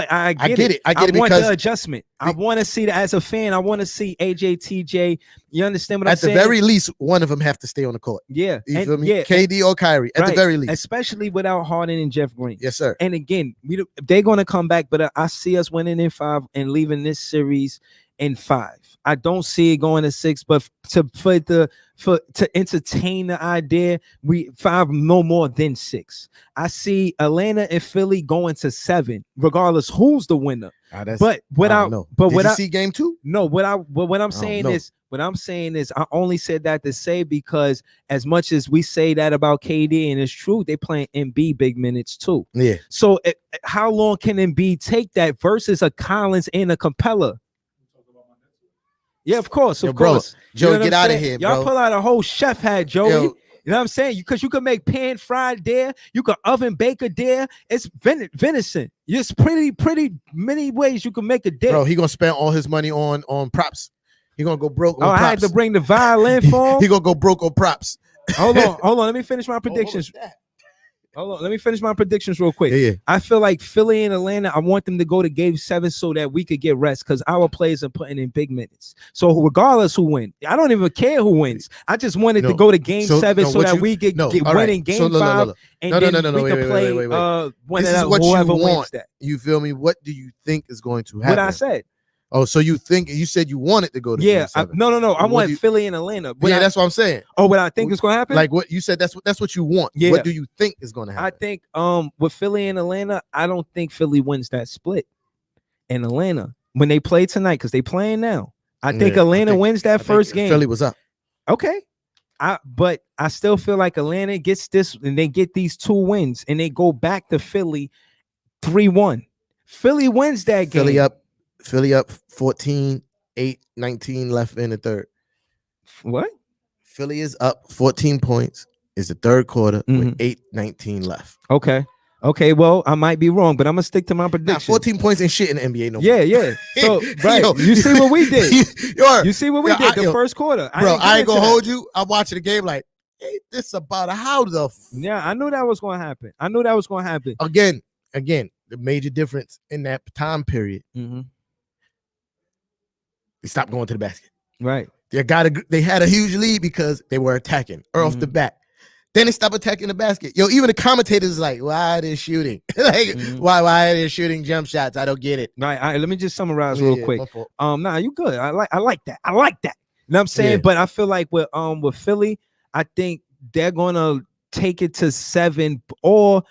I get it. I want the adjustment. I want to see that as a fan. I want to see AJ, TJ. You understand what I'm saying? At the very least, one of them have to stay on the court. Yeah. You feel me? KD or Kyrie. At the very least. Especially without Harden and Jeff Green. Yes, sir. And again, they're gonna come back, but I see us winning in 5 and leaving this series and 5. I don't see it going to 6, but to entertain the idea, 5 no more than 6. I see Atlanta and Philly going to 7, regardless who's the winner. But Did you see game 2? No, what I'm saying is I only said that to say because as much as we say that about KD and it's true, they playing Embiid big minutes too. Yeah. So how long can Embiid take that versus a Collins and a Capella? Yeah, of course, of course. Joe, you know get out of here, bro. Y'all pull out a whole chef hat, Joey. Yo. You know what I'm saying? Because you can make pan fried there, you can oven bake a there. It's venison. It's pretty many ways you can make a dish. Bro, he gonna spend all his money on props. He gonna go broke on props. I had to bring the violin for him. He gonna go broke on props. Hold on. Let me finish my predictions. Hold on. Let me finish my predictions real quick. Yeah. I feel like Philly and Atlanta, I want them to go to game 7 so that we could get rest because our players are putting in big minutes. So regardless who wins, I don't even care who wins. I just wanted to go to game 7 so that we could win in game 5. And then we can play whoever wins that. You feel me? What do you think is going to happen? What I said. Oh, so you said you wanted to go to game 7. No. I want Philly and Atlanta. That's what I'm saying. Oh, what I think is going to happen? Like what you said, that's what you want. Yeah. What do you think is going to happen? I think with Philly and Atlanta, I don't think Philly wins that split. And Atlanta, when they play tonight, because they playing now, I think Atlanta wins that first game. Philly was up. Okay. But I still feel like Atlanta gets this and they get these 2 wins and they go back to Philly 3-1. Philly wins that game. Philly up 14, 8, 19 left in the third. What? Philly is up 14 points. It's the third quarter with 8:19 left. Okay, well, I might be wrong, but I'm gonna stick to my prediction. 14 points ain't shit in the NBA no more. Yeah. So right, you see what we did. You see what we did the first quarter. I ain't gonna hold you. I'm watching the game like, hey, this about how the I knew that was gonna happen. Again, the major difference in that time period. They stopped going to the basket. Right. They had a huge lead because they were attacking off the bat. Then they stopped attacking the basket. Even the commentators like, why are they shooting? Why are they shooting jump shots? I don't get it. Right. All right, let me just summarize real quick. You good. I like that. You know what I'm saying? Yeah. But I feel like with Philly, I think they're gonna take it to 7 or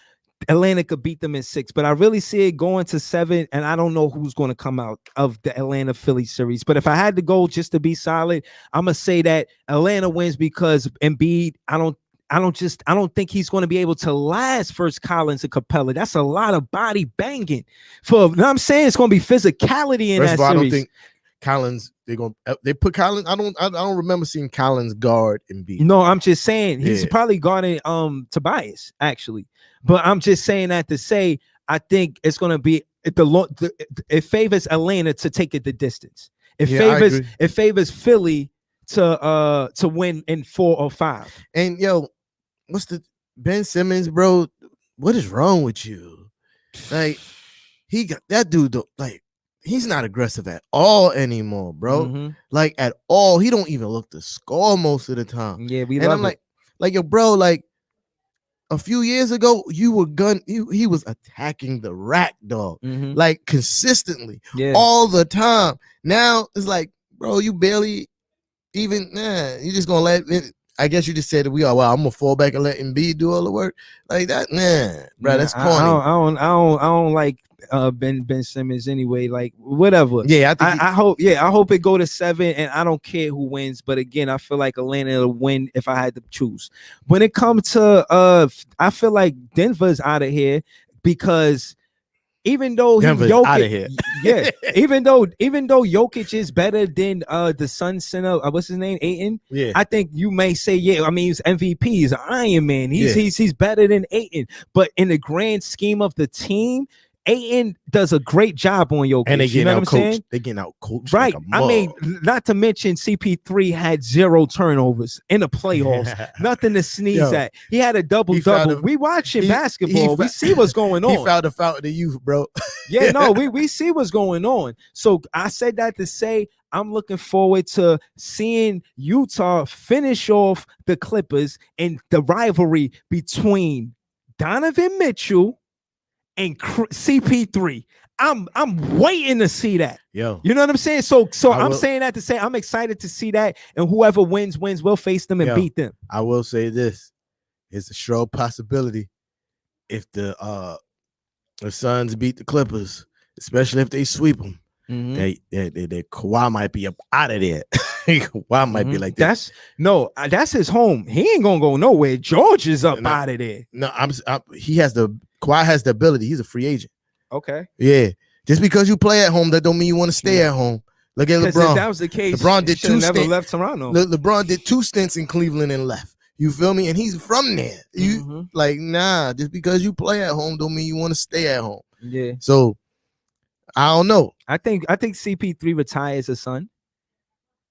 Atlanta could beat them in 6, but I really see it going to 7, and I don't know who's going to come out of the Atlanta-Philly series. But if I had to go just to be solid, I'm gonna say that Atlanta wins because Embiid. I don't think he's going to be able to last first Collins and Capella. That's a lot of body banging. You know what I'm saying? It's going to be physicality in that series. I don't think Collins. They put Collins. I don't remember seeing Collins guard Embiid. No, I'm just saying he's probably guarding Tobias actually. But I'm just saying that to say I think it's going to be it favors Atlanta to take it the distance. It favors Philly to win in 4 or 5. And what's the Ben Simmons, bro? What is wrong with you? Like he got that dude. Like he's not aggressive at all anymore, bro. Like at all. He don't even look to score most of the time. Yeah, I'm like yo, bro, like. A few years ago, he was attacking the rack, dog, like consistently, all the time. Now it's like, bro, you barely even. You just gonna let it. I guess you just said that I'm gonna fall back and let Embiid do all the work like that. Bro, that's corny. I don't like Ben Simmons anyway. Like whatever. Yeah, I hope it go to 7, and I don't care who wins. But again, I feel like Atlanta will win if I had to choose. When it comes to I feel like Denver's out of here because. Even though Jokic, even though Jokic is better than the Sun center, what's his name, Ayton? Yeah, I think you may say, I mean, he's MVP, he's an Iron Man, he's better than Ayton. But in the grand scheme of the team, Ayton does a great job on Jokic. And they getting out coached. They getting out coached. Right. Like I mean, not to mention CP3 had 0 turnovers in the playoffs. Nothing to sneeze at. He had a double-double. We watching basketball. We see what's going on. He found the fountain of youth, bro. We see what's going on. So I said that to say I'm looking forward to seeing Utah finish off the Clippers and the rivalry between Donovan Mitchell and CP3. I'm waiting to see that. Yo, You know what I'm saying? So I I'm will- saying that to say I'm excited to see that, and whoever wins, we'll face them and Yo. beat them. I will say this: it's a shrewd possibility if the Suns beat the Clippers, especially if they sweep them. They Kawhi might be up out of there. Kawhi might be like that. That's his home. He ain't gonna go nowhere. George is up No. out of there. No, Kawhi has the ability. He's a free agent. Okay. Yeah, just because you play at home, that don't mean you want to stay at home. Look at Because LeBron. if that was the case, LeBron he did should've two never stints. left Toronto. LeBron did 2 stints in Cleveland and left. You feel me? And he's from there. You Mhm. like, nah, just because you play at home don't mean you want to stay at home. Yeah. So I don't know. I think CP3 retires his son.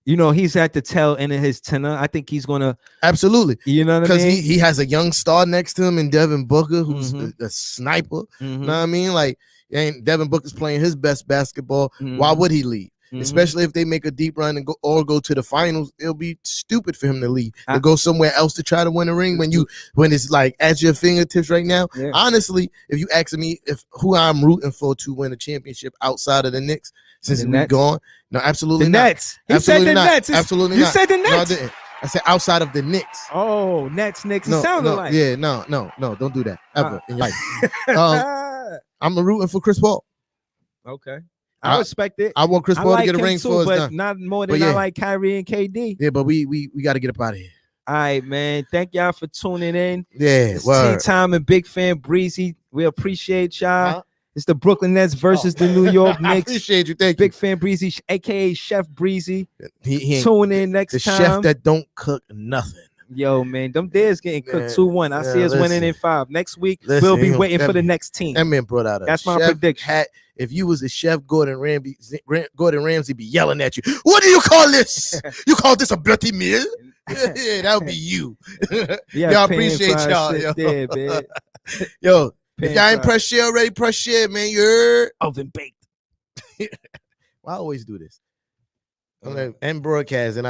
You know, he's at the tail end of his tenure. I think he's gonna, Absolutely. you know what I Because mean? he has a young star next to him in Devin Booker, who's Mhm. a sniper. Mhm. You know what I mean? Like, and Devin Booker's playing his best basketball. Why Mhm. would he leave? Mhm. Especially if they make a deep run and go to the finals, it'll be stupid for him to leave I- to go somewhere else to try to win a ring when it's like at your fingertips right now. Yeah. Honestly, if you ask me if who I'm rooting for to win a championship outside of the Knicks since The we Nets. gone, no, absolutely The not. Nets. He Absolutely said the not. Nets. Absolutely you not. said the No, I Nets. didn't. I said outside of the Knicks. Oh, Nets. It No, sounded no, like. yeah, no, don't do that ever in your life. okay. I'm rooting for Chris Paul. I respect it. I want Chris I Paul like to get a him ring too, for us but done. not more But than I yeah. like Kyrie and KD. Yeah, but we got to get up out of here. All right, man. Thank y'all for tuning in. Yeah, It's word. Tea Time and Big Fan Breezy. We appreciate y'all. Huh? It's the Brooklyn Nets versus the New York I Knicks. appreciate you. Thank Big Fan Breezy, aka Chef Breezy. you. He ain't Tune in next the time. chef that don't cook nothing. Yo, man, them days getting cooked Yeah, 2-1. I see yeah, us winning listen. in 5. Next week, Listen, we'll be you- waiting that for the man- next team. That man brought out a That's my chef prediction. hat. If you was a chef, Gordon Ramsay be yelling at you. What do you call this? You call this a bloody meal? Yeah, that would be you. Yeah, Y'all pan appreciate fried y'all, shit yo. there, man. Yo, Pan if y'all ain't fried. press share already, press share, man. You're Oven baked. I always do this. I'm gonna end broadcast and